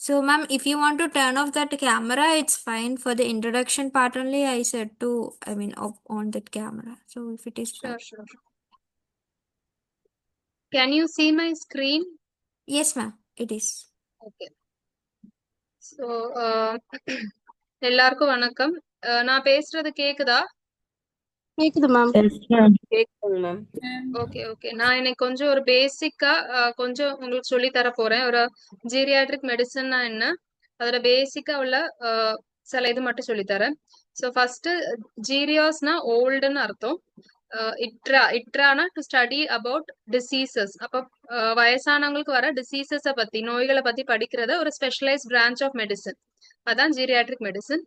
So, ma'am, if you want to turn off that camera, it's fine. For the introduction part only, I said to, on that camera. So, if it is fine. Sure. Can you see my screen? Yes, ma'am, it is. Okay. So, எல்லாருக்கும் வணக்கம். நான் பேசுறது கேக்குதா? கேக்குது ma'am. Yes ma'am கேக்குதுங்க ma'am. Okay. நான் இன்னைக்கு கொஞ்சம் ஒரு பேசிக்கா கொஞ்சம் உங்களுக்கு சொல்லி தர போறேன். ஒரு ஜீரியாட்ரிக் மெடிசன்னா என்ன, அதோட பேசிக்கா உள்ள சில இது மட்டும் சொல்லி தரேன். ஸோ ஃபர்ஸ்ட் ஜீரியாஸ்னா ஓல்டுன்னு அர்த்தம். இட்ரானா டு ஸ்டடி அபவுட் டிசீசஸ். அப்போ வயசானவங்களுக்கு வர டிசீசஸை பத்தி, நோய்களை பத்தி படிக்கிறத ஒரு ஸ்பெஷலைஸ்ட் பிரான்ச் ஆஃப் மெடிசன். அதான் ஜீரியாட்ரிக் மெடிசன்.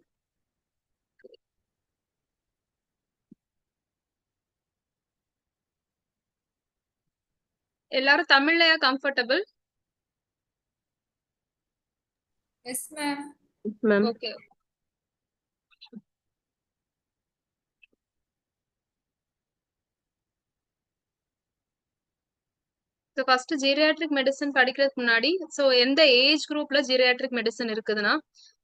எல்லாரும் தமிழ்லயா comfortable? Yes ma'am. Ma'am okay. So first geriatric medicine படிக்கிறதுக்கு முன்னாடி, ஸோ எந்த ஏஜ் குரூப்ல ஜீரியாட்ரிக் மெடிசன் இருக்குதுன்னா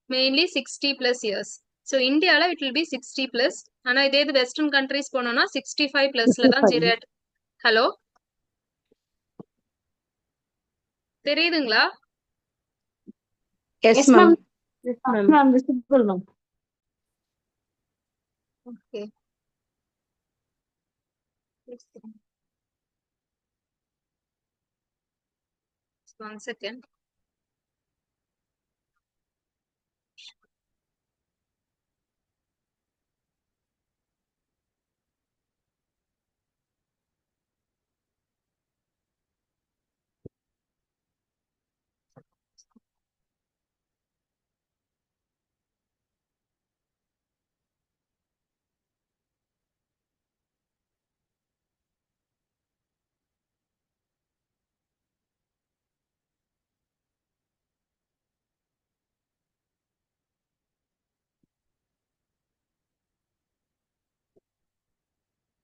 மெயின்லி 60+ இயர்ஸ். ஸோ இந்தியாவில் இட் வில் பி 60+. ஆனால் இதே இது வெஸ்டர்ன் கண்ட்ரிஸ் போனோம்னா 65+ல தான் ஜீரியாட்ரிக். ஹலோ, தெரியுதுங்களா? Yes ma'am. Ma'am visible ma'am. Okay. One second.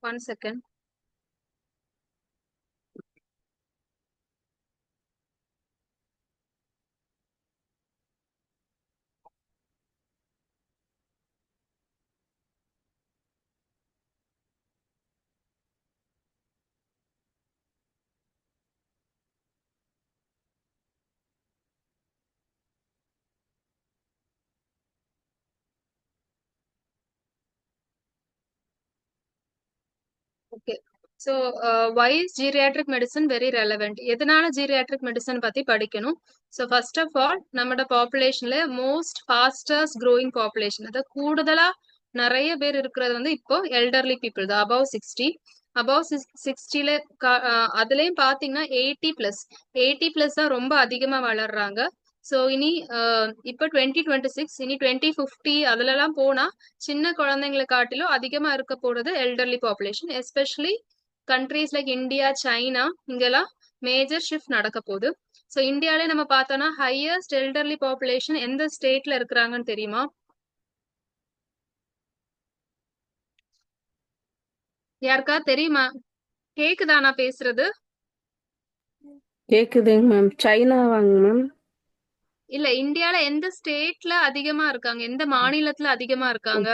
One second. Okay. So why is geriatric medicine very relevant? எதனால ஜீரியாட்ரிக் மெடிசன் பத்தி படிக்கணும்? ஸோ ஃபர்ஸ்ட் ஆஃப் ஆல், நம்மளோட பாப்புலேஷன்ல மோஸ்ட் ஃபாஸ்டஸ்ட் க்ரோயிங் பாப்புலேஷன், அதாவது கூடுதலா நிறைய பேர் இருக்கிறது வந்து இப்போ எல்டர்லி பீப்புள் தான். அபவ் 60. அபவ் 60ல அதுலயும் பாத்தீங்கன்னா 80+ தான் ரொம்ப அதிகமா வளர்றாங்க. ஸோ இனி இப்போ 2026, இனி 2050 அதுலலாம் போனா சின்ன குழந்தைங்களை காட்டிலும் அதிகமா இருக்க போறது elderly population. Especially countries like India, China, இங்கெல்லாம் மேஜர் ஷிஃப்ட் நடக்க போகுது. ஸோ இந்தியாவிலே நம்ம பார்த்தோம்னா ஹையஸ்ட் எல்டர்லி பாப்புலேஷன் எந்த ஸ்டேட்ல இருக்கிறாங்கன்னு தெரியுமா? யாருக்கா தெரியுமா? கேக்குதா நான் பேசுறது? கேக்குதுங்க மேம். சைனா வாங்க மேம். இல்ல, இந்தியால எந்த ஸ்டேட்ல அதிகமா இருக்காங்க, எந்த மாநிலத்துல அதிகமா இருக்காங்க?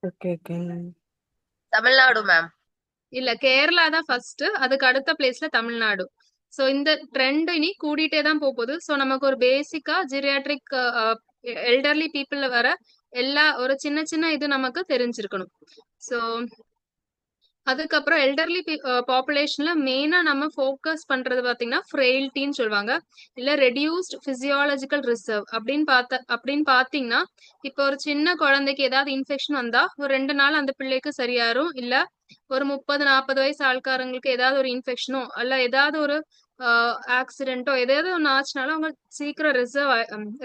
Okay okay. தமிழ்நாடு மேம். இல்ல, கேரளா தான் ஃபர்ஸ்ட், அதுக்கு அடுத்த பிளேஸ்ல தமிழ்நாடு. சோ இந்த ட்ரெண்ட் இனி கூடிட்டே தான் போகுது. சோ நமக்கு ஒரு பேசிக்கா ஜீரியாட்ரிக் எல்டர்லி பீப்புள்ல வர எல்லா ஒரு சின்ன சின்ன இது நமக்கு தெரிஞ்சிருக்கணும். சோ அதுக்கப்புறம் எல்டர்லி பாப்புலேஷன்ல மெயினா நம்ம ஃபோக்கஸ் பண்றது பாத்தீங்கன்னா ஃப்ரெயில்ட்டின்னு சொல்லுவாங்க, இல்ல ரெடியூஸ்ட் பிசியாலஜிக்கல் ரிசர்வ் அப்படின்னு பாத்தீங்கன்னா, இப்போ ஒரு சின்ன குழந்தைக்கு ஏதாவது இன்ஃபெக்ஷன் வந்தா ஒரு 2 நாள் அந்த பிள்ளைக்கு சரியாயிரும். இல்ல ஒரு 30-40 வயசு ஆள்காரங்களுக்கு ஏதாவது ஒரு இன்ஃபெக்ஷனோ அல்ல ஏதாவது ஒரு ஆக்சிடென்ட்டோ ஏதாவது ஒன்று ஆச்சுனாலும் அவங்க சீக்கிரம்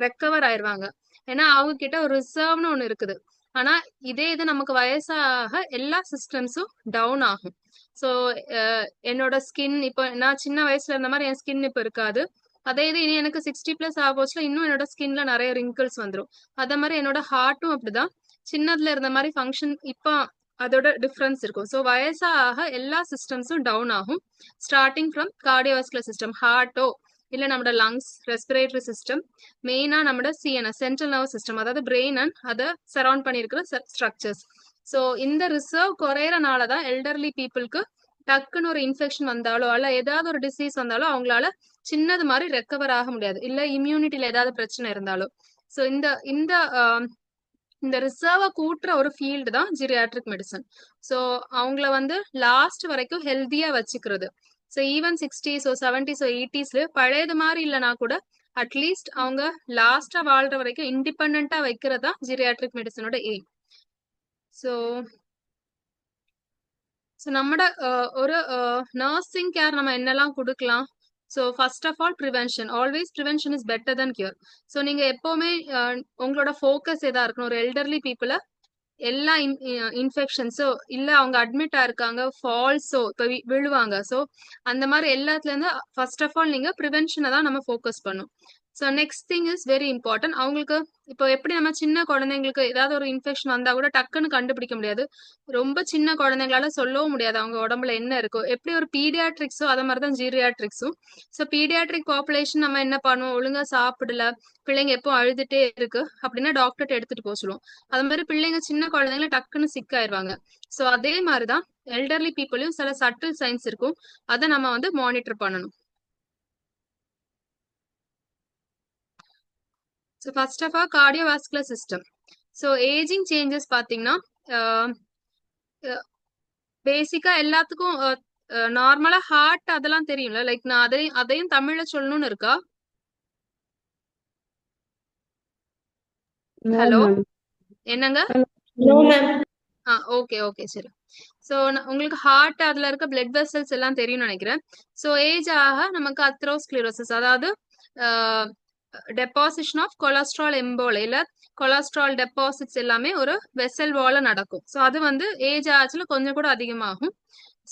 ரெக்கவர் ஆயிருவாங்க. ஏன்னா அவங்க கிட்ட ஒரு ரிசர்வ்னு ஒண்ணு இருக்குது. ஆனா இதே இது நமக்கு வயசாக எல்லா சிஸ்டம்ஸும் டவுன் ஆகும். ஸோ என்னோட ஸ்கின் இப்போ நான் சின்ன வயசுல இருந்த மாதிரி என் ஸ்கின் இப்போ இருக்காது. அதே இது இனி எனக்கு 60+ ஆகோச்சுல இன்னும் என்னோட ஸ்கின்ல நிறைய ரிங்கிள்ஸ் வந்துடும். அதே மாதிரி என்னோட ஹார்ட்டும் அப்படிதான். சின்னதுல இருந்த மாதிரி ஃபங்க்ஷன் இப்போ அதோட டிஃப்ரென்ஸ் இருக்கும். ஸோ வயசாக எல்லா சிஸ்டம்ஸும் டவுன் ஆகும். ஸ்டார்டிங் ஃப்ரம் கார்டியோவாஸ்குலர் சிஸ்டம், ஹார்ட்டோ இல்ல நம்மளோட லங்ஸ், ரெஸ்பிரேட்டரி சிஸ்டம், மெயினா நம்மளோட சிஎன்எஸ் சென்ட்ரல் நர்வஸ் சிஸ்டம், அதாவது பிரெயின் அண்ட் அதை சரௌண்ட் பண்ணியிருக்கிற ஸ்ட்ரக்சர்ஸ். ஸோ இந்த ரிசர்வ் குறையறனால தான் எல்டர்லி பீப்புளுக்கு டக்குன்னு ஒரு இன்ஃபெக்ஷன் வந்தாலோ அல்ல ஏதாவது ஒரு டிசீஸ் வந்தாலோ அவங்களால சின்னது மாதிரி ரெக்கவர் ஆக முடியாது, இல்ல இம்யூனிட்டியில ஏதாவது பிரச்சனை இருந்தாலோ. ஸோ இந்த இந்த இந்த ரிசர்வை கூட்டுற ஒரு ஃபீல்டு தான் ஜீரியாட்ரிக் மெடிசன். ஸோ அவங்கள வந்து லாஸ்ட் வரைக்கும் ஹெல்த்தியா வச்சுக்கிறது. So even 60s 70s 80s பழையது மாதிரி இல்லைனா கூட அட்லீஸ்ட் அவங்க லாஸ்டா வாழ்ற வரைக்கும் இண்டிபெண்டா வைக்கிறது தான் ஜீரியாட்ரிக் மெடிசனோட எய்ம். ஸோ நம்மட ஒரு நர்சிங் கேர் நம்ம என்னெல்லாம் கொடுக்கலாம்? So first of all prevention. Always prevention is better then cure. So நீங்க எப்பவுமே உங்களோட ஃபோக்கஸ் எதா இருக்கணும்? ஒரு எல்டர்லி பீப்புளை எல்லா இன்ஃபெக்ஷன்ஸோ இல்ல அவங்க அட்மிட் ஆயிருக்காங்க, ஃபால்ஸோ இப்போ விழுவாங்க, ஸோ அந்த மாதிரி எல்லாத்துல இருந்து ஃபர்ஸ்ட் ஆஃப் ஆல் நீங்க ப்ரிவென்ஷனை தான் நம்ம ஃபோக்கஸ் பண்ணும். So next thing is very important. அவங்களுக்கு இப்போ எப்படி நம்ம சின்ன குழந்தைங்களுக்கு ஏதாவது ஒரு இன்ஃபெக்ஷன் வந்தா கூட டக்குன்னு கண்டுபிடிக்க முடியாது, ரொம்ப சின்ன குழந்தைங்களால சொல்லவும் முடியாது அவங்க உடம்புல என்ன இருக்கோ. எப்படி ஒரு பீடியாட்ரிக்ஸோ அதை மாதிரி தான் ஜீரியாட்ரிக்ஸும். ஸோ பீடியாட்ரிக் பாப்புலேஷன் நம்ம என்ன பண்ணுவோம்? ஒழுங்கா சாப்பிடல, பிள்ளைங்க எப்போ அழுதுட்டே இருக்கு அப்படின்னா டாக்டர்கிட்ட எடுத்துட்டு போக சொல்லுவோம். அது மாதிரி பிள்ளைங்க சின்ன குழந்தைங்கள டக்குன்னு சிக் ஆயிருவாங்க. ஸோ அதே மாதிரிதான் எல்டர்லி பீப்புளையும் சில சட்டில் சைன்ஸ் இருக்கும், அதை நம்ம வந்து மானிட்டர் பண்ணணும். So first of all cardiovascular system. So aging changes பார்த்தீங்கன்னா பேசிக்கா எல்லாத்துக்கும் நார்மலா ஹார்ட் அதெல்லாம் தெரியும்ல, லைக் நான் அதையும் தமிழ்ல சொல்லணும்னு இருக்கா? ஹலோ, என்னங்க? ஓகே ஓகே சரி. ஸோ உங்களுக்கு ஹார்ட் அதுல இருக்க பிளட் வெசல்ஸ் எல்லாம் தெரியும்னு நினைக்கிறேன். ஸோ ஏஜ் ஆக நமக்கு அத்ரோஸ்க்ளீரோசிஸ், அதாவது டெபாசிஷன் ஆஃப் கொலஸ்ட்ரால் எம்போல இல்ல கொலஸ்ட்ரால் டெபாசிட்ஸ் எல்லாமே ஒரு வெசல் வால நடக்கும். ஸோ அது வந்து ஏஜ் ஆச்சுல கொஞ்சம் கூட அதிகமாகும்.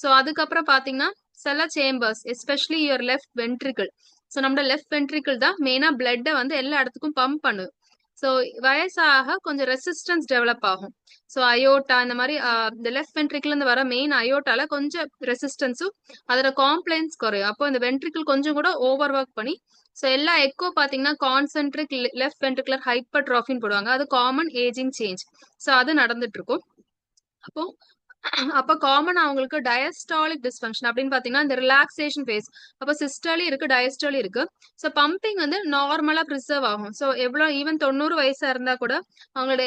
ஸோ அதுக்கப்புறம் பாத்தீங்கன்னா சில chambers, especially your left ventricle. So நம்மளோட லெஃப்ட் வென்ட்ரிக்கிள் தான் மெயினா பிளட்டை வந்து எல்லா இடத்துக்கும் பம்ப் பண்ணுது. ஸோ வயசாக கொஞ்சம் ரெசிஸ்டன்ஸ் டெவலப் ஆகும். ஸோ அயோட்டா இந்த மாதிரி இந்த லெஃப்ட் வென்ட்ரிக்கிள் இருந்து வர மெயின் அயோட்டால கொஞ்சம் ரெசிஸ்டன்ஸும் அதோட காம்ப்ளைன்ஸ் குறையும். அப்போ இந்த வென்ட்ரிக்கிள் கொஞ்சம் கூட ஓவர் ஒர்க் பண்ணி, ஸோ எல்லா எக்கோ பாத்தீங்கன்னா கான்சென்ட்ரிக் லெஃப்ட் வென்ட்ரிகுலர் ஹைப்பர்ட்ரோஃபின்னு போடுவாங்க, அது காமன் ஏஜிங் சேஞ்ச். ஸோ அது நடந்துட்டு இருக்கும். அப்போ காமன் அவங்களுக்கு டயஸ்டாலிக் டிஸ்ஃபங்க்ஷன் அப்படின்னு பாத்தீங்கன்னா இந்த ரிலாக்ஸேஷன் ஃபேஸ். அப்போ சிஸ்டாலி இருக்கு, டயஸ்டாலி இருக்கு. ஸோ பம்பிங் வந்து நார்மலா ப்ரிசர்வ் ஆகும். ஸோ எவ்வளவு ஈவன் 90 வயசா இருந்தா கூட அவங்களோட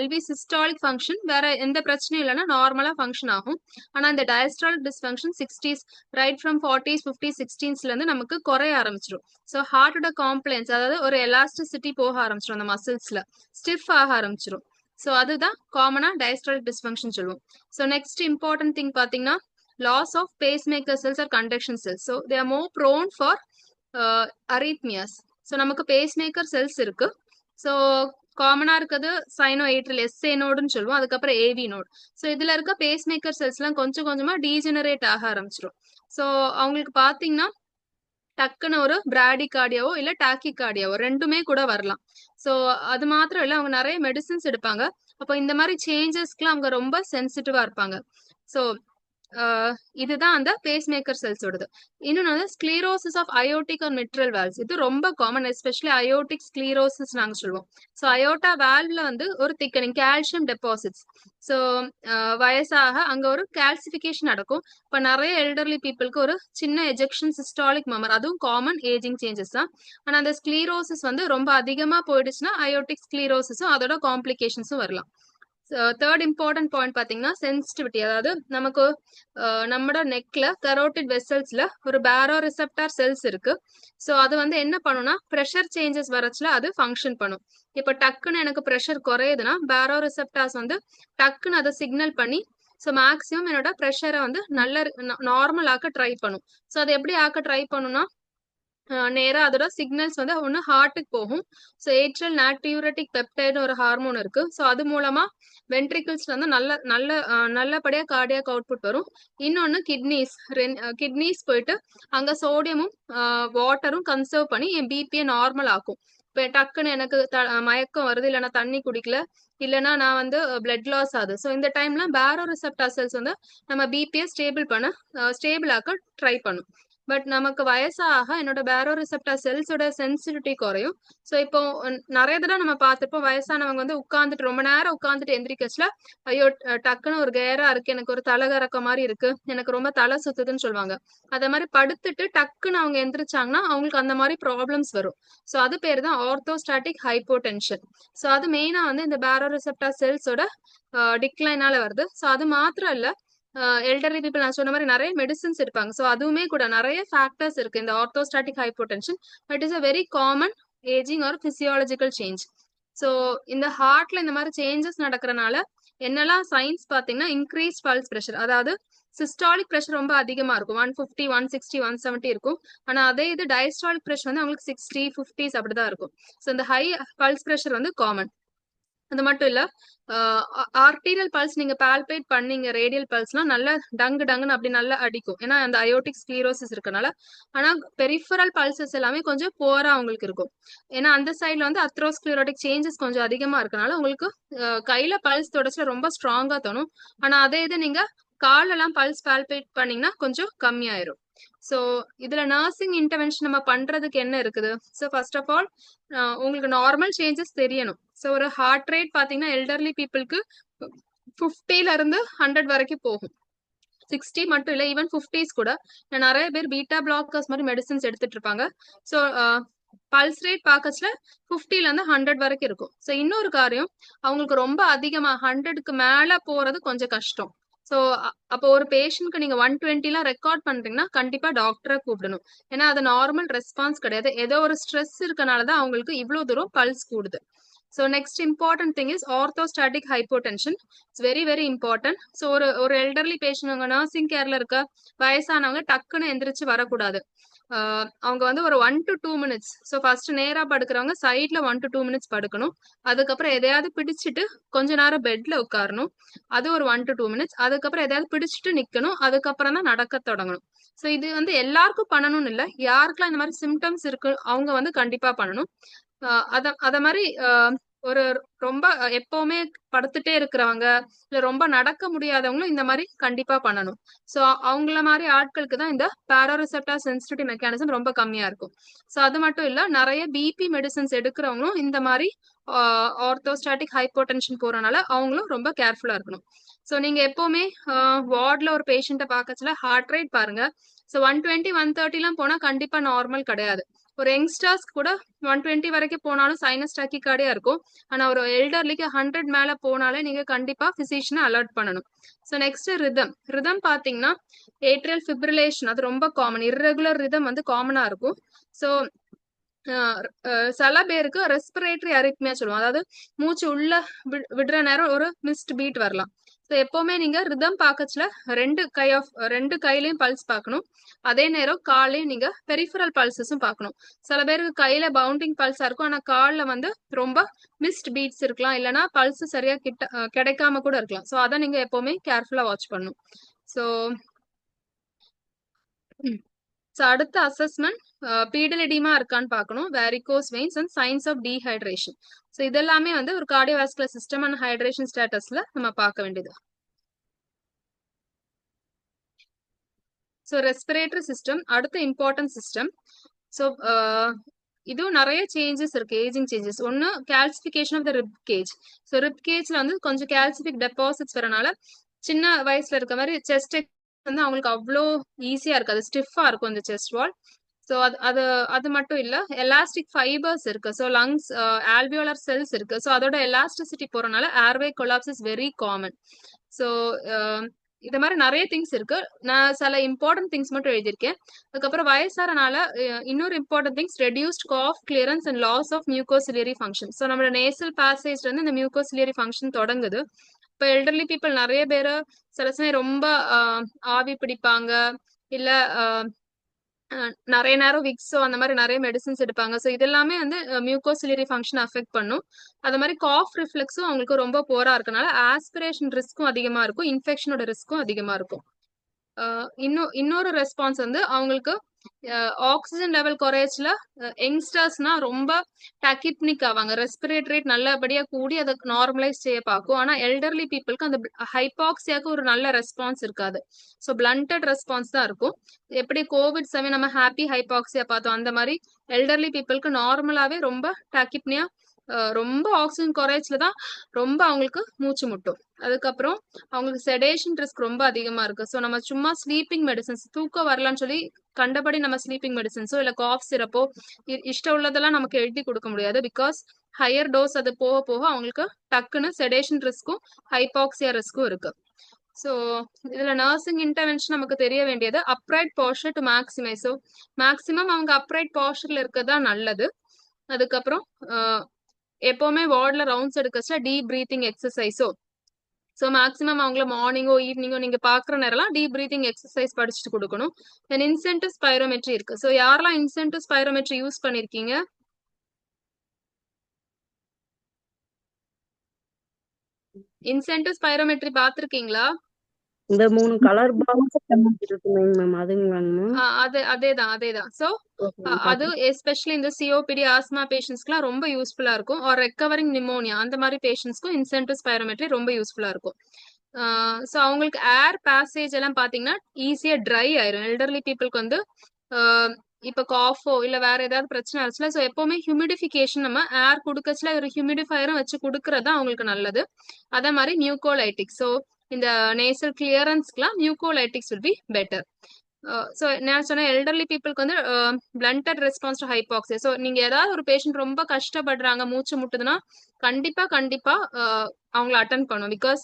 எல்வி சிஸ்டாலிக் ஃபங்க்ஷன் வேற எந்த பிரச்சனையும் இல்லைன்னா நார்மலா ஃபங்க்ஷன் ஆகும். ஆனா இந்த diastolic dysfunction 60s right from 40s 50s 60sல இருந்து நமக்கு குறைய ஆரம்பிச்சிடும். ஸோ ஹார்ட்டோட காம்ப்ளைன்ஸ், அதாவது ஒரு எலாஸ்டிசிட்டி போக ஆரம்பிச்சிடும், அந்த மசில்ஸ்ல ஸ்டிஃப் ஆக ஆரம்பிச்சிடும். ஸோ அதுதான் காமனா டயஸ்டாலிக் டிஸ்ஃபங்க்ஷன் சொல்லுவோம். ஸோ நெக்ஸ்ட் இம்பார்ட்டன்ட் திங் பாத்தீங்கன்னா loss of pacemaker cells or conduction cells. So they are more prone for arrhythmias. So நமக்கு பேஸ் மேக்கர் செல்ஸ் இருக்கு. ஸோ காமனா இருக்கிறது சைனோஏட்ரியல் எஸ்ஏ நோடுன்னு சொல்லுவோம், அதுக்கப்புறம் ஏவி நோடு. ஸோ இதுல இருக்க பேஸ் மேக்கர் செல்ஸ் எல்லாம் கொஞ்சம் கொஞ்சமா டீஜெனரேட் ஆக ஆரம்பிச்சிடும். ஸோ அவங்களுக்கு பாத்தீங்கன்னா டக்குன்னு ஒரு பிராடிகார்டியாவோ இல்ல டாக்கிகார்டியாவோ ரெண்டுமே கூட வரலாம். ஸோ அது மாத்திரம் இல்ல, அவங்க நிறைய மெடிசின்ஸ் எடுப்பாங்க. அப்போ இந்த மாதிரி சேஞ்சஸ்க்குலாம் அவங்க ரொம்ப சென்சிட்டிவா இருப்பாங்க. ஸோ இதுதான் அந்த பேஸ் மேக்கர் செல்ஸோடது. இன்னொன்று வந்து sclerosis of aortic or mitral valves. இது ரொம்ப காமன், எஸ்பெஷலி அயோட்டிக் ஸ்க்ளீரோசிஸ் நாங்கள் சொல்லுவோம். ஸோ அயோட்டா வால்வ்ல வந்து ஒரு திக்கனிங் கால்சியம் டெபாசிட்ஸ். ஸோ வயசாக அங்க ஒரு கால்சிஃபிகேஷன் நடக்கும். இப்போ நிறைய எல்டர்லி பீப்புளுக்கு ஒரு சின்ன எஜெக்ஷன் சிஸ்டாலிக் மெமர், அதுவும் காமன் ஏஜிங் சேஞ்சஸ் தான். ஆனால் அந்த ஸ்க்ளீரோசிஸ் வந்து ரொம்ப அதிகமாக போயிடுச்சுன்னா அயோட்டிக் ஸ்க்ளீரோசிஸும் அதோட காம்ப்ளிகேஷன்ஸும் வரலாம். தேர்ட் இம்பார்ட்டன்ட் பாயிண்ட் பாத்தீங்கன்னா சென்சிட்டிவிட்டி. அதாவது நமக்கு நம்மளோட நெக்ல கரோட்டிட் வெசல்ஸ்ல ஒரு பேரோ ரிசெப்டார் செல்ஸ் இருக்கு. ஸோ அது வந்து என்ன பண்ணும்னா ப்ரெஷர் சேஞ்சஸ் வரச்சுல அது ஃபங்க்ஷன் பண்ணும். இப்போ டக்குன்னு எனக்கு ப்ரெஷர் குறையுதுன்னா பேரோ ரிசெப்டார்ஸ் வந்து டக்குன்னு அதை சிக்னல் பண்ணி ஸோ மேக்ஸிமம் என்னோட ப்ரெஷரை வந்து நல்ல நார்மல் ஆக்க ட்ரை பண்ணும். ஸோ அதை எப்படி ஆக்க ட்ரை பண்ணும்னா நேரா அதோட சிக்னல்ஸ் வந்து ஒன்று ஹார்ட்டுக்கு போகும். ஸோ ஏட்ரல் நாட்யூரட்டிக் பெப்டைட்னு ஒரு ஹார்மோன் இருக்கு. ஸோ அது மூலமா வென்ட்ரிகிள்ஸ்ல வந்து நல்லபடியா கார்டியாக் அவுட்புட் வரும். இன்னொன்னு கிட்னிஸ் போயிட்டு அங்க சோடியமும் வாட்டரும் கன்சர்வ் பண்ணி என் பிபியை நார்மல் ஆக்கும். இப்போ டக்குன்னு எனக்கு மயக்கம் வருது, இல்லைன்னா தண்ணி குடிக்கல, இல்லைன்னா நான் வந்து பிளட் லாஸ் ஆகுது. ஸோ இந்த டைம்ல பேரோ ரிசெப்டார் செல்ஸ் வந்து நம்ம பிபியை ஸ்டேபிள் ஆக்க ட்ரை பண்ணும். பட் நமக்கு வயசாக என்னோட பேரோ ரிசெப்டார் செல்ஸோட சென்சிட்டிவிட்டி குறையும். ஸோ இப்போ நிறைய தடவை நம்ம பார்த்துப்போம், வயசானவங்க வந்து உட்காந்துட்டு ரொம்ப நேரம் உட்காந்துட்டு எந்திரிக்கச்சுல ஐயோ டக்குன்னு ஒரு கேரா இருக்கு, எனக்கு ஒரு தலைகறக்க மாதிரி இருக்கு, எனக்கு ரொம்ப தலை சுத்துதுன்னு சொல்லுவாங்க. அதே மாதிரி படுத்துட்டு டக்குன்னு அவங்க எந்திரிச்சாங்கன்னா அவங்களுக்கு அந்த மாதிரி ப்ராப்ளம்ஸ் வரும். ஸோ அது பேர் தான் ஆர்த்தோஸ்டாட்டிக் ஹைப்போடென்ஷன். ஸோ அது மெயினா வந்து இந்த பேரோ ரிசெப்டார் செல்ஸோட டிக்ளைனால வருது. ஸோ அது மாத்திரம் இல்ல, எல்டர்லி பீப்புள் நான் சொன்ன மாதிரி நிறைய மெடிசின்ஸ் இருப்பாங்க. ஸோ அதுவுமே கூட நிறைய ஃபேக்டர்ஸ் இருக்கு இந்த orthostatic hypotension. It is a very common aging or physiological change. So இந்த ஹார்ட்ல இந்த மாதிரி சேஞ்சஸ் நடக்கிறனால என்னெல்லாம் சைன்ஸ் பார்த்தீங்கன்னா, இன்க்ரீஸ் பல்ஸ் ப்ரெஷர், அதாவது சிஸ்டாலிக் ப்ரெஷர் ரொம்ப அதிகமா இருக்கும், 150 160 170 இருக்கும். ஆனா அதே இது டயஸ்டாலிக் ப்ரெஷர் வந்து அவங்களுக்கு 60 50s அப்படிதான் இருக்கும். ஸோ இந்த ஹை பல்ஸ் ப்ரெஷர் வந்து காமன். அது மட்டும் இல்ல, ஆர்டீரியல் பல்ஸ் நீங்க பால்பேட் பண்ணீங்க, ரேடியல் பல்ஸ்லாம் நல்லா டங்கு டங்குன்னு அப்படி நல்லா அடிக்கும், ஏன்னா அந்த அயோட்டிக் ஸ்க்ளீரோசிஸ் இருக்கனால. ஆனா பெரிஃபரல் பல்சஸ் எல்லாமே கொஞ்சம் போரா உங்களுக்கு இருக்கும், ஏன்னா அந்த சைட்ல வந்து அத்ரோஸ்க்ளீரோட்டிக் சேஞ்சஸ் கொஞ்சம் அதிகமா இருக்கனால உங்களுக்கு கையில பல்ஸ் தொடச்சுல ரொம்ப ஸ்ட்ராங்கா தோணும். ஆனா அதே இது நீங்க காலெல்லாம் பல்ஸ் பால்பேட் பண்ணீங்கன்னா கொஞ்சம் கம்மியாயிரும். ஸோ இதுல நர்சிங் இன்டர்வென்ஷன் நம்ம பண்றதுக்கு என்ன இருக்குது? ஸோ ஃபர்ஸ்ட் ஆஃப் ஆல் உங்களுக்கு நார்மல் சேஞ்சஸ் தெரியணும். ஸோ ஒரு ஹார்ட் ரேட் பாத்தீங்கன்னா எல்டர்லி பீப்புளுக்கு 50ல இருந்து 100 வரைக்கும் போகும். 60 மட்டும் இல்ல, ஈவன் 50s கூட. நிறைய பேர் பீட்டா பிளாக்கர்ஸ் மாதிரி மெடிசின்ஸ் எடுத்துட்டு இருப்பாங்க. ஸோ பல்ஸ் ரேட் பார்க்கச்சுல 50ல இருந்து 100 வரைக்கும் இருக்கும். ஸோ இன்னொரு காரியம், அவங்களுக்கு ரொம்ப அதிகமா 100க்கு மேல போறது கொஞ்சம் கஷ்டம். ஸோ அப்போ ஒரு பேஷண்ட்க்கு நீங்க 120லாம் ரெக்கார்ட் பண்றீங்கன்னா கண்டிப்பா டாக்டரை கூப்பிடணும், ஏன்னா அது நார்மல் ரெஸ்பான்ஸ் கிடையாது, ஏதோ ஒரு ஸ்ட்ரெஸ் இருக்கனாலதான் அவங்களுக்கு இவ்வளவு தூரம் பல்ஸ் கூடுது. So next important thing is orthostatic hypotension. It's very very important. So ஒரு எல்டர்லி பேஷண்ட் நர்சிங் கேர்ல இருக்க வயசானவங்க டக்குன்னு எந்திரிச்சு வரக்கூடாது. அவங்க வந்து ஒரு 1 to 2 minutes. ஸோ ஃபர்ஸ்ட் நேரா படுக்கிறவங்க சைட்ல 1 to 2 minutes படுக்கணும். அதுக்கப்புறம் எதையாவது பிடிச்சிட்டு கொஞ்ச நேரம் பெட்ல உட்காரணும், அது ஒரு 1 to 2 minutes. அதுக்கப்புறம் எதையாவது பிடிச்சிட்டு நிக்கணும், அதுக்கப்புறம் தான் நடக்க தொடங்கணும். ஸோ இது வந்து எல்லாருக்கும் பண்ணணும்னு இல்லை, யாருக்கெல்லாம் இந்த மாதிரி சிம்டம்ஸ் இருக்கு அவங்க வந்து கண்டிப்பா பண்ணணும். அத மாதிரி ஒரு ரொம்ப எப்பவுமே படுத்துட்டே இருக்கிறவங்க, இல்ல ரொம்ப நடக்க முடியாதவங்களும் இந்த மாதிரி கண்டிப்பா பண்ணணும். ஸோ அவங்கள மாதிரி ஆட்களுக்கு தான் இந்த பாரோரிசெப்டார் சென்சிட்டிவிட்டி மெக்கானிசம் ரொம்ப கம்மியா இருக்கும். ஸோ அது மட்டும் இல்ல, நிறைய பிபி மெடிசன்ஸ் எடுக்கிறவங்களும் இந்த மாதிரி ஆர்த்தோஸ்டாட்டிக் ஹைப்போடென்ஷன் போறனால அவங்களும் ரொம்ப கேர்ஃபுல்லா இருக்கணும். ஸோ நீங்க எப்பவுமே வார்ட்ல ஒரு பேஷண்ட்டை பார்க்கச்சுல ஹார்ட் ரேட் பாருங்க. ஸோ 120 130 போனா கண்டிப்பா நார்மல் கிடையாது. ஒரு யங்ஸ்டர்ஸ் கூட 120 வரைக்கும் போனாலும் சைனஸ் டாக்கிகார்டியா இருக்கும். ஆனா ஒரு எல்டர்லிக்கு 100 மேல போனாலே நீங்க கண்டிப்பா பிசிஷியனை அலர்ட் பண்ணணும். ஸோ நெக்ஸ்ட் ரிதம் பாத்தீங்கன்னா ஏட்ரியல் ஃபிப்ரிலேஷன், அது ரொம்ப காமன். இர்ரெகுலர் ரிதம் வந்து காமனா இருக்கும். ஸோ சில பேருக்கு ரெஸ்பிரேட்டரி அரித்மியா சொல்லுவோம், அதாவது மூச்சு உள்ள விடுற நேரம் ஒரு மிஸ்ட் பீட் வரலாம். ஸோ எப்பவுமே நீங்க ரிதம் பார்க்கச்சுல ரெண்டு கையிலயும் பல்ஸ் பார்க்கணும், அதே நேரம் காலையும் நீங்க பெரிஃபரல் பல்சஸும் பார்க்கணும். சில பேருக்கு கையில பவுண்டிங் பல்ஸா இருக்கும், ஆனா கால்ல வந்து ரொம்ப மிஸ்ட் பீட்ஸ் இருக்கலாம், இல்லைன்னா பல்ஸ் சரியா கிடைக்காம கூட இருக்கலாம். ஸோ அதை நீங்க எப்பவுமே கேர்ஃபுல்லா வாட்ச் பண்ணணும். ஸோ அடுத்த அசஸ்மெண்ட் பீடல் எடிமா இருக்கான்னு பார்க்கணும், varicose veins and signs of dehydration. So இதெல்லாமே வந்து ஒரு கார்டியோவாஸ்குலர் சிஸ்டம் அண்ட் ஹைட்ரேஷன் ஸ்டேட்டஸ்ல நம்ம பார்க்க வேண்டியது. ஸோ ரெஸ்பிரேட்டரி சிஸ்டம் அடுத்த இம்பார்ட்டன்ட் சிஸ்டம். ஸோ இதுவும் நிறைய சேஞ்சஸ் இருக்கு, ஏஜிங் சேஞ்சஸ். ஒன்னு calcification of the rib cage. So rib கேஜ்ல வந்து கொஞ்சம் கால்சிஃபிக் டெபாசிட்ஸ் வரனால சின்ன வயசுல இருக்க மாதிரி செஸ்ட் வந்து அவங்களுக்கு அவ்வளோ ஈஸியா இருக்காது, ஸ்டிஃபா இருக்கும் இந்த செஸ்ட் வால். ஸோ அது மட்டும் இல்ல, எலாஸ்டிக் ஃபைபர்ஸ் இருக்கு. ஸோ லங்ஸ் ஆல்வியோலர் செல்ஸ் இருக்கு. ஸோ அதோட எலாஸ்டிசிட்டி போறனால airway collapse is very common. So இது மாதிரி நிறைய திங்ஸ் இருக்கு. நான் சில இம்பார்ட்டன்ட் திங்ஸ் மட்டும் எழுதியிருக்கேன். அதுக்கப்புறம் வயசாறனால இன்னொரு important things reduced cough clearance and loss of mucociliary function. So நம்மளோட நேசல் பேசேஜ்ல இருந்து இந்த மியூகோசிலியரி ஃபங்க்ஷன் தொடங்குது. இப்போ எல்டர்லி பீப்புள் நிறைய பேர் சில சமயம் ரொம்ப ஆவி பிடிப்பாங்க, இல்ல நிறைய நேரம் விக்ஸோ அந்த மாதிரி நிறைய மெடிசன்ஸ் எடுப்பாங்க. ஸோ இதெல்லாமே வந்து மியூகோசிலியரி ஃபங்க்ஷன் அஃபெக்ட் பண்ணும். அது மாதிரி காஃப் ரிஃப்ளெக்ஸும் அவங்களுக்கு ரொம்ப போரா இருக்கனால ஆஸ்பிரேஷன் ரிஸ்க்கும் அதிகமா இருக்கும், இன்ஃபெக்ஷனோட ரிஸ்க்கும் அதிகமா இருக்கும். இன்னொரு ரெஸ்பான்ஸ் வந்து அவங்களுக்கு ஆக்சிஜன் லெவல் குறையச்சுல யங்ஸ்டர்ஸ்னா ரொம்ப டாக்கிப்னிக் ஆவாங்க, ரெஸ்பிரேட் ரேட் நல்லபடியா கூடி அதை நார்மலைஸ் செய்ய பார்க்கும். ஆனா எல்டர்லி பீப்புளுக்கு அந்த ஹைபாக்சியாக்கு ஒரு நல்ல ரெஸ்பான்ஸ் இருக்காது. ஸோ பிளண்டட் ரெஸ்பான்ஸ் தான் இருக்கும். எப்படி கோவிட் சமயம் நம்ம ஹாப்பி ஹைபாக்சியா பார்த்தோம், அந்த மாதிரி எல்டர்லி பீப்புளுக்கு நார்மலாவே ரொம்ப டாக்கிப்னியா, ரொம்ப ஆக்சிஜன் குறையச்சுல தான் ரொம்ப அவங்களுக்கு மூச்சு முட்டும். அதுக்கப்புறம் அவங்களுக்கு செடேஷன் ரிஸ்க் ரொம்ப அதிகமா இருக்கு. ஸோ நம்ம சும்மா ஸ்லீப்பிங் மெடிசன்ஸ், தூக்கம் வரலான்னு சொல்லி கண்டபடி நம்ம ஸ்லீப்பிங் மெடிசன்ஸோ இல்ல காஃப் சிரப்போ இஷ்டம் உள்ளதெல்லாம் நமக்கு எழுதி கொடுக்க முடியாது. பிகாஸ் ஹையர் டோஸ் அது போக போக அவங்களுக்கு டக்குன்னு செடேஷன் ரிஸ்க்கும் ஹைபாக்சியா ரிஸ்க்கும் இருக்கு. ஸோ இதுல நர்சிங் இன்டர்வென்ஷன் நமக்கு தெரிய வேண்டியது upright posture to maximise. So maximum அவங்க அப்ரைட் போஸ்டர்ல இருக்கிறதா நல்லது. அதுக்கப்புறம் எப்பவுமே வார்ட்ல ரவுண்ட்ஸ் எடுக்கச்சுல டீப் பிரீத்திங் எக்ஸசைஸோ, ஸோ மேக்ஸிமம் அவங்கள மார்னிங்கோ ஈவினிங்கோ நீங்க பாக்குற நேரம்லாம் டீப் பிரீத்திங் எக்ஸசைஸ் படிச்சுட்டு கொடுக்கணும். தென் இன்சென்டிவ் ஸ்பைரோமெட்ரி இருக்கு. ஸோ யாரெல்லாம் இன்சென்டிவ் ஸ்பைரோமெட்ரி யூஸ் பண்ணிருக்கீங்க? இன்சென்டிவ் ஸ்பைரோமெட்ரி பாத்திருக்கீங்களா? இந்த 3 கலர் பாக்ஸ் இருக்குங்க மேம், அதுங்களாங்க மேம்? அதேதான். ஸோ அது எஸ்பெஷலி இந்த சிஓபிடி ஆஸ்மா பேஷண்ட்ஸ்க்குலாம் ரொம்ப யூஸ்ஃபுல்லா இருக்கும். ஆர் ரெக்கவரிங் நிமோனியா அந்த மாதிரி பேஷண்ட்ஸ்க்கும் இன்சென்டிவ் ஸ்பைரோமெட்ரி ரொம்ப யூஸ்ஃபுல்லா இருக்கும். ஸோ அவங்களுக்கு ஏர் பேசேஜ் எல்லாம் பாத்தீங்கன்னா ஈஸியா ட்ரை ஆயிரும். எல்டர்லி பீப்புளுக்கு வந்து இப்ப காஃபோ இல்ல வேற ஏதாவது பிரச்சனை ஆச்சுல, ஸோ எப்பவுமே ஹியூமிடிஃபிகேஷன் நம்ம ஏர் கொடுக்கச்சுல ஒரு ஹியூமிடிஃபயரும் வச்சு கொடுக்கறது அவங்களுக்கு நல்லது. அதே மாதிரி மியூகோலைட்டிக்ஸ், ஸோ இந்த நேசல் கிளியரன்ஸ்க்குலாம் mucolytics will be better. So நான் சொன்ன எல்டர்லி பீப்புளுக்கு வந்து blunted response to hypoxia. So நீங்க ஏதாவது ஒரு பேஷண்ட் ரொம்ப கஷ்டப்படுறாங்க, மூச்சு முட்டுதுன்னா கண்டிப்பா அவங்கள அட்டன் பண்ணும். பிகாஸ்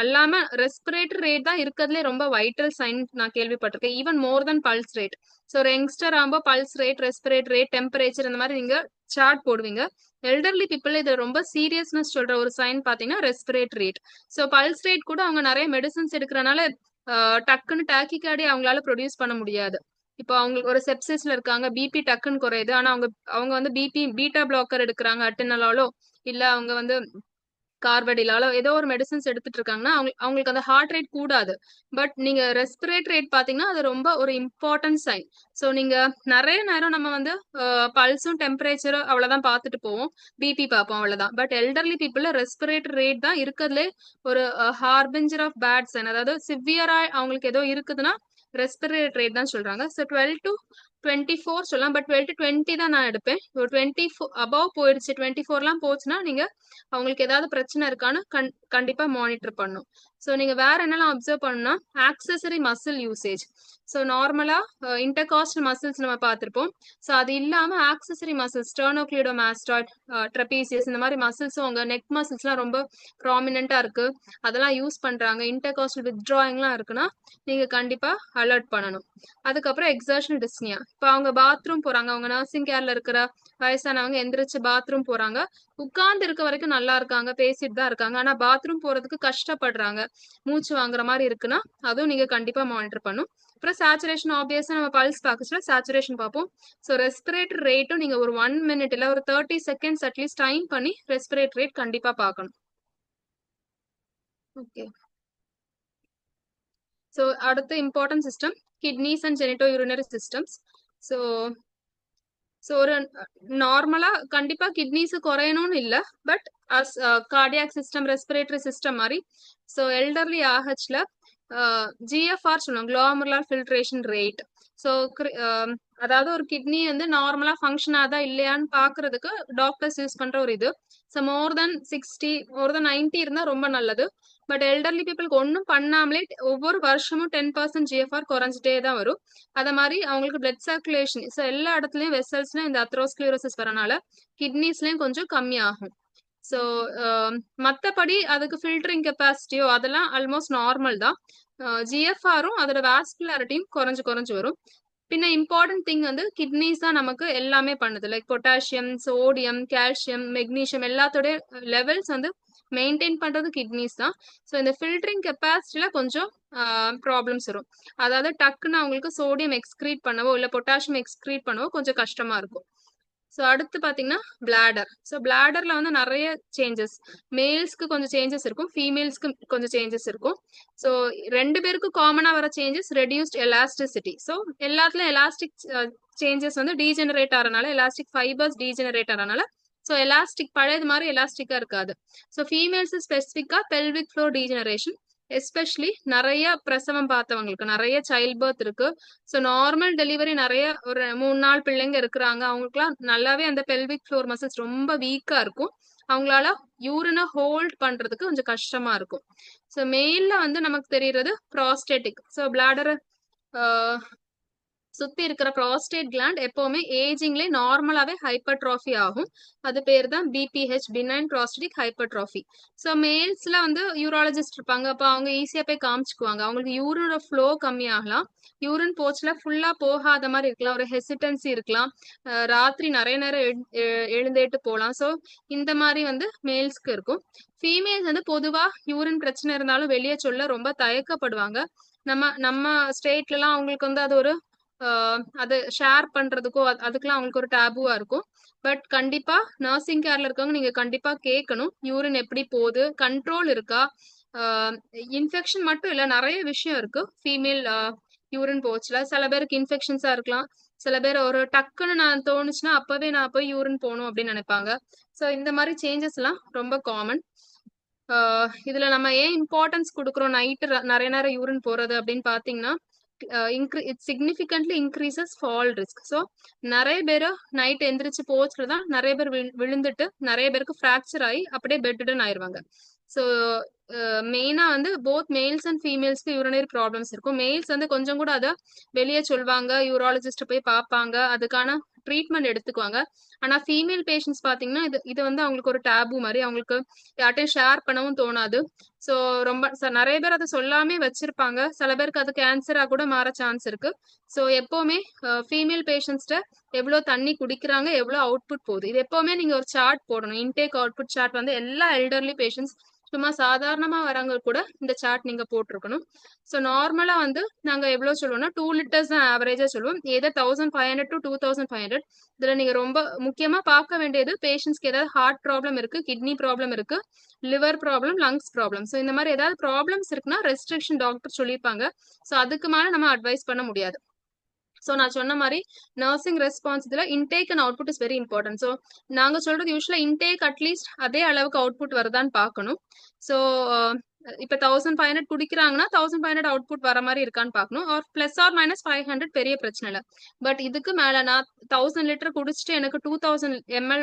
அல்லாம ரெஸ்பிரேட்டரி ரேட் தான் இருக்கிறதுலே ரொம்ப வைட்டல் சைன் நான் கேள்விப்பட்டிருக்கேன், ஈவன் மோர் தென் பல்ஸ் ரேட். ஸோ ஒரு யங்ஸ்டர் ஆகும்போது pulse rate, respiratory rate, temperature இந்த மாதிரி நீங்க சார்ட் போடுவீங்க. எல்டர்லி பீப்புள் இது ரொம்ப சீரியஸ்னஸ் சொல்ற ஒரு சைன் பாத்தீங்கன்னா respiratory rate. So pulse rate கூட அவங்க நிறைய மெடிசன்ஸ் எடுக்கிறனால டக்குன்னு டாக்கிகார்டி அவங்களால ப்ரொடியூஸ் பண்ண முடியாது. இப்போ அவங்களுக்கு ஒரு செப்சிஸ்ல இருக்காங்க, பிபி டக்குன்னு குறையுது, ஆனா அவங்க வந்து பிபி பீட்டா பிளாக்கர் எடுக்கிறாங்க, அட்டெனலாலோ இல்ல அவங்க வந்து கார்படிலாலோ ஏதோ ஒரு மெடிசன்ஸ் எடுத்துட்டு இருக்காங்கன்னா அவங்களுக்கு அந்த ஹார்ட் ரேட் கூடாது. பட் நீங்க ரெஸ்பிரேட்டரி ரேட் பாத்தீங்கன்னா அது ரொம்ப ஒரு இம்பார்ட்டன்ட் சைன். ஸோ நீங்க நிறைய நேரம் நம்ம வந்து பல்ஸும் டெம்பரேச்சரும் அவ்வளவுதான் பார்த்துட்டு போவோம், பிபி பார்ப்போம் அவ்வளவுதான். பட் எல்டர்லி பீப்புள்ல ரெஸ்பிரேட்டரி ரேட் தான் இருக்கிறதுலே ஒரு ஹார்பிஞ்சர் ஆஃப் பேட் சைன். அதாவது சிவியரா அவங்களுக்கு ஏதோ இருக்குதுன்னா ரெஸ்பிரேட்டரி ரேட் தான் சொல்றாங்க. ஸோ 12 to 24 சொல்லலாம், பட் 12 to 20 தான் நான் எடுப்பேன். ஒரு 24 அபவ் போயிடுச்சு, 24லாம் போச்சுன்னா நீங்க அவங்களுக்கு ஏதாவது பிரச்சனை இருக்கான்னு கண்டிப்பா மானிட்டர் பண்ணும். ஸோ நீங்க வேற என்னெல்லாம் அப்சர்வ் பண்ணணும்னா ஆக்சசரி மசில் யூசேஜ். ஸோ நார்மலா இன்டர்காஸ்டல் மசில்ஸ் நம்ம பார்த்திருப்போம். ஸோ அது இல்லாம ஆக்சசரி மசில்ஸ், ஸ்டர்னோக்ளியோடோமாஸ்டாய்ட், ட்ரெபீசியஸ் இந்த மாதிரி மசில்ஸும் உங்க நெக் மசில்ஸ்லாம் ரொம்ப ப்ராமினென்ட்டா இருக்கு, அதெல்லாம் யூஸ் பண்றாங்க, இன்டர்காஸ்டல் வித்ட்ராயிங்லாம் இருக்குன்னா நீங்க கண்டிப்பா அலர்ட் பண்ணணும். அதுக்கப்புறம் எக்ஸர்ஷனல் டிஸ்னியா. இப்போ அவங்க பாத்ரூம் போறாங்க, அவங்க நர்சிங் கேர்ல இருக்கிற வயசானவங்க எந்திரிச்சு பாத்ரூம் போறாங்க, உட்கார்ந்து இருக்க வரைக்கும் நல்லா இருக்காங்க, பேசிட்டு தான் இருக்காங்க, ஆனா பாத்ரூம் போறதுக்கு கஷ்டப்படுறாங்க, மூச்சு வாங்குற மாதிரி இருக்குன்னா அதுவும் நீங்க கண்டிப்பா மானிட்டர் பண்ணும். அப்புறம் சேச்சுரேஷன், ஆப்வியஸா நம்ம பல்ஸ் பார்க்கச்சுல சேச்சுரேஷன் பார்ப்போம். ஸோ ரெஸ்பிரேட்டரி ரேட்டும் நீங்க ஒரு 1 minute இல்ல ஒரு 30 seconds அட்லீஸ்ட் டைம் பண்ணி ரெஸ்பிரேட்டரி ரேட் கண்டிப்பா பார்க்கணும். ஓகே. ஸோ அடுத்த important system kidneys and genitourinary systems. So ஒரு நார்மலா கண்டிப்பா கிட்னிஸ் குறையணும்னு இல்ல, but as cardiac system, respiratory system மாதிரி. ஸோ எல்டர்லி ஆஹெச்ல ஜிஎஃப்ஆர் சொல்லுவாங்க, குளோமருலர் ஃபில்ட்ரேஷன் ரேட். ஸோ அதாவது ஒரு கிட்னி வந்து நார்மலா ஃபங்க்ஷன் ஆதா இல்லையான்னு பாக்குறதுக்கு டாக்டர்ஸ் யூஸ் பண்ற ஒரு இது. ஸோ மோர் தென் 60, மோர் தென் 90 இருந்தா ரொம்ப நல்லது. பட் எல்டர்லி பீப்புளுக்கு ஒன்றும் பண்ணாமலே ஒவ்வொரு வருஷமும் 10% ஜிஎஃப்ஆர் குறைஞ்சிட்டே தான் வரும். அத மாதிரி அவங்களுக்கு பிளட் சர்க்குலேஷன், ஸோ எல்லா இடத்துலயும் வெசல்ஸ்லயும் இந்த அத்ரோஸ்க்ளீரோசிஸ் வரனால கிட்னிஸ்லயும் கொஞ்சம் கம்மியாகும். ஸோ மற்றபடி அதுக்கு ஃபில்டரிங் கெப்பாசிட்டியோ அதெல்லாம் ஆல்மோஸ்ட் நார்மல் தான். ஜிஎஃப்ஆரும் அதோட வாஸ்குலாரிட்டியும் குறைஞ்சு வரும். பின்ன இம்பார்ட்டன்ட் திங் வந்து கிட்னிஸ் தான் நமக்கு எல்லாமே பண்ணுது. Like potassium, sodium, calcium, magnesium எல்லாத்தோட லெவல்ஸ் வந்து மெயின்டைன் பண்றது கிட்னிஸ் தான். ஸோ இந்த ஃபில்டரிங் கெப்பாசிட்டியில கொஞ்சம் ப்ராப்ளம்ஸ் வரும். அதாவது டக்குன்னு அவங்களுக்கு சோடியம் எக்ஸ்கிரீட் பண்ணவோ இல்ல பொட்டாசியம் எக்ஸ்கிரீட் பண்ணவோ கொஞ்சம் கஷ்டமா இருக்கும். ஸோ அடுத்து பார்த்தீங்கன்னா பிளாடர். ஸோ பிளாடர்ல வந்து நிறைய சேஞ்சஸ், மேல்ஸ்க்கு கொஞ்சம் சேஞ்சஸ் இருக்கும், ஃபீமேல்ஸ்க்கு கொஞ்சம் சேஞ்சஸ் இருக்கும். ஸோ ரெண்டு பேருக்கு காமனா வர சேஞ்சஸ் ரெடியூஸ்ட் எலாஸ்டிசிட்டி. ஸோ எல்லாத்துலயும் எலாஸ்டிக் சேஞ்சஸ் வந்து டீஜெனரேட் ஆகிறனால, எலாஸ்டிக் ஃபைபர்ஸ் டீஜெனரேட் ஆகிறனால, ஸோ எலாஸ்டிக் பழையது மாதிரி எலாஸ்டிக்கா இருக்காது. ஸோ ஃபீமேல்ஸ் ஸ்பெசிஃபிக்கா பெல்விக் ஃப்ளோர் டீஜெனரேஷன், எஸ்பெஷலி நிறைய பிரசவம் பார்த்தவங்களுக்கு, நிறைய சைல்ட் பர்த் இருக்கு. ஸோ நார்மல் டெலிவரி நிறைய ஒரு 3 நாள் பிள்ளைங்க இருக்கிறாங்க, அவங்களுக்குலாம் நல்லாவே அந்த பெல்விக் ஃப்ளோர் மசில்ஸ் ரொம்ப வீக்கா இருக்கும். அவங்களால யூரினை ஹோல்ட் பண்றதுக்கு கொஞ்சம் கஷ்டமா இருக்கும். ஸோ மெயில்ல வந்து நமக்கு தெரியறது ப்ராஸ்டேட்டிக். ஸோ பிளாடரை சுத்தி இருக்கிற ப்ராஸ்டேட் கிளாண்ட் எப்பவுமே ஏஜிங்ல நார்மலாவே ஹைப்பர்ட்ராஃபி ஆகும். அது பேர் தான் BPH, benign prostatic hypertrophy. So மேல்ஸ்ல வந்து யூராலஜிஸ்ட் இருப்பாங்க, அப்போ அவங்க ஈஸியா போய் காமிச்சுக்குவாங்க. அவங்களுக்கு யூரினோட ஃப்ளோ கம்மியாகலாம், யூரின் போச்சுல ஃபுல்லா போகாத மாதிரி இருக்கலாம், ஒரு ஹெசிடன்சி இருக்கலாம், ராத்திரி நிறைய நேரம் எழுந்தேட்டு போகலாம். ஸோ இந்த மாதிரி வந்து மேல்ஸ்க்கு இருக்கும். ஃபீமேல்ஸ் வந்து பொதுவா யூரின் பிரச்சனை இருந்தாலும் வெளியே சொல்ல ரொம்ப தயக்கப்படுவாங்க. நம்ம ஸ்டேட்லலாம் அவங்களுக்கு வந்து அது ஒரு அது ஷேர் பண்றதுக்கோ அதுக்கெல்லாம் அவங்களுக்கு ஒரு டேபுவா இருக்கும். பட் கண்டிப்பா நர்சிங் கேர்ல இருக்கவங்க நீங்க கண்டிப்பா கேட்கணும், யூரின் எப்படி போகுது, கண்ட்ரோல் இருக்கா. இன்ஃபெக்ஷன் மட்டும் இல்ல, நிறைய விஷயம் இருக்கு ஃபீமேல் யூரின் போச்சுல. சில பேருக்கு இன்ஃபெக்ஷன்ஸா இருக்கலாம், சில பேர் ஒரு டக்குன்னு நான் தோணுச்சுன்னா அப்பவே நான் போய் யூரின் போகணும் அப்படின்னு நினைப்பாங்க. ஸோ இந்த மாதிரி சேஞ்சஸ் எல்லாம் ரொம்ப காமன். இதுல நம்ம ஏன் இம்பார்ட்டன்ஸ் கொடுக்குறோம் நைட்டு நிறைய நேரம் யூரின் போறது அப்படின்னு பாத்தீங்கன்னா, it significantly increases fall risk. So நிறைய பேர் நைட் எந்திரிச்சு போச்சுல தான் நிறைய பேர் விழுந்துட்டு நிறைய பேருக்கு ஃப்ராக்சர் ஆகி அப்படியே பெட்டுடன் ஆயிடுவாங்க. ஸோ மெயினா வந்து போத் மேல்ஸ் அண்ட் ஃபீமேல்ஸ்க்கு யூரினரி ப்ராப்ளம்ஸ் இருக்கும். மேல்ஸ் வந்து கொஞ்சம் கூட அதை வெளியே சொல்வாங்க, யூராலஜிஸ்ட் போய் பார்ப்பாங்க, அதுக்கான ட்ரீட்மெண்ட் எடுத்துக்குவாங்க. ஆனா ஃபீமேல் பேஷண்ட்ஸ் பாத்தீங்கன்னா இது வந்து அவங்களுக்கு ஒரு டேபு மாதிரி, அவங்களுக்கு யார்ட்டையும் ஷேர் பண்ணவும் தோணாது. ஸோ ரொம்ப நிறைய பேர் அதை சொல்லாமே வச்சிருப்பாங்க, சில பேருக்கு அது கேன்சரா கூட மாற சான்ஸ் இருக்கு. ஸோ எப்பவுமே ஃபீமேல் பேஷண்ட்ஸ்ட எவ்வளவு தண்ணி குடிக்கிறாங்க, எவ்வளவு அவுட்புட் போகுது, இது எப்பவுமே நீங்க ஒரு சார்ட் போடணும். இன்டேக் அவுட்புட் சார்ட் வந்து எல்லா எல்டர்லி பேஷண்ட்ஸ், சும்மா சாதாரணமா வரவங்க கூட இந்த சார்ட் நீங்க போட்டிருக்கணும். ஸோ நார்மலா வந்து நாங்க எவ்வளவு சொல்லுவோம்னா 2 லிட்டர்ஸ் தான் ஆவரேஜா சொல்லுவோம், ஏதோ 1500 to 2500. இதுல நீங்க ரொம்ப முக்கியமா பார்க்க வேண்டியது பேஷண்ட்ஸ்க்கு ஏதாவது ஹார்ட் ப்ராப்ளம் இருக்கு, கிட்னி ப்ராப்ளம் இருக்கு, liver problem, lungs problem. So இந்த மாதிரி ஏதாவது ப்ராப்ளம்ஸ் இருக்குன்னா ரெஸ்ட்ரிக்ஷன் டாக்டர் சொல்லியிருப்பாங்க. ஸோ அதுக்கு மேல நம்ம அட்வைஸ் பண்ண முடியாது. ஸோ நான் சொன்ன மாதிரி நர்சிங் ரெஸ்பான்ஸ் இதுல intake and output is very important. So நாங்க சொல்றது யூஸ்வலா இன்டேக் அட்லீஸ்ட் அதே அளவுக்கு அவுட்புட் வருதான்னு பார்க்கணும். ஸோ இப்ப 1500 குடிக்கிறாங்கன்னா 1500 அவுட்புட் வர மாதிரி இருக்கான்னு பார்க்கணும். ஆர் பிளஸ் ஆர் மைனஸ் 500 பெரிய பிரச்சனை இல்லை. பட் இதுக்கு மேல நான் 1000 லிட்டர் குடிச்சிட்டு எனக்கு 2000 ml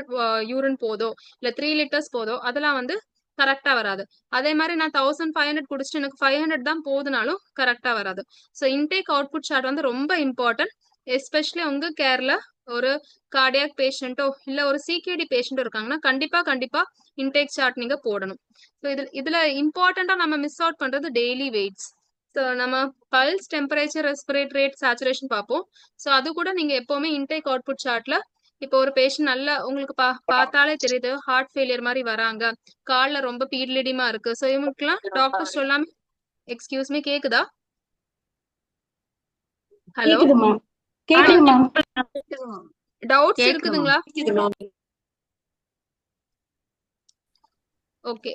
யூரின் போதோ இல்ல 3 லிட்டர்ஸ் போதோ அதெல்லாம் வந்து கரெக்டா வராது. அதே மாதிரி நான் 1500 குடிச்சிட்டு எனக்கு 500 தான் போதுனாலும் கரெக்டா வராது. ஸோ இன்டேக் அவுட்புட் சார்ட் வந்து ரொம்ப இம்பார்ட்டன்ட். எஸ்பெஷலி உங்க கேர்ல ஒரு கார்டியாக் பேஷண்ட்டோ இல்ல ஒரு சிகேடி பேஷண்ட்டோ இருக்காங்கன்னா கண்டிப்பா இன்டேக் சார்ட் நீங்க போடணும். ஸோ இதுல இம்பார்ட்டண்டா நம்ம மிஸ் அவுட் பண்றது டெய்லி வெயிட்ஸ். ஸோ நம்ம pulse, temperature, respiratory rate, saturation பார்ப்போம். ஸோ அது கூட நீங்க எப்பவுமே இன்டேக் அவுட்புட் சார்ட்ல, இப்போ ஒரு பேஷண்ட் நல்லா உங்களுக்கு பார்த்தாலே தெரியுது ஹார்ட் ஃபெயிலியர் மாதிரி வராங்க, கால்ல ரொம்ப பீட்லிடிமா இருக்கு, ஸோ இவங்களுக்குலாம் டாக்டர் சொல்லாம, எக்ஸ்கியூஸ் மீ கேக்குதா? ஹலோ, டவுட்ஸ் இருக்குதுங்களா? Okay.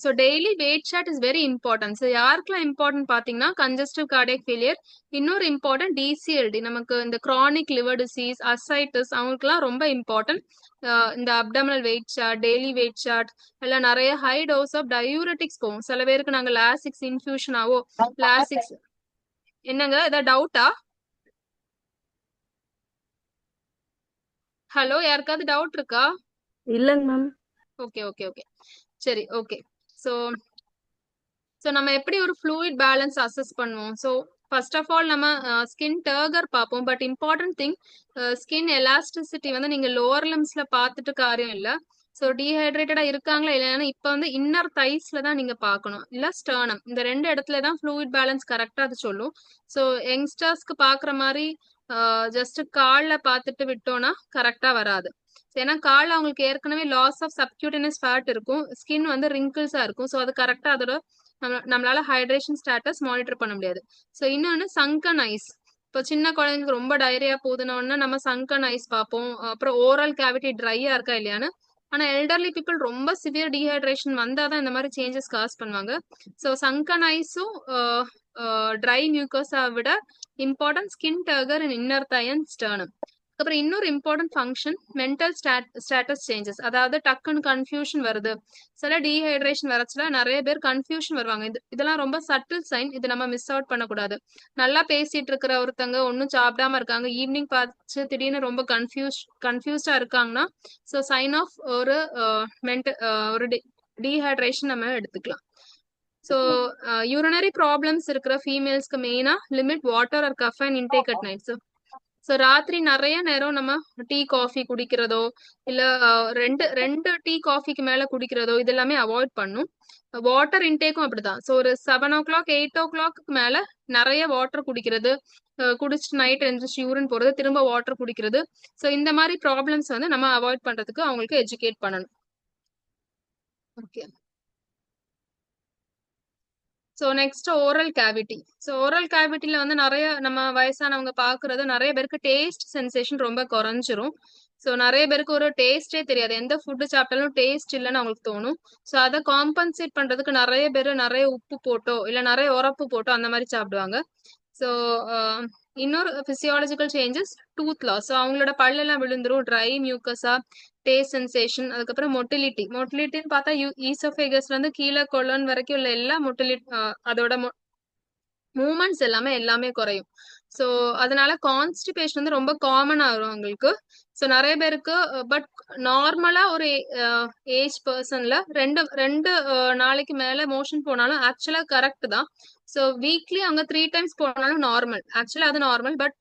So daily weight chart is very important. So யாருக்கெல்லாம் இம்பார்ட்டன்ட் பார்த்தீங்கன்னா கன்ஜஸ்டிவ் கார்டியக் ஃபெயிலியர், இன்னொரு இம்பார்ட்டன்ட் டிசிஎல்டி, நமக்கு இந்த கிரானிக் லிவர் டிசீஸ், அசைட்டிஸ், அவங்களுக்குலாம் ரொம்ப இம்பார்ட்டன்ட். இந்த abdominal weight chart, daily weight chart, எல்லாம் நிறைய ஹை டோஸ் ஆஃப் டயூரட்டிக்ஸ் போகும். சில பேருக்கு நாங்கள் லாசிக்ஸ் இன்ஃபியூஷனாவோ லாசிக்ஸ். என்னங்க ஏதாவது டவுட்டா? ஹலோ, யாருக்காவது டவுட் இருக்கா? இல்லைங்க மேம். ஓகே சரி, ஓகே. ஸோ நம்ம எப்படி ஒரு ஃப்ளூயிட் பேலன்ஸ் அசஸ் பண்ணுவோம்? ஸோ ஃபர்ஸ்ட் ஆஃப் ஆல் நம்ம ஸ்கின் டர்கர் பார்ப்போம். But important thing, skin elasticity வந்து நீங்க லோவர் லிம்ஸ்ல பார்த்துட்டு காரியம் இல்லை. ஸோ டீஹைட்ரேட்டடா இருக்காங்களா இல்லைன்னா இப்ப வந்து இன்னர் தைஸ்ல தான் நீங்க பார்க்கணும், இல்ல ஸ்டர்னம், இந்த 2 இடத்துல தான் ஃப்ளூயிட் பேலன்ஸ் கரெக்டா அது சொல்லும். ஸோ யங்ஸ்டர்ஸ்க்கு பாக்குற மாதிரி ஜஸ்ட் கால்ல பார்த்துட்டு விட்டோம்னா கரெக்டா வராது. ஏன்னா கால்ல அவங்களுக்கு ஏற்கனவே லாஸ் ஆஃப் சப்கியூட்டனஸ் ஃபேட் இருக்கும், ஸ்கின் வந்து ரிங்கிள்ஸா இருக்கும். ஸோ அது கரெக்டா அதோட நம்மளால ஹைட்ரேஷன் ஸ்டேட்டஸ் மானிட்டர் பண்ண முடியாது. ஸோ இன்னொன்னு சங்கன் ஐஸ். இப்போ சின்ன குழந்தைங்களுக்கு ரொம்ப டயரியா போகுதுன்னா நம்ம சங்கன் ஐஸ் பார்ப்போம். அப்புறம் ஓரல் கேவிட்டி ட்ரையா இருக்கா இல்லையான்னு. ஆனா எல்டர்லி பீப்புள் ரொம்ப சிவியர் டீஹைட்ரேஷன் வந்தாதான் இந்த மாதிரி சேஞ்சஸ் காஸ் பண்ணுவாங்க. ஸோ சங்கன் ஐஸும் ட்ரை மியூக்கஸா விட important skin turgor and inner thigh and sternum. அப்புறம் இன்னொரு important function mental status changes. அதாவது டக்குன்னு கன்ஃபியூஷன் வருது. சில டீஹைட்ரேஷன் வரச்சுல நிறைய பேர் கன்ஃபியூஷன் வருவாங்க. இதெல்லாம் ரொம்ப சட்டில் சைன். இது நம்ம மிஸ் அவுட் பண்ணக்கூடாது. நல்லா பேசிட்டு இருக்கிற ஒருத்தங்க ஒன்றும் சாப்பிடாம இருக்காங்க, ஈவினிங் பார்த்து திடீர்னு ரொம்ப கன்ஃபியூஸ்டா இருக்காங்கன்னா ஸோ சைன் ஆஃப் ஒரு ஒரு டீஹைட்ரேஷன் நம்ம எடுத்துக்கலாம். ஸோ யூரினரி ப்ராப்ளம்ஸ் இருக்கிற ஃபீமேல்ஸ்க்கு மெயினா limit water or caffeine intake at night. So ராத்திரி நிறைய நேரம் நம்ம டீ காஃபி குடிக்கிறதோ இல்ல ரெண்டு டீ காஃபிக்கு மேல குடிக்கிறதோ இது எல்லாமே அவாய்ட் பண்ணும். வாட்டர் இன்டேக்கும் அப்படிதான். ஸோ ஒரு 7 o'clock 8 o'clock மேல நிறைய வாட்டர் குடிக்கிறது, குடிச்சிட்டு நைட் எழுந்திரிச்சு யூரின் போறது, திரும்ப வாட்டர் குடிக்கிறது. ஸோ இந்த மாதிரி ப்ராப்ளம்ஸ் வந்து நம்ம அவாய்ட் பண்றதுக்கு அவங்களுக்கு எஜுகேட் பண்ணணும். Okay. So next oral cavity. So oral கேவிட்டில வந்து நிறைய நம்ம வயசானவங்க பாக்குறது நிறைய பேருக்கு டேஸ்ட் சென்சேஷன் ரொம்ப குறைஞ்சிரும். ஸோ நிறைய பேருக்கு ஒரு டேஸ்டே தெரியாது, எந்த ஃபுட்டு சாப்பிட்டாலும் டேஸ்ட் இல்லைன்னு அவங்களுக்கு தோணும். ஸோ அதை காம்பன்சேட் பண்றதுக்கு நிறைய பேர் நிறைய உப்பு போட்டோ இல்ல நிறைய உரப்பு போட்டோ அந்த மாதிரி சாப்பிடுவாங்க. ஸோ இன்னொரு physiological changes tooth loss. So அவங்களோட பல்லெல்லாம் விழுந்துரும், ட்ரை மியூக்கஸா, டேஸ்ட் சென்சேஷன். அதுக்கப்புறம் மொட்டிலிட்டின்னு பார்த்தா ஈசோஃபேகஸ்ல இருந்து கீழே கொலன் வரைக்கும் உள்ள எல்லா அதோட மூமெண்ட்ஸ் எல்லாமே குறையும். ஸோ அதனால கான்ஸ்டிபேஷன் வந்து ரொம்ப காமன் ஆகும் அவங்களுக்கு. ஸோ நிறைய பேருக்கு பட் நார்மலா ஒரு ஏஜ் பர்சன்ல ரெண்டு நாளைக்கு மேல மோஷன் போனாலும் ஆக்சுவலா கரெக்ட் தான். ஸோ வீக்லி அவங்க 3 times போனாலும் நார்மல், ஆக்சுவலா அது நார்மல். பட்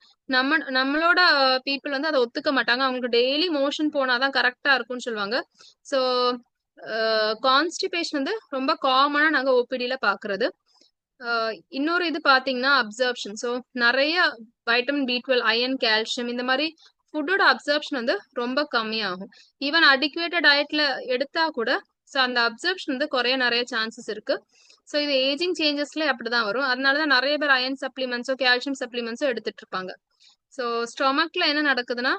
நம்மளோட பீப்புள் வந்து அதை ஒத்துக்க மாட்டாங்க, அவங்களுக்கு டெய்லி மோஷன் போனாதான் கரெக்டா இருக்கும்னு சொல்லுவாங்க. ஸோ கான்ஸ்டிபேஷன் வந்து ரொம்ப காமனா நாங்க ஓபிடியில பாக்குறது. இன்னொரு இது பாத்தீங்கன்னா அப்சர்ப்ஷன். ஸோ நிறைய வைட்டமின் B12, அயன், கால்சியம் இந்த மாதிரி ஃபுட்டோட அப்சர்ப்ஷன் வந்து ரொம்ப கம்மியாகும். ஈவன் அடிக்குவேட்டட் டயட்ல எடுத்தா கூட ஸோ அந்த அப்சர்ப்ஷன் வந்து குறைய நிறைய சான்சஸ் இருக்கு. ஸோ இது ஏஜிங் சேஞ்சஸ்ல அப்படிதான் வரும். அதனாலதான் நிறைய பேர் அயன் சப்ளிமெண்ட்ஸோ கால்சியம் சப்ளிமெண்ட்ஸோ எடுத்துட்டு இருப்பாங்க. ஸோ ஸ்டொமக்ல என்ன நடக்குதுன்னா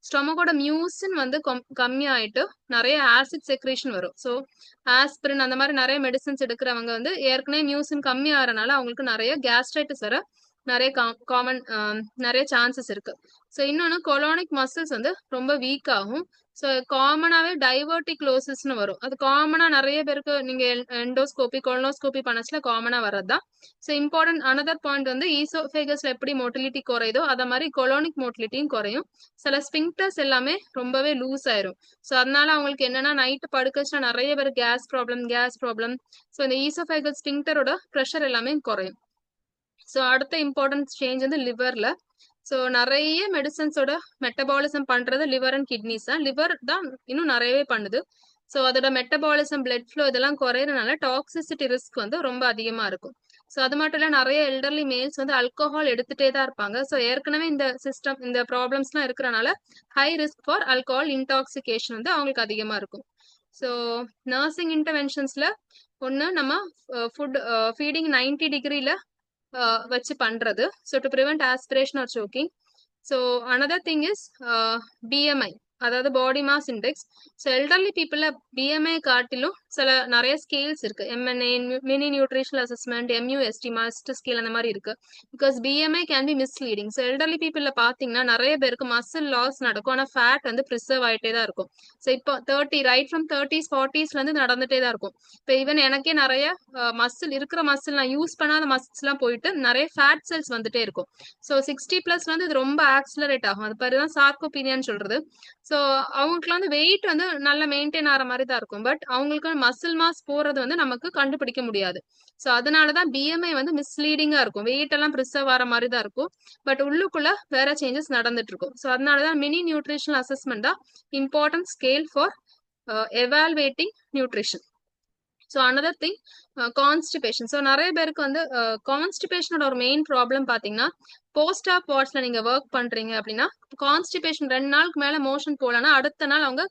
ஸ்டொமக்கோட மியூசின் வந்து கம்மியாயிட்டு நிறைய ஆசிட் செக்ரேஷன் வரும். ஸோ ஆஸ்பிரின் அந்த மாதிரி நிறைய மெடிசன்ஸ் எடுக்கிறவங்க வந்து ஏற்கனவே மியூசின் கம்மி ஆகிறனால அவங்களுக்கு நிறைய கேஸ்ட்ரைட்டிஸ் வர நிறைய நிறைய சான்சஸ் இருக்கு. ஸோ இன்னொன்னு கொலோனிக் மசில்ஸ் வந்து ரொம்ப வீக் ஆகும். ஸோ காமனாவே டைவர்டிக்லோசிஸ்னு வரும். அது காமனா நிறைய பேருக்கு நீங்க எண்டோஸ்கோபி கொலனோஸ்கோபி பண்ணச்சுல காமனா வர்றதுதான். ஸோ இம்பார்ட்டன்ட் அனதர் பாயிண்ட் வந்து ஈசோஃபேகஸ்ல எப்படி மோட்டிலிட்டி குறையுதோ அத மாதிரி கொலோனிக் மோட்டிலிட்டியும் குறையும். சில ஸ்பிங்டர்ஸ் எல்லாமே ரொம்பவே லூஸ் ஆயிரும். ஸோ அதனால அவங்களுக்கு என்னன்னா நைட்டு படுக்கச்சுன்னா நிறைய பேர் கேஸ் ப்ராப்ளம். ஸோ இந்த ஈசோஃபேகஸ் ஸ்பிங்டரோட ப்ரெஷர் எல்லாமே குறையும். ஸோ அடுத்த இம்பார்ட்டன்ட் சேஞ்ச் வந்து லிவர்ல. ஸோ நிறைய மெடிசன்ஸோட மெட்டபாலிசம் பண்றது லிவர் அண்ட் கிட்னிஸ் தான். லிவர் தான் இன்னும் நிறையவே பண்ணுது. ஸோ அதோட மெட்டபாலிசம், பிளட் ஃப்ளோ இதெல்லாம் குறையறதுனால டாக்ஸிசிட்டி ரிஸ்க் வந்து ரொம்ப அதிகமா இருக்கும். ஸோ அது மட்டும் இல்ல நிறைய எல்டர்லி மேல்ஸ் வந்து ஆல்கோஹால் எடுத்துட்டே தான் இருப்பாங்க. ஸோ ஏற்கனவே இந்த ப்ராப்ளம்ஸ்லாம் இருக்கிறனால high risk for alcohol intoxication வந்து அவங்களுக்கு அதிகமா இருக்கும். ஸோ நர்சிங் இன்டர்வென்ஷன்ஸ்ல ஒன்று நம்ம ஃபீடிங் 90 degreeல வச்சு பண்றது. So to prevent aspiration or choking. So another thing is BMI, அதாவது body mass index. So elderly people BMI காட்டிலும் சில நிறைய ஸ்கேல்ஸ் இருக்கு. MNA, mini nutritional assessment, MUST, master scale அந்த மாதிரி இருக்கு. Because BMI can be misleading. So elderly people பாத்தீங்கன்னா நிறைய பேருக்கு மசில் லாஸ் நடக்கும், ஆனா ஃபேட் வந்து ப்ரிசர்வ் ஆயிட்டே தான் இருக்கும். ஸோ இப்போ 30 ரைட் ஃப்ரம் 30s 40sல இருந்து நடந்துட்டே தான் இருக்கும். இப்போ ஈவன் எனக்கே நிறைய மசில் நான் யூஸ் பண்ணாத மசில்ஸ் எல்லாம் போயிட்டு நிறைய ஃபேட் செல்ஸ் வந்துட்டே இருக்கும். ஸோ 60+ வந்து இது ரொம்ப ஆக்சிலரேட் ஆகும். அது பேருதான் சார்கோபீனியான்னு சொல்றது. ஸோ அவங்களுக்குலாம் வந்து வெயிட் வந்து நல்லா மெயின்டைன் ஆகிற மாதிரி தான் இருக்கும். பட் அவங்களுக்கு மசில் மாஸ் போறது வந்து நமக்கு கண்டுபிடிக்க முடியாது. ஸோ அதனாலதான் BMI வந்து மிஸ்லீடிங்கா இருக்கும். வெயிட் எல்லாம் ப்ரிசர்வ் ஆகிற மாதிரி தான் இருக்கும், பட் உள்ளுக்குள்ள வேற சேஞ்சஸ் நடந்துட்டு இருக்கும். ஸோ அதனாலதான் மினி நியூட்ரிஷனல் அசஸ்மெண்ட் தான் important scale for எவால்வேட்டிங் nutrition. So another thing constipation. So நிறைய பேருக்கு வந்து கான்ஸ்டிபேஷனோட ஒரு மெயின் ப்ராப்ளம் பார்த்தீங்கன்னா போஸ்ட் ஆப் வார்ட்ஸ்ல நீங்க ஒர்க் பண்றீங்க அப்படின்னா கான்ஸ்டிபேஷன் 2 நாளுக்கு மேல மோஷன் போலனா அடுத்த நாள் அவங்க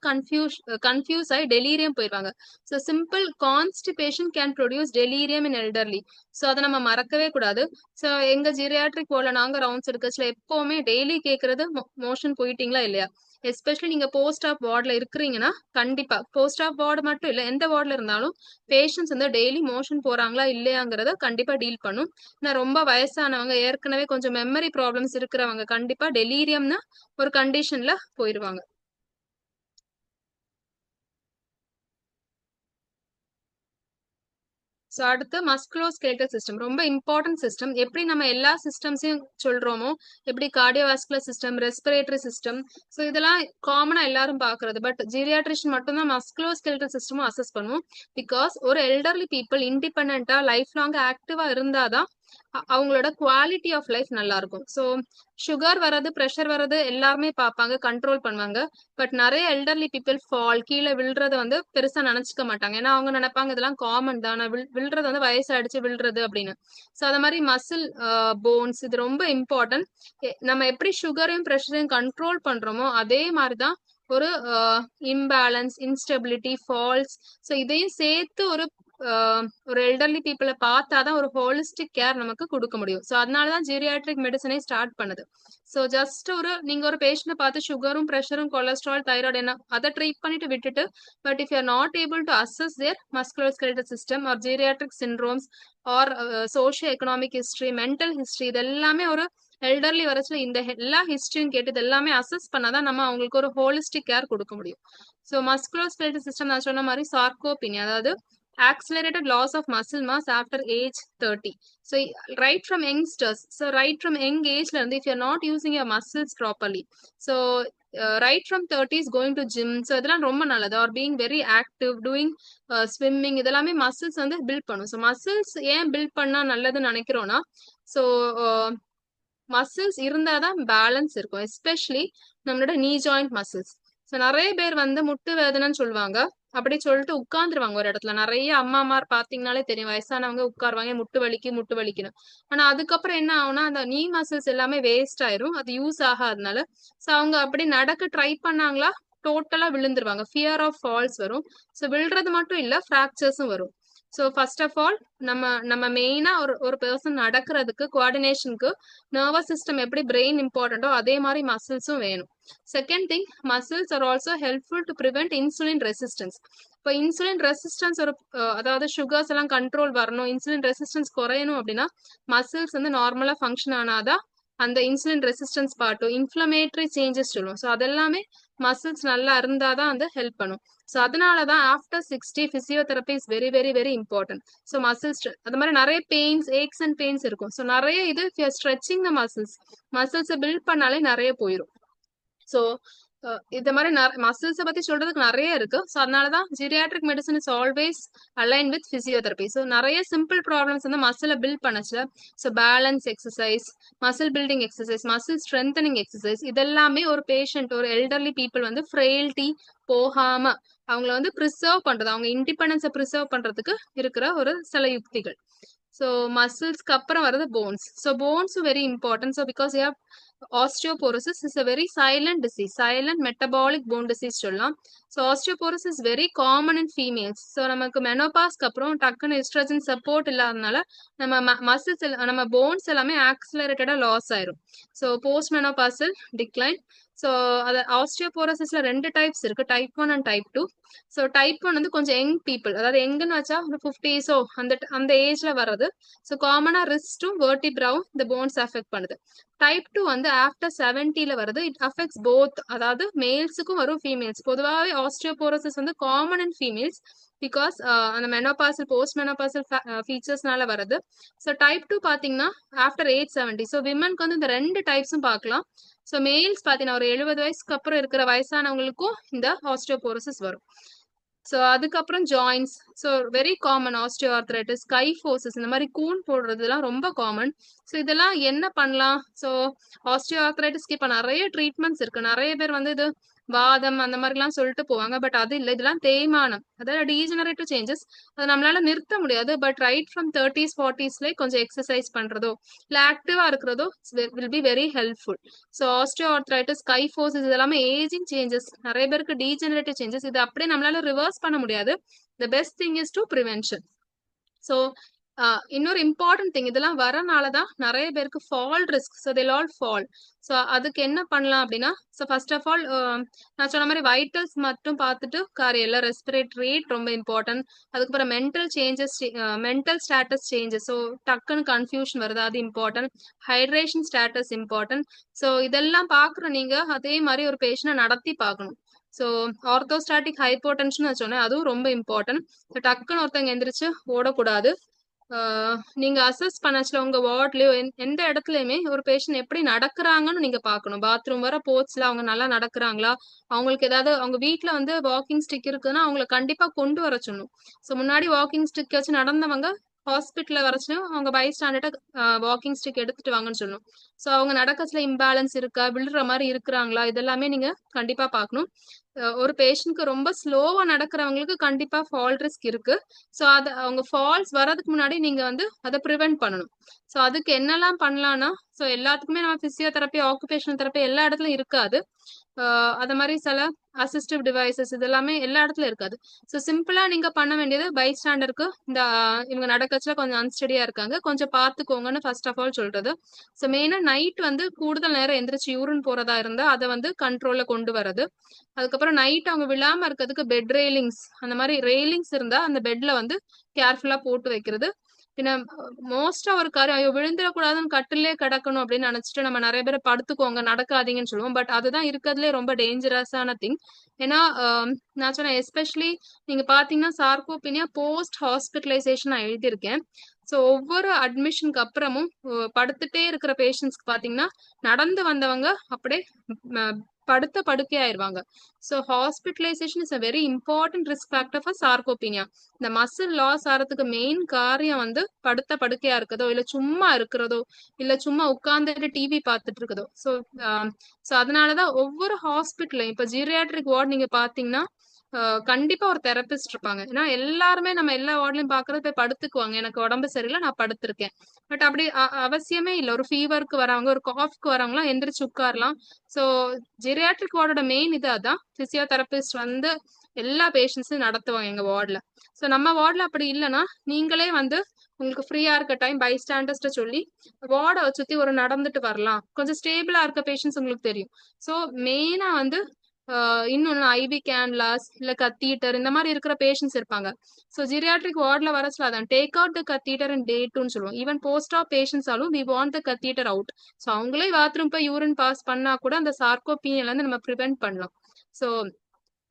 கன்ஃபியூஸ் ஆகி டெலீரியம் போயிருவாங்க. So simple constipation can produce delirium in elderly. So அதை நம்ம மறக்கவே கூடாது. ஸோ எங்க ஜீரியாட்ரிக் போல நாங்க ரவுண்ட்ஸ் எடுக்கச்சுல எப்பவுமே டெய்லி கேட்கறது மோஷன் போயிட்டீங்களா இல்லையா. எஸ்பெஷலி நீங்க போஸ்ட் ஆப் வார்ட்ல இருக்கிறீங்கன்னா கண்டிப்பா போஸ்ட் ஆப் வார்டு மட்டும் இல்ல எந்த வார்டுல இருந்தாலும் பேஷண்ட்ஸ் வந்து டெய்லி மோஷன் போறாங்களா இல்லையாங்கிறத கண்டிப்பா டீல் பண்ணும். நான் ரொம்ப வயசானவங்க ஏற்கனவே கொஞ்சம் மெமரி ப்ராப்ளம்ஸ் இருக்கிறவங்க கண்டிப்பா டெலீரியம்னா ஒரு கண்டிஷன்ல போயிருவாங்க. ஸோ அடுத்து மஸ்குலோஸ்கெலட்டல் சிஸ்டம் ரொம்ப இம்பார்ட்டன்ட் சிஸ்டம். எப்படி நம்ம எல்லா சிஸ்டம்ஸையும் சொல்றோமோ எப்படி cardiovascular system, respiratory system, so இதெல்லாம் காமனா எல்லாரும் பாக்குறது. பட் ஜீரியாட்ரிஷன் மட்டும்தான் மஸ்குலோஸ்கெலட்டல் சிஸ்டமும் அசஸ் பண்ணுவோம். பிகாஸ் ஒரு எல்டர்லி பீப்புள் இண்டிபெண்டா லைஃப் லாங் ஆக்டிவா இருந்தாதான் அவங்களோட குவாலிட்டி ஆஃப் லைஃப் நல்லா இருக்கும். ஸோ சுகர் வர்றது, ப்ரெஷர் வர்றது எல்லாருமே பார்ப்பாங்க, கண்ட்ரோல் பண்ணுவாங்க. பட் நிறைய எல்டர்லி பீப்புள் ஃபால் கீழே விழுறத வந்து பெருசா நினைச்சுக்க மாட்டாங்க. ஏன்னா அவங்க நினைப்பாங்க இதெல்லாம் காமன் தான், விழுறது வந்து வயசாயிடுச்சு விழுறது அப்படின்னு. ஸோ அது மாதிரி மசில் போன்ஸ் இது ரொம்ப இம்பார்ட்டன்ட். நம்ம எப்படி சுகரையும் ப்ரெஷரையும் கண்ட்ரோல் பண்றோமோ அதே மாதிரிதான் ஒரு இம்பேலன்ஸ், இன்ஸ்டெபிலிட்டி, ஃபால்ஸ், ஸோ இதையும் சேர்த்து ஒரு எல்டர்லி பீப்புளை பார்த்தாதான் ஒரு ஹோலிஸ்டிக் கேர் நமக்கு கொடுக்க முடியும். ஸோ அதனாலதான் ஜீரியாட்ரிக் மெடிசனே ஸ்டார்ட் பண்ணுது. ஸோ ஜஸ்ட் நீங்க ஒரு பேஷண்ட்டை பார்த்து சுகரும், ப்ரெஷரும், கொலஸ்ட்ரால், தைராய்டு என்ன அதை ட்ரீட் பண்ணிட்டு விட்டுட்டு, but if you are not able to assess their musculoskeletal system or geriatric syndromes or socio economic history, mental history, இது எல்லாமே ஒரு எல்டர்லி வரச்சுல இந்த எல்லா ஹிஸ்டரியும் கேட்டு இது எல்லாமே அசஸ் பண்ணாதான் நம்ம அவங்களுக்கு ஒரு ஹோலிஸ்டிக் கேர் கொடுக்க முடியும். ஸோ மஸ்குலோஸ்கெலட்டல் சிஸ்டம் நான் சொன்ன மாதிரி சார்கோபினியா, அதாவது accelerated loss of muscle mass after age 30. So right from youngsters, so right from young age, if you're not using your muscles properly, so right from 30 is going to gym, so இதெல்லாம் ரொம்ப நல்லது. or being very active, doing swimming, இதெல்லாமே muscles வந்து build பண்ணும். So muscles ஏன் build பண்ணா நல்லதுன்னு நினைக்கிறோம்னா, so muscles இருந்தாதான் பேலன்ஸ் இருக்கும். எஸ்பெஷலி நம்மளோட நீ ஜாயிண்ட் மசில்ஸ். ஸோ நிறைய பேர் வந்து முட்டு வேதனைன்னு சொல்லுவாங்க, அப்படி சொல்லிட்டு உட்கார்ந்துருவாங்க ஒரு இடத்துல. நிறைய அம்மாமார் பாத்தீங்கன்னாலே தெரியும், வயசானவங்க உட்காருவாங்க முட்டு வலிக்குன்னு. ஆனா அதுக்கப்புறம் என்ன ஆகும்னா அந்த நீ மசில்ஸ் எல்லாமே வேஸ்ட் ஆயிரும், அது யூஸ் ஆகாதனால. ஸோ அவங்க அப்படி நடக்க ட்ரை பண்ணாங்களா டோட்டலா விழுந்துருவாங்க, ஃபியர் ஆஃப் ஃபால்ஸ் வரும். ஸோ விழுறது மட்டும் இல்ல, ஃப்ராக்சர்ஸும் வரும். ஸோ ஃபர்ஸ்ட் ஆஃப் ஆல் நம்ம மெயினா ஒரு பர்சன் நடக்கிறதுக்கு கோஆர்டினேஷனுக்கு நர்வஸ் சிஸ்டம் எப்படி பிரெயின் இம்பார்ட்டன்டோ அதே மாதிரி மசில்ஸும் வேணும். Second thing, muscles are also helpful to prevent insulin resistance. இப்போ இன்சுலின் ரெசிஸ்டன்ஸ் அதாவது சுகர்ஸ் எல்லாம் கண்ட்ரோல் வரணும், இன்சுலின் ரெசிஸ்டன்ஸ் குறையணும் அப்படின்னா மசில்ஸ் வந்து நார்மலா ஃபங்க்ஷன் ஆனாதான் அந்த இன்சுலின் ரெசிஸ்டன்ஸ் பார்ட்டும் இன்ஃப்ளமேட்டரி சேஞ்சஸ் சொல்லுவோம். ஸோ அதெல்லாமே மசில்ஸ் நல்லா இருந்தாதான் வந்து ஹெல்ப் பண்ணும். ஸோ அதனாலதான் after 60 physiotherapy is very very very important. So muscles அது மாதிரி நிறைய பெயின்ஸ், ஏக்ஸ் அண்ட் பெயின்ஸ் இருக்கும். ஸோ நிறைய இது ஸ்ட்ரெச்சிங் த மசில்ஸை பில்ட் பண்ணாலே நிறைய போயிடும். ஸோ இந்த மாதிரி மசில்ஸை பத்தி சொல்றதுக்கு நிறைய இருக்கு. ஸோ அதனாலதான் geriatric medicine is always align with physiotherapy. So நிறைய சிம்பிள் ப்ராப்ளம்ஸ் வந்து மசிலை பில்ட் பண்ணுச்சுல. So balance exercise, muscle building exercise, muscle strengthening exercise, இதெல்லாமே ஒரு பேஷண்ட், ஒரு எல்டர்லி பீப்புள் வந்து ஃப்ரெயில்டி போகாம அவங்கள வந்து ப்ரிசர்வ் பண்றது, அவங்க இண்டிபெண்டன்ஸை ப்ரிசர்வ் பண்றதுக்கு இருக்கிற ஒரு சில யுக்திகள். ஸோ மசில்ஸ்க்கு அப்புறம் வருது போன்ஸ். ஸோ போன்ஸும் very important. So because you have osteoporosis is a very silent disease, silent metabolic bone disease சொல்லலாம். So osteoporosis is very common in females. So நமக்கு மெனோபாஸ்க்கு அப்புறம் டக்குன்னு எஸ்ட்ரோஜன் சப்போர்ட் இல்லாதனால நம்ம மசில்ஸ் நம்ம போன்ஸ் எல்லாமே ஆக்சிலரேட்டடா லாஸ் ஆயிரும். So post menopausal decline. So அது ஆஸ்டியோபோரோசிஸ்ல 2 டைப்ஸ் இருக்கு, type 1 and type 2. So type 1 வந்து கொஞ்சம் யங் பீப்புள், அதாவது எங்குன்னு வச்சா ஒரு 50s அந்த ஏஜ்ல வர்றது. ஸோ காமனா ரிஸ்டும் வெர்டிப்ராவும் இந்த போன்ஸ் அஃபெக்ட் பண்ணுது. டைப் 2 வந்து ஆஃப்டர் 70ல வருது. இட் அஃபெக்ட்ஸ் போத், அதாவது மேல்ஸுக்கும் வரும் ஃபீமேல்ஸ். பொதுவாகவே ஆஸ்டியோபோரோசிஸ் வந்து காமன் இன் ஃபீமேல்ஸ் பிகாஸ் அந்த மெனோபாசல் போஸ்ட் மெனோபாசல் ஃபீச்சர்ஸ்னால வருது. ஸோ டைப் 2 பாத்தீங்கன்னா ஆஃப்டர் ஏஜ் 70. ஸோ விமனுக்கு வந்து இந்த 2 டைப்ஸும் பார்க்கலாம். ஸோ மேல்ஸ் பாத்தீங்கன்னா ஒரு 70 வயசுக்கு அப்புறம் இருக்கிற வயசானவங்களுக்கும் இந்த ஆஸ்டியோபோரோசிஸ் வரும். ஸோ அதுக்கப்புறம் joints, so very common osteoarthritis, kyphosis, இந்த மாதிரி கூன் போடுறதுலாம் ரொம்ப காமன். ஸோ இதெல்லாம் என்ன பண்ணலாம்? ஸோ ஆஸ்டியோ ஆர்த்ரைட்டிஸ்க்கு இப்போ நிறைய ட்ரீட்மெண்ட்ஸ் இருக்கு. நிறைய பேர் வந்து இது வாதம் அந்த மாதிரிலாம் சொல்லிட்டு போவாங்க. பட் அது இல்ல. இதெல்லாம் தேய்மானம். அதாவது டீஜெனரேட்டிவ் சேஞ்சஸ். அத நம்மளால நிறுத்த முடியாது. பட் ரைட் ஃப்ரம் 30s 40ஸ்லயே கொஞ்சம் எக்ஸர்சைஸ் பண்றதோ, இல்ல ஆக்டிவா இருக்கிறதோ will be very helpful. So osteoarthritis, kyphosis இது எல்லாமே ஏஜிங் சேஞ்சஸ். நிறைய பேருக்கு டீஜெனரேட்டிவ் சேஞ்சஸ். இது அப்படியே நம்மளால ரிவர்ஸ் பண்ண முடியாது. The best thing is to prevention. So இன்னொரு இம்பார்ட்டன்ட் திங், இதெல்லாம் வரனாலதான் நிறைய பேருக்கு fall risk. So they'll all fall. So அதுக்கு என்ன பண்ணலாம் அப்படின்னா, ஸோ ஃபர்ஸ்ட் ஆஃப் ஆல் நான் சொன்ன மாதிரி வைட்டல்ஸ் மட்டும் பார்த்துட்டு காரியல்ல. ரெஸ்பிரேட்டரி ரேட் ரொம்ப இம்பார்ட்டன்ட். அதுக்கப்புறம் mental changes, mental status changes. So டக்குன்னு கன்ஃபியூஷன் வருது, அது important. Hydration status important. So இதெல்லாம் பார்க்குற நீங்க அதே மாதிரி ஒரு பேஷண்ட்டை நடத்தி பார்க்கணும். ஸோ ஆர்த்தோஸ்டாட்டிக் ஹைப்போடென்ஷன் சொன்னேன், அதுவும் ரொம்ப இம்பார்ட்டன்ட். டக்குன்னு ஒருத்தவங்க எந்திரிச்சு ஓடக்கூடாது. நீங்க அசஸ் பண்ணச்சுல உங்க வார்ட்லயோ எந்த இடத்துலயுமே ஒரு பேஷண்ட் எப்படி நடக்கிறாங்கன்னு நீங்க பார்க்கணும். பாத்ரூம் வர போச்சுல அவங்க நல்லா நடக்கிறாங்களா, அவங்களுக்கு ஏதாவது அவங்க வீட்ல வந்து வாக்கிங் ஸ்டிக் இருக்குன்னா அவங்கள கண்டிப்பா கொண்டு வர சொல்லணும். ஸோ முன்னாடி வாக்கிங் ஸ்டிக் வச்சு நடந்தவங்க ஹாஸ்பிட்டல்ல வரச்சும் அவங்க பை ஸ்டாண்டர்டா வாக்கிங் ஸ்டிக் எடுத்துட்டு வாங்கன்னு சொல்லணும். ஸோ அவங்க நடக்கச்சுல இம்பேலன்ஸ் இருக்கா, விழுற மாதிரி இருக்கிறாங்களா, இதெல்லாமே நீங்க கண்டிப்பா பார்க்கணும். ஒரு பேஷண்ட்க்கு ரொம்ப ஸ்லோவா நடக்கிறவங்களுக்கு கண்டிப்பா ஃபால் ரிஸ்க் இருக்கு. ஸோ அது அவங்க ஃபால்ஸ் வர்றதுக்கு முன்னாடி நீங்க வந்து அதை ப்ரிவென்ட் பண்ணணும். ஸோ அதுக்கு என்னெல்லாம் பண்ணலாம்னா, ஸோ எல்லாத்துக்குமே நம்ம பிசியோதெரப்பி, ஆக்குபேஷனல் தெரப்பி எல்லா இடத்துலயும் இருக்காது. அது மாதிரி சில அசிஸ்டிவ் டிவைசஸ் இதெல்லாமே எல்லா இடத்துலயும் இருக்காது. ஸோ சிம்பிளா நீங்க பண்ண வேண்டியது பை ஸ்டாண்டர்க்கு இந்த இவங்க நடக்கச்சுல கொஞ்சம் அன்ஸ்டடியா இருக்காங்க, கொஞ்சம் பார்த்துக்கோங்கன்னு ஃபர்ஸ்ட் ஆஃப் ஆல் சொல்றது. ஸோ மெயினா நைட் வந்து கூடுதல் நேரம் எந்திரிச்சு யூரின் போறதா இருந்தா அதை வந்து கண்ட்ரோல்ல கொண்டு வரது. அதுக்கப்புறம் நைட் அவங்க விழாம இருக்கிறதுக்கு பெட் ரெயிலிங்ஸ், அந்த மாதிரி ரெயிலிங்ஸ் இருந்தா அந்த பெட்ல வந்து கேர்ஃபுல்லா போட்டு வைக்கிறது. பின்ன மோஸ்டா ஒரு காரியம், ஐயோ விழுந்துடக்கூடாதுன்னு கட்டிலே கிடக்கணும் அப்படின்னு நினைச்சிட்டு நம்ம நிறைய பேர் படுத்துக்கோங்க நடக்காதீங்கன்னு சொல்லுவோம். பட் அதுதான் இருக்கிறதுலே ரொம்ப டேஞ்சரஸான திங். ஏன்னா நான் சொன்னேன், எஸ்பெஷலி நீங்க பாத்தீங்கன்னா சார்கோபீனியா போஸ்ட் ஹாஸ்பிட்டலைசேஷன் நான் எழுதியிருக்கேன். ஸோ ஒவ்வொரு அட்மிஷனுக்கு அப்புறமும் படுத்துட்டே இருக்கிற பேஷண்ட்ஸ்க்கு பாத்தீங்கன்னா நடந்து வந்தவங்க அப்படியே படுத்த படுக்கையாயிருவாங்க. So hospitalisation is a very important risk factor for sarcopenia. இந்த மசில் லாஸ் ஆகிறதுக்கு மெயின் காரியம் வந்து படுத்த படுக்கையா இருக்கிறதோ, இல்ல சும்மா இருக்கிறதோ, இல்ல சும்மா உட்கார்ந்துட்டு டிவி பார்த்துட்டு இருக்கிறதோ. ஸோ அதனாலதான் ஒவ்வொரு ஹாஸ்பிட்டலையும் இப்ப ஜீரியாட்ரிக் வார்டு நீங்க பாத்தீங்கன்னா கண்டிப்பா ஒரு தெரபிஸ்ட் இருப்பாங்க. ஏன்னா எல்லாருமே நம்ம எல்லா வார்ட்லயும் பாக்குறது போய் படுத்துக்குவாங்க, எனக்கு உடம்பு சரியில்லை நான் படுத்திருக்கேன். பட் அப்படி அவசியமே இல்லை. ஒரு ஃபீவருக்கு வரவங்க, ஒரு காஃப்க்கு வரவங்கலாம் எந்திரிச்சு உட்காரலாம். ஸோ ஜெரியாட்ரிக் வார்டோட மெயின் இது அதான். பிசியோதெரபிஸ்ட் வந்து எல்லா பேஷண்ட்ஸும் நடத்துவாங்க எங்க வார்டுல. ஸோ நம்ம வார்டுல அப்படி இல்லைன்னா நீங்களே வந்து உங்களுக்கு ஃப்ரீயா இருக்க டைம் பை ஸ்டாண்டர்ஸ்ட சொல்லி வார்டை சுத்தி ஒரு நடந்துட்டு வரலாம். கொஞ்சம் ஸ்டேபிளா இருக்க பேஷண்ட்ஸ் உங்களுக்கு தெரியும். ஸோ மெயினா வந்து இன்னொன்னு ஐவி கேன்லாஸ் இல்ல கத்தீட்டர் இந்த மாதிரி இருக்கிற பேஷண்ட்ஸ் இருப்பாங்க. ஸோ ஜீரியாட்ரிக் வார்டில் வரச்சுல அதான் take out the catheter and day 2ன்னு சொல்லுவோம். ஈவன் போஸ்ட் ஆஃப் பேஷண்ட்ஸ் ஆலும் we want the catheter out. So அவங்களே பாத்ரூம் போய் யூரின் பாஸ் பண்ணா கூட அந்த சார்கோபீனியல இருந்து நம்ம ப்ரிவென்ட் பண்ணலாம். So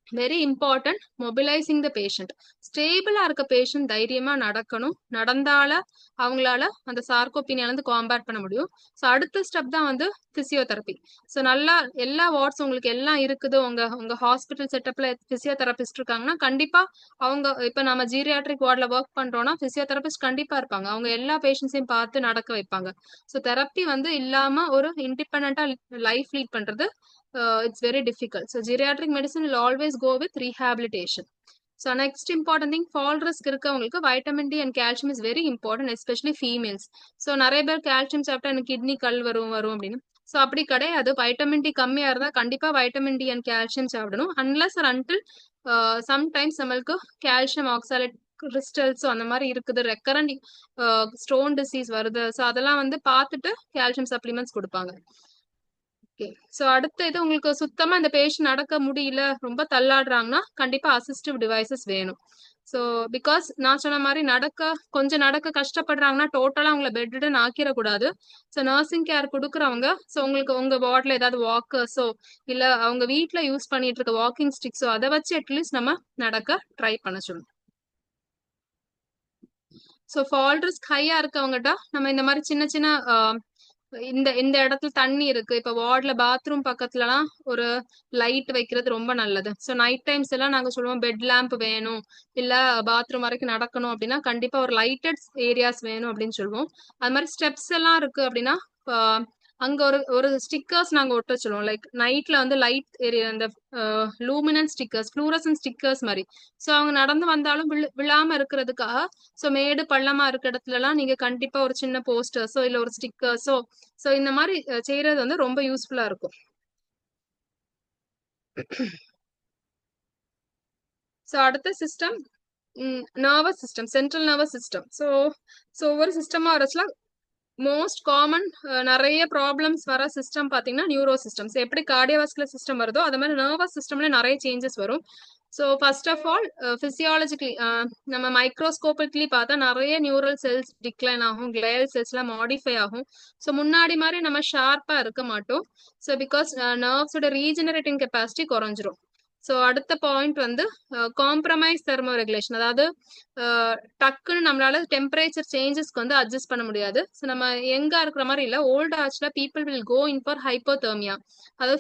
very important mobilising the patient. ஸ்டேபிளா இருக்க பேஷண்ட் தைரியமா நடக்கணும். நடந்தால அவங்களால அந்த சார்கோபீனியால இருந்து காம்பேட் பண்ண முடியும். ஸோ அடுத்த ஸ்டெப் தான் வந்து பிசியோதெரப்பி. ஸோ நல்லா எல்லா வார்ட்ஸ் உங்களுக்கு எல்லாம் இருக்குது, உங்க ஹாஸ்பிட்டல் செட்டப்ல பிசியோதெரபிஸ்ட் இருக்காங்கன்னா கண்டிப்பா அவங்க இப்ப நம்ம ஜீரியாட்ரிக் வார்டில் ஒர்க் பண்றோம்னா பிசியோதெரபிஸ்ட் கண்டிப்பா இருப்பாங்க. அவங்க எல்லா பேஷண்ட்ஸையும் பார்த்து நடக்க வைப்பாங்க. ஸோ தெரப்பி வந்து இல்லாம ஒரு இண்டிபெண்டா லைஃப் லீட் பண்றது it's very difficult. So geriatric medicine will always go with rehabilitation. So next important thing, fall risk இருக்கவங்களுக்கு vitamin D and calcium is very important, especially females. So நிறைய பேர் calcium சாப்பிட்டா எனக்கு kidney கல் வரும் அப்படின்னு. So அப்படி கிடையாது. வைட்டமின் டி கம்மியா இருந்தா கண்டிப்பா வைட்டமின் டி அண்ட் கால்சியம் சாப்பிடணும். அன்லஸ் ஆர் அன்டில் சம்டைம்ஸ் நம்மளுக்கு கால்சியம் ஆக்சாலேட் கிறிஸ்டல்ஸ் அந்த மாதிரி இருக்குது, ரெக்கரண்ட் ஸ்டோன் டிசீஸ் வருது. ஸோ அதெல்லாம் வந்து பார்த்துட்டு கால்சியம் சப்ளிமெண்ட்ஸ் கொடுப்பாங்க. ஓகே. ஸோ அடுத்த இது உங்களுக்கு சுத்தமா இந்த பேஷண்ட் நடக்க முடியல, ரொம்ப தள்ளாடுறாங்கன்னா கண்டிப்பா அசிஸ்டிவ் டிவைசஸ் வேணும். ஸோ பிகாஸ் நான் சொன்ன மாதிரி கொஞ்சம் நடக்க கஷ்டப்படுறாங்கன்னா டோட்டலா அவங்கள பெட்டன் ஆக்கிடக்கூடாது. ஸோ நர்சிங் கேர் கொடுக்குறவங்க ஸோ உங்களுக்கு உங்க வார்ட்ல ஏதாவது வாக்கர்ஸோ இல்ல அவங்க வீட்ல யூஸ் பண்ணிட்டு இருக்க வாக்கிங் ஸ்டிக்ஸோ அதை வச்சு அட்லீஸ்ட் நம்ம நடக்க ட்ரை பண்ண சொல்லணும். ஸோ ஃபால் ரிஸ்க் ஹையா இருக்கவங்ககிட்ட நம்ம இந்த மாதிரி சின்ன சின்ன இந்த இடத்துல தண்ணி இருக்கு, இப்ப வார்ட்ல பாத்ரூம் பக்கத்துலலாம் ஒரு லைட் வைக்கிறது ரொம்ப நல்லது. ஸோ நைட் டைம்ஸ் எல்லாம் நாங்க சொல்லுவோம் பெட் லேம்ப் வேணும், இல்ல பாத்ரூம் வரைக்கும் நடக்கணும் அப்படின்னா கண்டிப்பா ஒரு லைட்டட் ஏரியாஸ் வேணும் அப்படின்னு சொல்லுவோம். அது மாதிரி ஸ்டெப்ஸ் எல்லாம் இருக்கு அப்படின்னா அங்க ஒரு ஒரு ஸ்டிக்கர்ஸ் நாங்க ஒட்ட சொல்லுவோம். லைக் நைட்ல வந்து லைட் ஏரியா அந்த லூமினன் ஸ்டிக்கர்ஸ், ஃப்ளூரசன் ஸ்டிக்கர்ஸ் மாதிரி. ஸோ அவங்க நடந்து வந்தாலும் விழாம இருக்கிறதுக்காக, ஸோ மேடு பள்ளமா இருக்க இடத்துல எல்லாம் நீங்க கண்டிப்பா ஒரு சின்ன போஸ்டர்ஸோ இல்ல ஒரு ஸ்டிக்கர்ஸோ ஸோ இந்த மாதிரி செய்யறது வந்து ரொம்ப யூஸ்ஃபுல்லா இருக்கும். ஸோ அடுத்த system nervous system, central nervous system. So ஒவ்வொரு சிஸ்டமா வரச்சுல மோஸ்ட் காமன் நிறைய ப்ராப்ளம்ஸ் வர சிஸ்டம் பாத்தீங்கன்னா நியூரோ சிஸ்டம்ஸ். எப்படி கார்டியோவாஸ்குலர் சிஸ்டம் வருதோ அது மாதிரி நர்வஸ் சிஸ்டம்ல நிறைய சேஞ்சஸ் வரும். ஸோ ஃபர்ஸ்ட் ஆஃப் ஆல் பிசியாலஜிக்கலி நம்ம மைக்ரோஸ்கோபிக்லி பார்த்தா நிறைய நியூரல் செல்ஸ் டிக்ளைன் ஆகும், கிளையல் செல்ஸ் எல்லாம் மாடிஃபை ஆகும். ஸோ முன்னாடி மாதிரி நம்ம ஷார்ப்பா இருக்க மாட்டோம். ஸோ பிகாஸ் நர்வ்ஸோட ரீஜெனரேட்டிங் கெப்பாசிட்டி குறைஞ்சிரும். ஸோ அடுத்த பாயிண்ட் வந்து காம்ப்ரமைஸ் தெர்மோ ரெகுலேஷன். அதாவது டக்குன்னு நம்மளால டெம்பரேச்சர் சேஞ்சஸ்க்கு வந்து அட்ஜஸ்ட் பண்ண முடியாது. ஸோ நம்ம எங்கா இருக்கிற மாதிரி இல்லை, ஓல்டு ஆச்சுல people will go in for hypothermia. அதாவது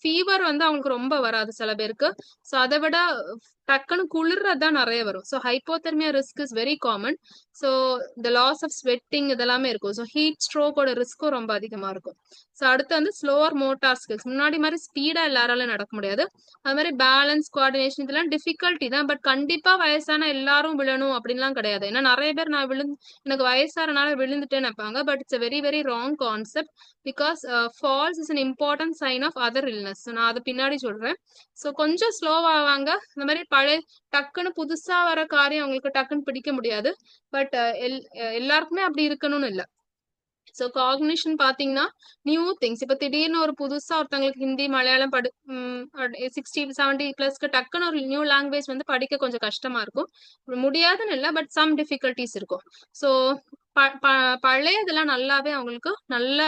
ஃபீவர் வந்து அவங்களுக்கு ரொம்ப வராது சில பேருக்கு. ஸோ அதை விட டக்குன்னு குளிர்றதுதான் நிறைய வரும். So hypothermia risk is very common. So இந்த லாஸ் ஆஃப் ஸ்வெட்டிங் இதெல்லாமே இருக்கும். ஸோ ஹீட் ஸ்ட்ரோக்கோட ரிஸ்க்கும் ரொம்ப அதிகமா இருக்கும். ஸோ அடுத்து வந்து ஸ்லோவர் மோட்டார் ஸ்கில்ஸ். முன்னாடி மாதிரி ஸ்பீடா எல்லாராலும் நடக்க முடியாது. அது மாதிரி பேலன்ஸ், கோஆர்டினேஷன் இதெல்லாம் டிஃபிகல்ட்டி தான். பட் கண்டிப்பா வயசான எல்லாரும் விழணும் அப்படின்லாம் கிடையாது. ஏன்னா நிறைய பேர் நான் எனக்கு வயசானனால விழுந்துட்டேன்னு நினைப்பாங்க. But it's very very wrong concept. Because falls is an important sign of other illness. நான் அதை பின்னாடி சொல்றேன். ஸோ கொஞ்சம் ஸ்லோவாவாங்க. இந்த மாதிரி பழைய டக்குன்னு புதுசா வர காரியம் அவங்களுக்கு டக்குன்னு பிடிக்க முடியாது. பட் எல்லாருக்குமே அப்படி இருக்கணும்னு இல்லை. ஸோ காக்னிஷன் பாத்தீங்கன்னா நியூ திங்ஸ். இப்ப திடீர்னு ஒரு புதுசா ஒருத்தவங்களுக்கு ஹிந்தி, மலையாளம் 60-70+ டக்குன்னு ஒரு நியூ லாங்குவேஜ் வந்து படிக்க கொஞ்சம் கஷ்டமா இருக்கும். முடியாதுன்னு இல்லை, பட் சம் டிஃபிகல்டிஸ் இருக்கும். ஸோ பழைய இதெல்லாம் நல்லாவே அவங்களுக்கு நல்ல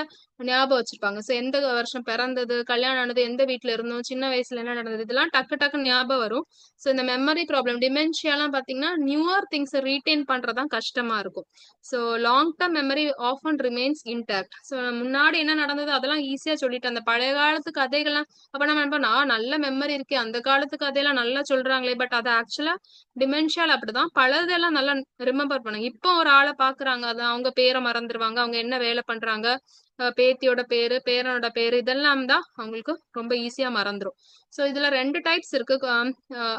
ஞாபகம் வச்சிருப்பாங்க. ஸோ எந்த வருஷம் பிறந்தது, கல்யாணம் ஆனது, எந்த வீட்டுல இருந்தோம், சின்ன வயசுல என்ன நடந்தது, இதெல்லாம் டக்கு ஞாபகம் வரும். ஸோ இந்த மெமரி ப்ராப்ளம், டிமென்ஷியாலாம் பாத்தீங்கன்னா நியூவர் திங்ஸ் ரீட்டைன் பண்றதுதான் கஷ்டமா இருக்கும். So long term memory often remains intact. So முன்னாடி என்ன நடந்தது அதெல்லாம் ஈஸியா சொல்லிட்டு அந்த பழைய காலத்து கதைகள்லாம் அப்ப நம்ம நினைப்போம் நல்ல மெமரி இருக்கே, அந்த காலத்து கதையெல்லாம் நல்லா சொல்றாங்களே. பட் அது ஆக்சுவலா டிமென்ஷியால அப்படிதான் பலதெல்லாம் நல்லா ரிமெம்பர் பண்ணுங்க. இப்போ ஒரு ஆளை பாக்குறாங்க, அது அவங்க பேரை மறந்துடுவாங்க, அவங்க என்ன வேலை பண்றாங்க, பேத்தியோட பேரு, பேரனோட பேரு, இதெல்லாம் தான் அவங்களுக்கு ரொம்ப ஈஸியா மறந்துடும். ஸோ இதுல 2 டைப்ஸ் இருக்கு.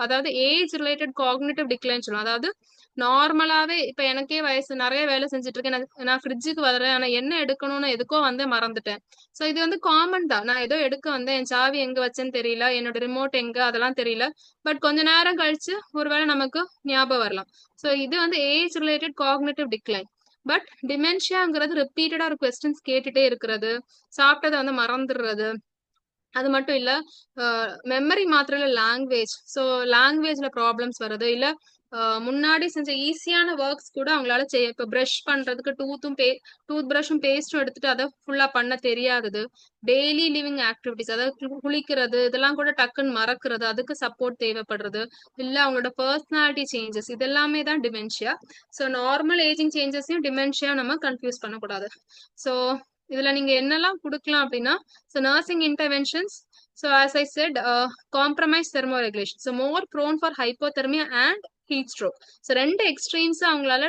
அதாவது ஏஜ் ரிலேட்டட் காக்னிட்டிவ் டிக்ளைன் சொல்லுவோம். அதாவது நார்மலாவே இப்ப எனக்கே வயசு நிறைய வேலை செஞ்சுட்டு இருக்கேன், நான் ஃப்ரிட்ஜுக்கு வரேன், ஆனா என்ன எடுக்கணும்னு எதுக்கோ வந்து மறந்துட்டேன். ஸோ இது வந்து காமன் தான். நான் ஏதோ எடுக்க வந்தேன், என் சாவி எங்க வச்சேன்னு தெரியல, என்னோட ரிமோட் எங்க அதெல்லாம் தெரியல. பட் கொஞ்ச நேரம் கழிச்சு ஒருவேளை நமக்கு ஞாபகம் வரலாம். ஸோ இது வந்து age related cognitive decline. But டிமென்ஷியாங்கிறது ரிப்பீட்டடா ஒரு கொஸ்டின்ஸ் கேட்டுட்டே இருக்கிறது, சாப்பிட்டதை வந்து மறந்துடுறது. அது மட்டும் இல்ல, மெமரி மாத்திரம் இல்ல, லாங்குவேஜ். ஸோ லாங்குவேஜ்ல ப்ராப்ளம்ஸ் வருது. இல்ல முன்னாடி செஞ்ச ஈஸியான ஒர்க்ஸ் கூட அவங்களால செய்ய, இப்ப ப்ரஷ் பண்றதுக்கு டூத் பிரஷும் பேஸ்டும் எடுத்துட்டு அதை ஃபுல்லா பண்ண தெரியாதது. டெய்லி லிவிங் ஆக்டிவிட்டிஸ், அதாவது குளிக்கிறது இதெல்லாம் கூட டக்குன்னு மறக்கிறது, அதுக்கு சப்போர்ட் தேவைப்படுறது. இல்ல அவங்களோட பர்சனாலிட்டி சேஞ்சஸ், இதெல்லாமே தான் டிமென்ஷியா. ஸோ நார்மல் ஏஜிங் சேஞ்சஸையும் டிமென்ஷியா நம்ம கன்ஃபியூஸ் பண்ணக்கூடாது. ஸோ இதுல நீங்க என்னெல்லாம் கொடுக்கலாம் அப்படின்னா, so nursing interventions. So as I said, compromise thermoregulation. So more prone for hypothermia and heat stroke. So 2 extremes அவங்களால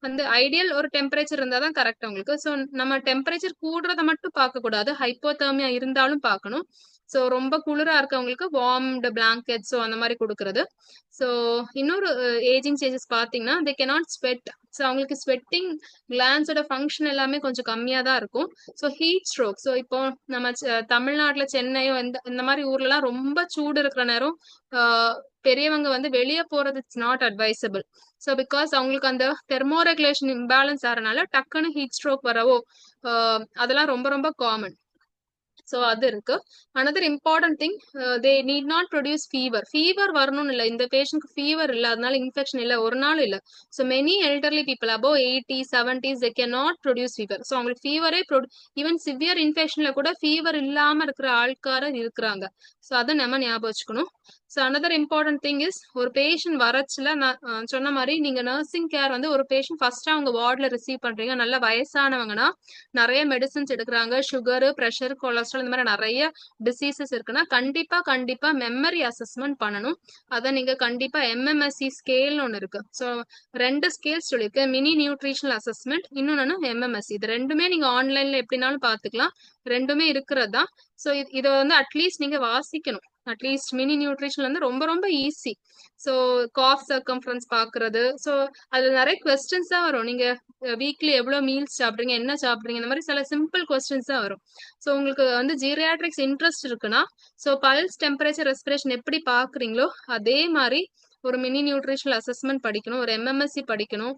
வந்து ஐடியல் ஒரு டெம்பரேச்சர் இருந்தாதான் கரெக்ட் அவங்களுக்கு. ஸோ நம்ம டெம்பரேச்சர் கூடுறத மட்டும் பார்க்க கூடாது, ஹைப்போதெர்மியா இருந்தாலும் பார்க்கணும். ஸோ ரொம்ப குளிரா இருக்கவங்களுக்கு வார்ம்டு பிளாங்கெட் ஸோ அந்த மாதிரி கொடுக்கறது. ஸோ இன்னொரு ஏஜிங் சேஞ்சஸ் பார்த்தீங்கன்னா தே கேனாட் ஸ்வெட். ஸோ அவங்களுக்கு ஸ்வெட்டிங் கிளான்ஸோட ஃபங்க்ஷன் எல்லாமே கொஞ்சம் கம்மியாக தான் இருக்கும். So heat stroke. ஸோ இப்போ நம்ம தமிழ்நாட்டில் சென்னையோ இந்த மாதிரி ஊர்லலாம் ரொம்ப சூடு இருக்கிற நேரம் பெரியவங்க வந்து வெளியே போறது it's not advisable. So because அவங்களுக்கு அந்த தெர்மோரெகுலேஷன் இம்பேலன்ஸ் ஆகிறனால டக்குன்னு ஹீட் ஸ்ட்ரோக் வரவோ அதெல்லாம் ரொம்ப ரொம்ப காமன். ஸோ அது இருக்கு. Another important thing, they need not produce fever. Fever வரணும்னு இல்லை, இந்த பேஷண்ட்க்கு ஃபீவர் இல்லை அதனால இன்ஃபெக்ஷன் இல்லை ஒரு நாள் இல்லை. So many elderly people above 80s 70s they can not produce fever. So அவங்களுக்கு ஃபீவரே ஈவன் சிவியர் இன்ஃபெக்ஷன்ல கூட ஃபீவர் இல்லாம இருக்கிற ஆட்காரர் இருக்கிறாங்க. ஸோ அதை நம்ம ஞாபகம் வச்சுக்கணும். So another important thing is, ஒரு பேஷண்ட் வரச்சுல நான் சொன்ன மாதிரி நீங்க நர்சிங் கேர் வந்து ஒரு பேஷண்ட் ஃபர்ஸ்ட் அவங்க வார்டில் ரிசீவ் பண்றீங்க, நல்ல வயசானவங்கன்னா நிறைய மெடிசன்ஸ் எடுக்கிறாங்க, சுகரு, ப்ரெஷர், கொலஸ்ட்ரால் கொலஸ்ட்ரால் இந்த மாதிரி நிறைய டிசீசஸ் இருக்குன்னா கண்டிப்பா மெமரி அசஸ்மெண்ட் பண்ணணும். அதை நீங்க கண்டிப்பா MMSE ஸ்கேல்னு ஒன்று இருக்கு. ஸோ 2 ஸ்கேல்ஸ் சொல்லியிருக்கு, மினி நியூட்ரிஷனல் அசஸ்மெண்ட், இன்னொன்னு MMSE. இது ரெண்டுமே நீங்க ஆன்லைன்ல எப்படினாலும் பாத்துக்கலாம், ரெண்டுமே இருக்கிறது தான். ஸோ இதை வந்து அட்லீஸ்ட் நீங்க வாசிக்கணும். அட்லீஸ்ட் மினி நியூட்ரிஷன் வந்து ரொம்ப ரொம்ப ஈஸி. ஸோ காஃப் சர்க்கம்ஃபரன்ஸ் பாக்குறது, ஸோ அதுல நிறைய கொஸ்டின்ஸ் தான் வரும். நீங்க வீக்லி எவ்வளவு மீல்ஸ் சாப்பிடுறீங்க, என்ன சாப்பிடுறீங்க, இந்த மாதிரி சில சிம்பிள் கொஸ்டின்ஸ் தான் வரும். ஸோ உங்களுக்கு வந்து ஜீரியாட்ரிக்ஸ் இன்ட்ரெஸ்ட் இருக்குன்னா, ஸோ பல்ஸ், டெம்பரேச்சர், ரெஸ்பிரேஷன் எப்படி பாக்குறீங்களோ அதே மாதிரி ஒரு மினி நியூட்ரிஷனல் அசஸ்மெண்ட் படிக்கணும், ஒரு MMSE படிக்கணும்,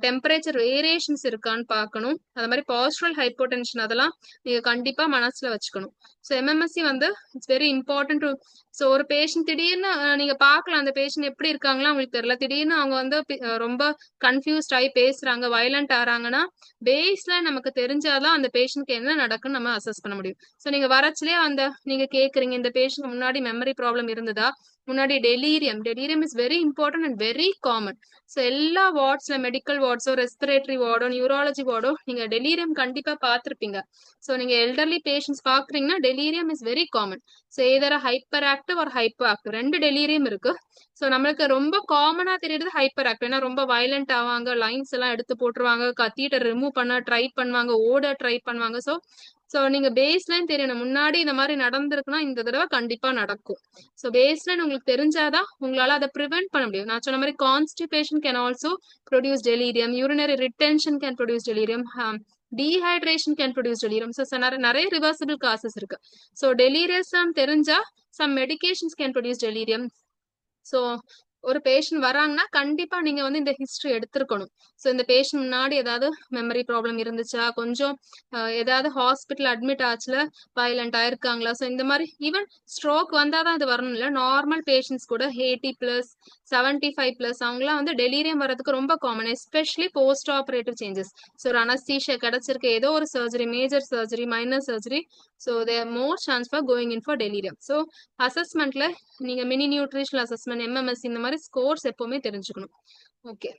டெம்பரேச்சர் வேரியேஷன்ஸ் இருக்கான்னு பார்க்கணும், அது மாதிரி பாஸ்டுரல் ஹைப்போடென்ஷன் அதெல்லாம் நீங்க கண்டிப்பா மனசுல வச்சுக்கணும். ஸோ MMSE வந்து it's very important to. So ஒரு பேஷண்ட் திடீர்னு நீங்க பார்க்கலாம், அந்த பேஷண்ட் எப்படி இருக்காங்களா அவங்களுக்கு தெரியல, திடீர்னு அவங்க வந்து ரொம்ப கன்ஃபியூஸ்ட் ஆகி பேசுறாங்க, வயலண்ட் ஆறாங்கன்னா பேஸ்ல நமக்கு தெரிஞ்சாதான் அந்த பேஷண்ட்க்கு என்ன நடக்குன்னு நம்ம அசஸ் பண்ண முடியும். ஸோ நீங்க வரச்சுலேயே நீங்க கேக்குறீங்க, இந்த பேஷண்ட் முன்னாடி மெமரி ப்ராப்ளம் இருந்ததா, முன்னாடி delirium is very important and very common. So எல்லா வார்ட்ஸ்ல, மெடிக்கல் வார்ட்ஸோ, ரெஸ்பிரேட்டரி வார்டோ, நியூராலஜி வார்டோ நீங்க டெலீரியம் கண்டிப்பா பார்த்திருப்பீங்க. ஸோ நீங்க எல்டர்லி பேஷண்ட்ஸ் பாக்குறீங்கன்னா delirium is very common. So other hyper active ஒரு ஹைப்பர் ஆக்டிவ், 2 டெலீரியம் இருக்கு. ஸோ நம்மளுக்கு ரொம்ப காமனா தெரியுது ஹைப்பர் ஆக்டிவ், ஏன்னா ரொம்ப வயலண்ட் ஆவாங்க, லைன்ஸ் எல்லாம் எடுத்து போட்டுருவாங்க, கத்தீட்டர் ரிமூவ் பண்ண ட்ரை பண்ணுவாங்க, ஓட ட்ரை பண்ணுவாங்க. ஸோ நீங்க பேஸ்லைன் தெரியணும், முன்னாடி இந்த மாதிரி நடந்திருக்குன்னா இந்த தடவை கண்டிப்பா நடக்கும். ஸோ பேஸ்லைன் உங்களுக்கு தெரிஞ்சாதான் உங்களால அதை ப்ரிவென்ட் பண்ண முடியும். நான் சொன்ன மாதிரி constipation can also produce delirium, urinary retention can produce delirium, dehydration can produce delirium. So நிறைய ரிவர்சிபிள் காசஸ் இருக்கு. ஸோ டெலீரியஸம் தெரிஞ்சா some medications can produce delirium. So ஒரு பேஷண்ட் வராங்கன்னா கண்டிப்பா நீங்க வந்து இந்த ஹிஸ்டரி எடுத்திருக்கணும். ஸோ இந்த பேஷண்ட் முன்னாடி ஏதாவது மெமரி ப்ராப்ளம் இருந்துச்சா, கொஞ்சம் ஏதாவது ஹாஸ்பிட்டல் அட்மிட் ஆச்சுல வயலண்ட் ஆயிருக்காங்களா, ஸோ இந்த மாதிரி ஈவன் ஸ்ட்ரோக் வந்தாதான் அது வரணும் இல்லை, நார்மல் பேஷண்ட்ஸ் கூட 80+, 75+ அவங்களாம் வந்து டெலீரியம் வர்றதுக்கு ரொம்ப common, especially post operative changes. So ஒரு அனஸ்தீஷியா கிடைச்சிருக்க, ஏதோ ஒரு surgery, major surgery, minor surgery, so there more chance for going in for delirium. So அசஸ்மெண்ட்ல நீங்க மினி நியூட்ரிஷனல் அசஸ்மெண்ட், MMSE இந்த மாதிரி ஸ்கோர்ஸ் எப்பவுமே தெரிஞ்சுக்கணும். ஓகே,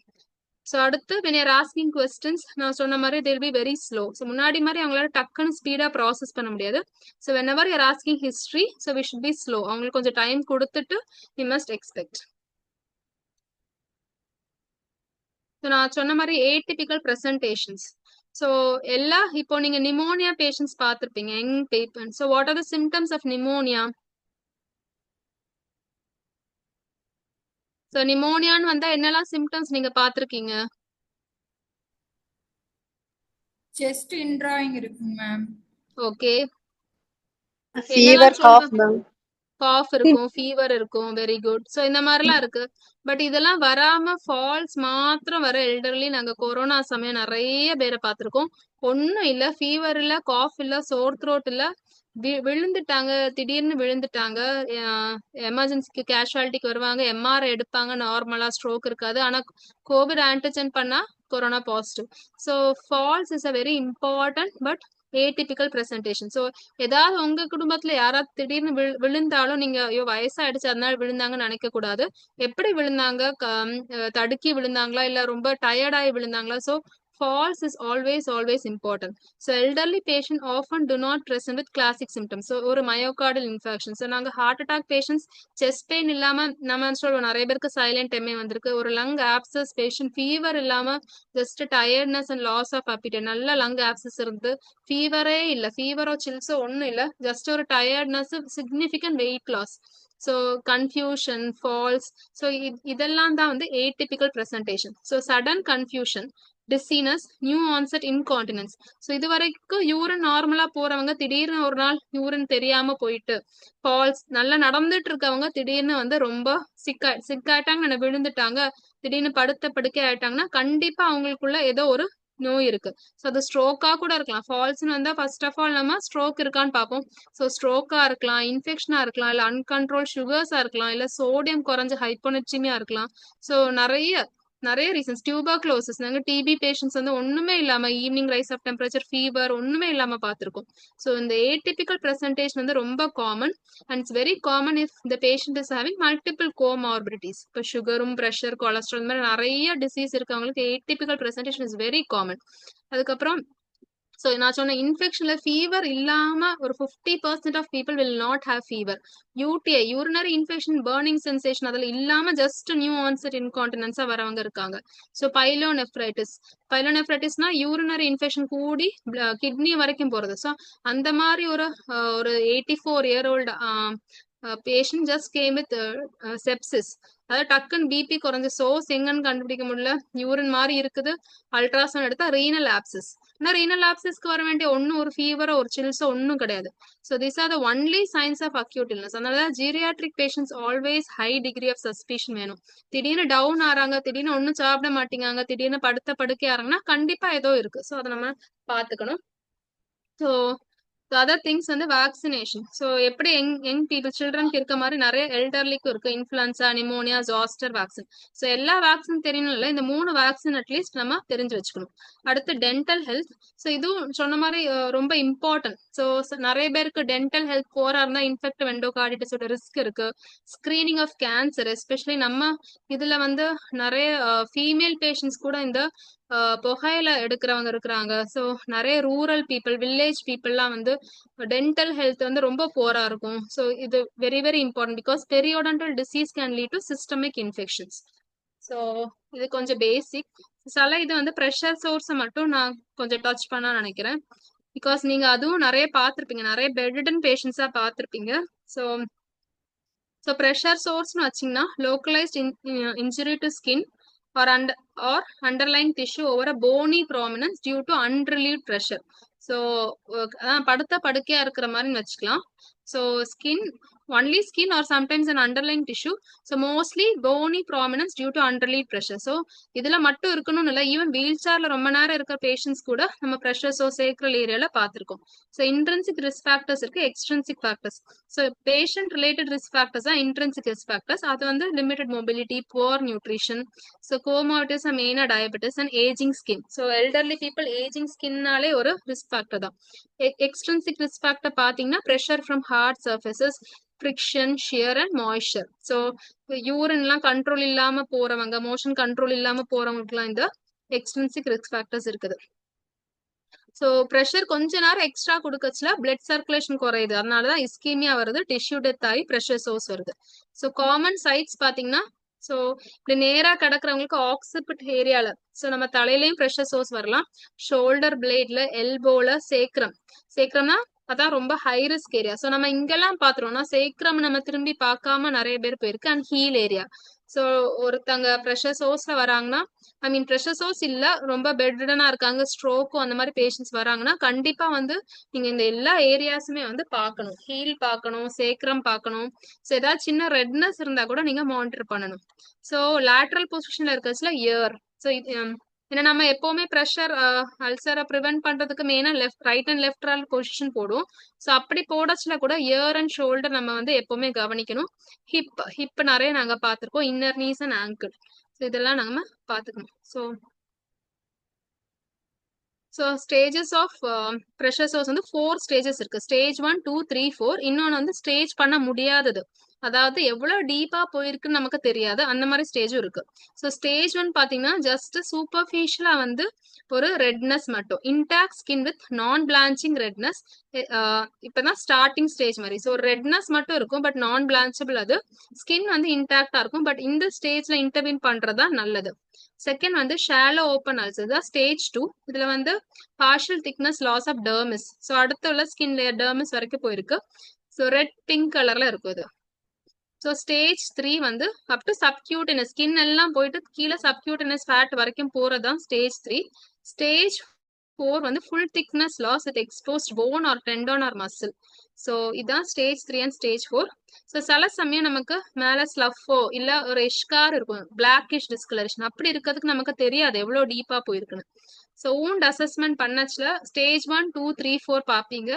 ஸோ அடுத்து when you're asking questions, நான் சொன்ன மாதிரி they'll be very slow. So முன்னாடி மாதிரி அவங்களால டக்குன்னு ஸ்பீடா ப்ராசஸ் பண்ண முடியாது. So whenever you're asking history, so we should be slow. அவங்களுக்கு கொஞ்சம் டைம் கொடுத்துட்டு we must expect. ஸோ நான் சொன்ன மாதிரி atypical presentations. ஸோ இப்போ நீங்க நிமோனியா பேஷண்ட்ஸ் பார்த்திருப்பீங்க, young patient. So what are the symptoms of pneumonia? So நிமோனியான்னு வந்தா என்னெல்லாம் சிம்டம்ஸ் நீங்க பார்த்திருக்கீங்க? செஸ்ட் இன்ட்ராயிங் இருக்குங்க ma'am. Okay, fever, cough ma'am. Cough இருக்கும், ஃபீவர் இருக்கும், வெரி குட். ஸோ இந்த மாதிரிலாம் இருக்கு. பட் இதெல்லாம் வராம ஃபால்ஸ் மாத்திரம் வர எல்டர்லி நாங்க கொரோனா சமயம் நிறைய பேரை பார்த்திருக்கோம். ஒன்னும் இல்ல, ஃபீவர் இல்ல, காஃப் இல்ல, சோர் த்ரோட் இல்ல, விழுந்துட்டாங்க, திடீர்னு விழுந்துட்டாங்க, எமர்ஜென்சிக்கு கேஷுவாலிட்டிக்கு வருவாங்க, MRI எடுப்பாங்க, நார்மலா ஸ்ட்ரோக் இருக்காது, ஆனா கோவிட் ஆன்டிஜென் பண்ணா corona positive. So falls is a very important but atypical presentation. So ஏதாவது உங்க குடும்பத்துல யாராவது திடீர்னு விழுந்தாலும் நீங்க ஐயோ வயசாயிடுச்சு அதனால விழுந்தாங்கன்னு நினைக்க கூடாது. எப்படி விழுந்தாங்க, தடுக்கி விழுந்தாங்களா இல்ல ரொம்ப டயர்டாகி விழுந்தாங்களா? So falls is always important. So elderly patient often do not present with classic symptoms. So ஒரு myocardial infarction. So நாங்க heart attack patients chest pain இல்லாம நம்ம சொல்லுவோம், நிறைய பேருக்கு silent MA வந்திருக்கு, ஒரு lung abscess patient fever இல்லாம just tiredness and loss of appetite, நல்ல lung abscess இருந்து ஃபீவரே இல்ல, ஃபீவரோ சில்ஸோ ஒன்னும் இல்ல, ஜஸ்ட் ஒரு tiredness, significant weight loss, so confusion, falls. So இதெல்லாம் தான் வந்து atypical presentation. So sudden confusion, dizziness, new onset incontinence. So இது வரைக்கும் யூரின் நார்மலா போறவங்க திடீர்னு ஒரு நாள் யூரின் தெரியாம போயிட்டு, ஃபால்ஸ் நல்லா நடந்துட்டு இருக்கவங்க திடீர்னு வந்து ரொம்ப சிக்காயிட்டாங்க, விழுந்துட்டாங்க, திடீர்னு படுத்த படுக்கை ஆயிட்டாங்கன்னா கண்டிப்பா அவங்களுக்குள்ள ஏதோ ஒரு நோய் இருக்கு. ஸோ அது ஸ்ட்ரோக்கா கூட இருக்கலாம். ஃபால்ஸ்னு வந்தா ஃபர்ஸ்ட் ஆஃப் ஆல் நம்ம ஸ்ட்ரோக் இருக்கான்னு பார்ப்போம். ஸோ ஸ்ட்ரோக்கா இருக்கலாம், இன்ஃபெக்ஷனா இருக்கலாம், இல்ல அன்கண்ட்ரோல் சுகர்ஸா இருக்கலாம், இல்ல சோடியம் குறைஞ்ச ஹைப்போனெட்சிமியா இருக்கலாம். ஸோ நிறைய ரீசன்ஸ். டியூபர்குலோசிஸ், நாங்க டிபி பேஷண்ட்ஸ் வந்து ஒண்ணுமே இல்லாம evening rise of temperature, fever ஒண்ணுமே இல்லாம பார்த்திருக்கோம். ஸோ இந்த ஏடிபிக்கல் பிரசன்டேஷன் வந்து ரொம்ப common and it's very common if the patient is having multiple comorbidities. இப்போ சுகரும், ப்ரெஷர், கொலஸ்ட்ரால் இந்த மாதிரி நிறைய டிசீஸ் இருக்கவங்களுக்கு atypical presentation is very common. அதுக்கப்புறம் ஸோ நான் சொன்ன இன்ஃபெக்ஷன்ல ஃபீவர் இல்லாம ஒரு 50% of people will not have fever. UTI urinary infection burning sensation அதில் இல்லாம ஜஸ்ட் நியூ ஆன்செட் இன்கான்டினன்ஸா வரவங்க இருக்காங்க. ஸோ பைலோனெஃப்ரைட்டிஸ்னா யூரினரி இன்ஃபெக்ஷன் கூடி கிட்னி வரைக்கும் போறது. ஸோ அந்த மாதிரி ஒரு 84-year-old patient just game with sepsis. அதாவது டக்குன்னு பிபி குறைஞ்ச சோர்ஸ் எங்கன்னு கண்டுபிடிக்க முடியல, யூரின் மாதிரி இருக்குது, அல்ட்ராசவுண்ட் எடுத்தா ரீனல் ஆப்சிஸ். ஆனால் ரீனல் ஆப்சிஸ்க்கு வர வேண்டிய ஒன்றும் ஒரு ஃபீவரோ ஒரு சில்ஸோ ஒன்றும் கிடையாது. So this are the only signs of acute illness. அதனால geriatric patients always high degree of suspicion வேணும். திடீர்னு டவுன் ஆறாங்க, திடீர்னு ஒன்றும் சாப்பிட மாட்டேங்காங்க, திடீர்னு படுக்கை ஆறாங்கன்னா கண்டிப்பா ஏதோ இருக்கு. ஸோ அதை நம்ம பார்த்துக்கணும். ஸோ அதர் திங்ஸ் வந்து வேக்சினேஷன். ஸோ எப்படி யங் பீப்புள் சில்ட்ரனுக்கு இருக்க மாதிரி நிறைய எல்டர்லிக்கும் இருக்கு, influenza, pneumonia, zoster vaccine. So எல்லா வேக்சின் தெரியணும் இல்லை, இந்த 3 வேக்சின் அட்லீஸ்ட் நம்ம தெரிஞ்சு வச்சுக்கணும். அடுத்து டென்டல் ஹெல்த். ஸோ இதுவும் சொன்ன மாதிரி ரொம்ப இம்பார்ட்டன்ட். ஸோ நிறைய பேருக்கு டென்டல் ஹெல்த் போரா இருந்தா இன்ஃபெக்டிவ் எண்டோகார்டிட்டிஸோட ரிஸ்க் இருக்கு. ஸ்கிரீனிங் ஆஃப் கேன்சர், எஸ்பெஷலி நம்ம இதுல வந்து நிறைய ஃபீமேல் பேஷண்ட்ஸ் கூட இந்த புகையில எடுக்கிறவங்க இருக்கிறாங்க. ஸோ நிறைய ரூரல் பீப்புள், வில்லேஜ் பீப்புள்லாம் வந்து டென்டல் ஹெல்த் வந்து ரொம்ப போரா இருக்கும். ஸோ இது very very important because periodontal disease can lead to systemic infections. So இது கொஞ்சம் பேசிக். இது வந்து ப்ரெஷர் சோர்ஸை மட்டும் நான் கொஞ்சம் டச் பண்ண நினைக்கிறேன். பிகாஸ் நீங்க அதுவும் நிறைய பார்த்துருப்பீங்க, நிறைய பெட்ரிடன் பேஷண்ட்ஸா பார்த்துருப்பீங்க. ஸோ ப்ரெஷர் சோர்ஸ்னு வச்சிங்கன்னா localised injury to skin or underlying tissue over a bony prominence due to unrelieved pressure. So படுக்கையா இருக்கிற மாதிரி வச்சுக்கலாம். So only skin or sometimes an underlying tissue. So mostly bony prominence due to unrelieved pressure. So இதுல மட்டும் இருக்கணும்னு இல்லை, even wheel சேர்ல ரொம்ப நேரம் இருக்கிற பேஷண்ட்ஸ் கூட நம்ம ப்ரெஷர் சேக்ரல் ஏரியால பார்த்துருக்கோம். ஸோ இன்ட்ரென்சிக் ரிஸ்க் ஃபேக்டர்ஸ் இருக்கு, extrinsic factors. So patient related risk factors தான் இன்ட்ரென்சிக் ரிஸ்க் ஃபேக்டர்ஸ். அது வந்து limited mobility, poor nutrition, so comorbidities, மெயினா diabetes and ageing skin. So elderly people ageing ஸ்கின்னாலே ஒரு ரிஸ்க் ஃபேக்டர் தான். எக்ஸ்ட்ரென்சிக் ரிஸ்க் ஃபேக்டர் பார்த்தீங்கன்னா pressure from hard surfaces, friction, shear and moisture. So யூரின்லாம் control இல்லாம போறவங்க, மோஷன் கண்ட்ரோல் இல்லாம போறவங்களுக்குலாம் இந்த எக்ஸ்ட்ரென்சிக் ரிஸ்க் ஃபேக்டர்ஸ் இருக்குது. ஸோ ப்ரெஷர் கொஞ்ச நேரம் எக்ஸ்ட்ரா கொடுக்கச்சுல பிளட் சர்க்குலேஷன் குறையுது, அதனாலதான் இஸ்கீமியா வருது, டிஷ்யூ டெத் ஆகி ப்ரெஷர் சோர்ஸ் வருது. ஸோ காமன் சைட்ஸ் பாத்தீங்கன்னா, ஸோ இப்படி நேரா கிடக்குறவங்களுக்கு ஆக்சிபிட் ஏரியால, ஸோ நம்ம தலையிலயும் ப்ரெஷர் சோர்ஸ் வரலாம், ஷோல்டர் பிளேட்ல, எல்போல, சேக்ரம்னா அதான் ரொம்ப ஹை ரிஸ்க் ஏரியா. ஸோ நம்ம இங்கெல்லாம் பாத்துருவோம்னா சேக்ரம் நம்ம திரும்பி பார்க்காம நிறைய பேர் போயிருக்கு. And heel area. ஸோ ஒருத்தங்க ப்ரெஷர் சோர்ஸ்ல வராங்கன்னா, ப்ரெஷர் சோர்ஸ் இல்ல, ரொம்ப பெட்ரிடனா இருக்காங்க, ஸ்ட்ரோக்கும் அந்த மாதிரி பேஷண்ட்ஸ் வராங்கன்னா கண்டிப்பா வந்து நீங்க இந்த எல்லா ஏரியாஸுமே வந்து பார்க்கணும். ஹீல் பார்க்கணும், சேக்ரம் பார்க்கணும். ஸோ ஏதாவது சின்ன ரெட்னஸ் இருந்தா கூட நீங்க மானிட்டர் பண்ணணும். ஸோ லேட்ரல் பொசிஷன்ல இருக்கச்சுல இயர். ஸோ ஏன்னா நம்ம எப்பவுமே ப்ரெஷர் அல்சரை ப்ரிவென்ட் பண்றதுக்கு மெயினா ரைட் அண்ட் லெஃப்ட் பொசிஷன் போடுவோம். ஸோ அப்படி போடச்சுல கூட இயர் அண்ட் ஷோல்டர் நம்ம வந்து எப்பவுமே கவனிக்கணும். ஹிப் நிறைய நாங்க பார்த்திருக்கோம், inner knees and ankle. So இதெல்லாம் நம்ம பார்த்துக்கணும். So stages of pressure source வந்து 4 ஸ்டேஜஸ் இருக்கு. ஸ்டேஜ் 1, 2, 3, 4. இன்னொன்று வந்து ஸ்டேஜ் பண்ண முடியாதது, அதாவது எவ்வளவு டீப்பா போயிருக்குன்னு நமக்கு தெரியாது, அந்த மாதிரி ஸ்டேஜும் இருக்கு. ஸோ ஸ்டேஜ் 1 பாத்தீங்கன்னா ஜஸ்ட் சூப்பர்ஃபிஷியலா வந்து ஒரு ரெட்னஸ் மட்டும், இன்டாக்ட் ஸ்கின் வித் நான் பிளான்ச்சிங் ரெட்னஸ். இப்பதான் ஸ்டார்டிங் ஸ்டேஜ் மாதிரி. ஸோ ரெட்னஸ் மட்டும் இருக்கும், பட் நான் பிளான்ச்சபிள். அது ஸ்கின் வந்து இன்டாக்டா இருக்கும், பட் இந்த ஸ்டேஜ்ல இன்டர்வியூன் பண்றதா நல்லது. செகண்ட் வந்து ஷாலோ ஓப்பன் அல்சர், தான் ஸ்டேஜ் 2. இதுல வந்து partial thickness, loss of dermis. So அடுத்த உள்ள ஸ்கின் லேயர் டெர்மிஸ் வரைக்கும் போயிருக்கு. ஸோ ரெட் பிங்க் கலர்ல இருக்கும் இது. ஸோ ஸ்டேஜ் 3 வந்து அப் டு சப்கியூட்டினஸ், ஸ்கின் எல்லாம் போயிட்டு கீழே சப்கியூட்டினஸ் ஃபேட் வரைக்கும் போறதுதான் ஸ்டேஜ் 3. ஸ்டேஜ் 4 வந்து full thickness loss with exposed bone or tendon or muscle. So இதான் ஸ்டேஜ் 3 அண்ட் ஸ்டேஜ் 4. ஸோ சில சமயம் நமக்கு மேல ஸ்லஃபோ இல்ல ஒரு எஷ்கார் இருக்கும், பிளாக்கிஷ் டிஸ்கலரேஷன், அப்படி இருக்கிறதுக்கு நமக்கு தெரியாது எவ்வளவு டீப்பா போயிருக்குன்னு. ஸோ ஊண்ட் அசஸ்மெண்ட் பண்ணச்சுல ஸ்டேஜ் 1, 2, 3, 4 பார்ப்பீங்க.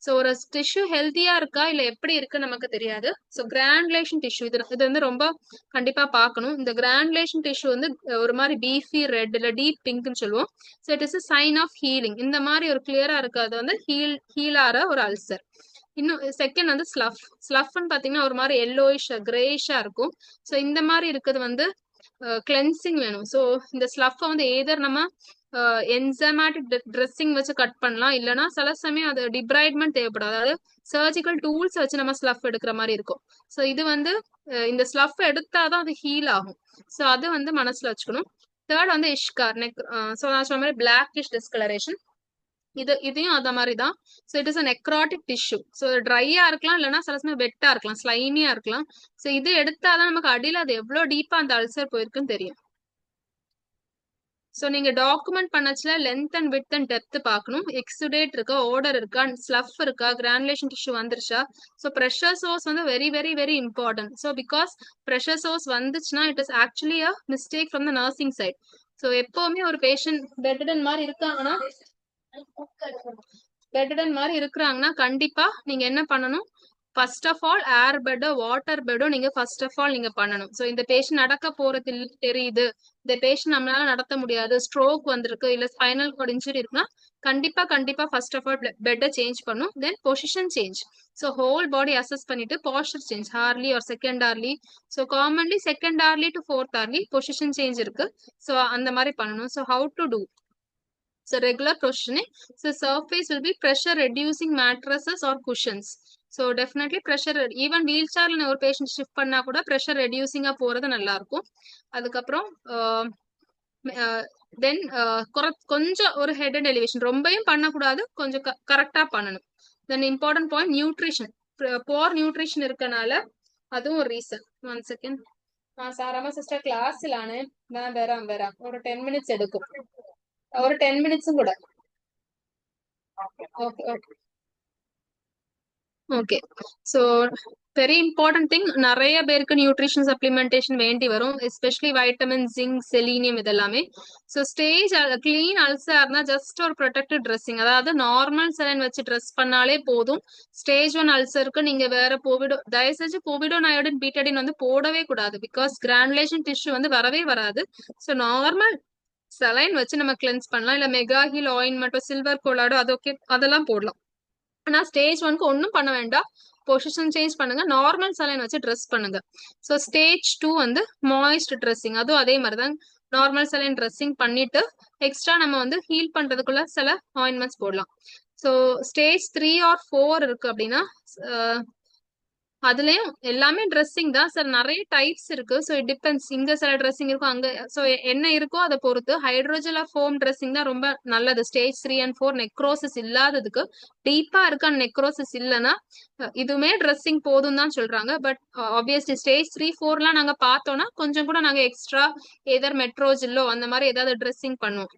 ஸோ ஒரு டிஷ்யூ ஹெல்த்தியா இருக்கா இல்ல எப்படி இருக்குன்னு நமக்கு தெரியாது. ஸோ கிராண்டுலேஷன் டிஷ்யூ இது வந்து ரொம்ப கண்டிப்பா பார்க்கணும். இந்த கிராண்டுலேஷன் டிஷ்யூ வந்து ஒரு மாதிரி பீஃபி ரெட் இல்ல டீப் பிங்க்னு சொல்லுவோம். So it is a sign of healing. இந்த மாதிரி ஒரு கிளியரா இருக்காது வந்து ஹீலார ஒரு அல்சர். இன்னும் செகண்ட் வந்து ஸ்லஃப்னு பாத்தீங்கன்னா ஒரு மாதிரி எல்லோயிஷ் கிரேஷா இருக்கும். ஸோ இந்த மாதிரி இருக்கிறது வந்து கிளென்சிங் வேணும். ஸோ இந்த ஸ்லஃபை வந்து ஏதர் நம்ம என்சைமேட்டிக் ட்ரெஸ்ஸிங் வச்சு கட் பண்ணலாம். இல்லைன்னா சில சமயம் அது டிப்ரைட்மெண்ட் தேவைப்படும். அதாவது சர்ஜிக்கல் டூல்ஸ் வச்சு நம்ம ஸ்லஃப் எடுக்கிற மாதிரி இருக்கும். ஸோ இது வந்து இந்த ஸ்லஃப் எடுத்தாதான் அது ஹீல் ஆகும். ஸோ அது வந்து மனசுல வச்சுக்கணும். தேர்ட் வந்து இஷ்கார் நெக். ஸோ நான் சொன்ன மாதிரி பிளாக்கிஷ் டிஸ்கலரேஷன். இதையும் அந்த மாதிரி தான். So it is a நெக்ராட்டிக் tissue. So ட்ரையா இருக்கலாம், இல்லைன்னா சில சமயம் வெட்டா இருக்கலாம், ஸ்லைமியா இருக்கலாம். ஸோ இது எடுத்தாதான் நமக்கு அடியில் அது எவ்வளோ டீப்பா அந்த அல்சர் போயிருக்குன்னு தெரியும். ஸோ நீங்க டாக்குமெண்ட் பண்ணச்சுல length and width and depth பார்க்கணும். எக்ஸுடேட் இருக்கா, ஓடர் இருக்கா, ஸ்லஃப் இருக்கா, கிரானுலேஷன் டிஷ்யூ வந்துருச்சா. ஸோ ப்ரெஷர் சோர்ஸ் வந்து very very very important. So because pressure source வந்துச்சுன்னா it is actually a mistake from the nursing side. So எப்பவுமே ஒரு patient பெட்டடன் மாதிரி இருக்கிறாங்கன்னா கண்டிப்பா நீங்க என்ன பண்ணணும், ஃபர்ஸ்ட் ஆஃப் ஆல் ஏர் பெட்டோ வாட்டர் பெட்டோ நீங்க ஃபர்ஸ்ட் ஆஃப் ஆல் நீங்க பண்ணணும். ஸோ இந்த பேஷண்ட் நடக்க போறது தெரியுது, இந்த பேஷண்ட் நம்மளால நடத்த முடியாது, ஸ்ட்ரோக் வந்திருக்கு, இல்ல ஸ்பைனல் கார்டு இன்ஜுரி இருக்குன்னா கண்டிப்பா ஃபர்ஸ்ட் ஆஃப் ஆல் பெட்டை சேஞ்ச் பண்ணும். Then position change. So whole body assess பண்ணிட்டு posture change, hourly or second hourly. So commonly second hourly to fourth hourly position change இருக்கு. ஸோ அந்த மாதிரி பண்ணணும். So how to do? So regular positioning. So surface will be pressure reducing mattresses or cushions. So definitely pressure, even wheelchair ஒரு patient shift பண்ணா கூட pressure reducing போறது நல்லா இருக்கும். அதுக்கப்புறம் தென் கொஞ்சம் ஒரு ஹெட் அண்ட் எலிவேஷன் ரொம்பவும் பண்ணக்கூடாது, கொஞ்சம் கரெக்டா பண்ணணும். Then important point nutrition. Poor nutrition இருக்கனால அதுவும் ஒரு ரீசன். 1 செகண்ட். சாராமா சிஸ்டர் கிளாஸ்லானு நான் வரான் ஒரு 10 minutes எடுக்கும். ஒரு 10 minutes கூட. Okay. So very important thing, நிறைய பேருக்கு நியூட்ரிஷன் சப்ளிமெண்டேஷன் வேண்டி வரும், எஸ்பெஷலி வைட்டமின், ஜிங்க், செலீனியம் இதெல்லாமே. ஸோ ஸ்டேஜ் கிளீன் அல்சர்னா ஜஸ்ட் ஒரு ப்ரொடெக்டிவ் ட்ரெஸ்ஸிங், அதாவது நார்மல் செலைன் வச்சு ட்ரெஸ் பண்ணாலே போதும். ஸ்டேஜ் 1 அல்சருக்கு நீங்க வேற தயவுசெஞ்சு போவிடோன் அயோடின் பீட்டடின் வந்து போடவே கூடாது. பிகாஸ் கிரானுலேஷன் டிஷ்யூ வந்து வரவே வராது. ஸோ நார்மல் செலைன் வச்சு நம்ம கிளென்ஸ் பண்ணலாம். இல்ல மெகா ஹீல் ஆயின்மெண்டோ சில்வர் கோலாடோ அது ஓகே, அதெல்லாம் போடலாம். ஆனா ஸ்டேஜ் 1க்கு ஒன்றும் பண்ண வேண்டாம், பொசிஷன் சேஞ்ச் பண்ணுங்க, நார்மல் சலைன் வச்சு ட்ரெஸ் பண்ணுங்க. ஸோ ஸ்டேஜ் 2 வந்து மாய்ஸ்ட் ட்ரெஸ்ஸிங், அதுவும் அதே மாதிரி தான் நார்மல் சலைன் ட்ரெஸ்ஸிங் பண்ணிட்டு எக்ஸ்ட்ரா நம்ம வந்து ஹீல் பண்றதுக்குள்ள சில ஆயின்மெண்ட்ஸ் போடலாம். ஸோ ஸ்டேஜ் 3 or 4 இருக்கு அப்படின்னா அதுலயும் எல்லாமே ட்ரெஸ்ஸிங் தான் சார், நிறைய டைப்ஸ் இருக்கு. ஸோ இட் டிபெண்ட்ஸ், இங்க சில ட்ரெஸ்ஸிங் இருக்கும், அங்க ஸோ என்ன இருக்கோ அதை பொறுத்து. ஹைட்ரோஜெல் ஆஃப் ஃபோம் ட்ரெஸ்ஸிங் தான் ரொம்ப நல்லது ஸ்டேஜ் 3 and 4 நெக்ரோசிஸ் இல்லாததுக்கு. டீப்பா இருக்கான நெக்ரோசிஸ் இல்லைன்னா இதுவுமே ட்ரெஸ்ஸிங் போதும் தான் சொல்றாங்க. பட் ஆப்வியஸ்லி ஸ்டேஜ் 3, 4லாம் நாங்க பார்த்தோம்னா கொஞ்சம் கூட நாங்க எக்ஸ்ட்ரா ஏதர் மெட்ரோஜில்லோ அந்த மாதிரி ஏதாவது ட்ரெஸ்ஸிங் பண்ணுவோம்.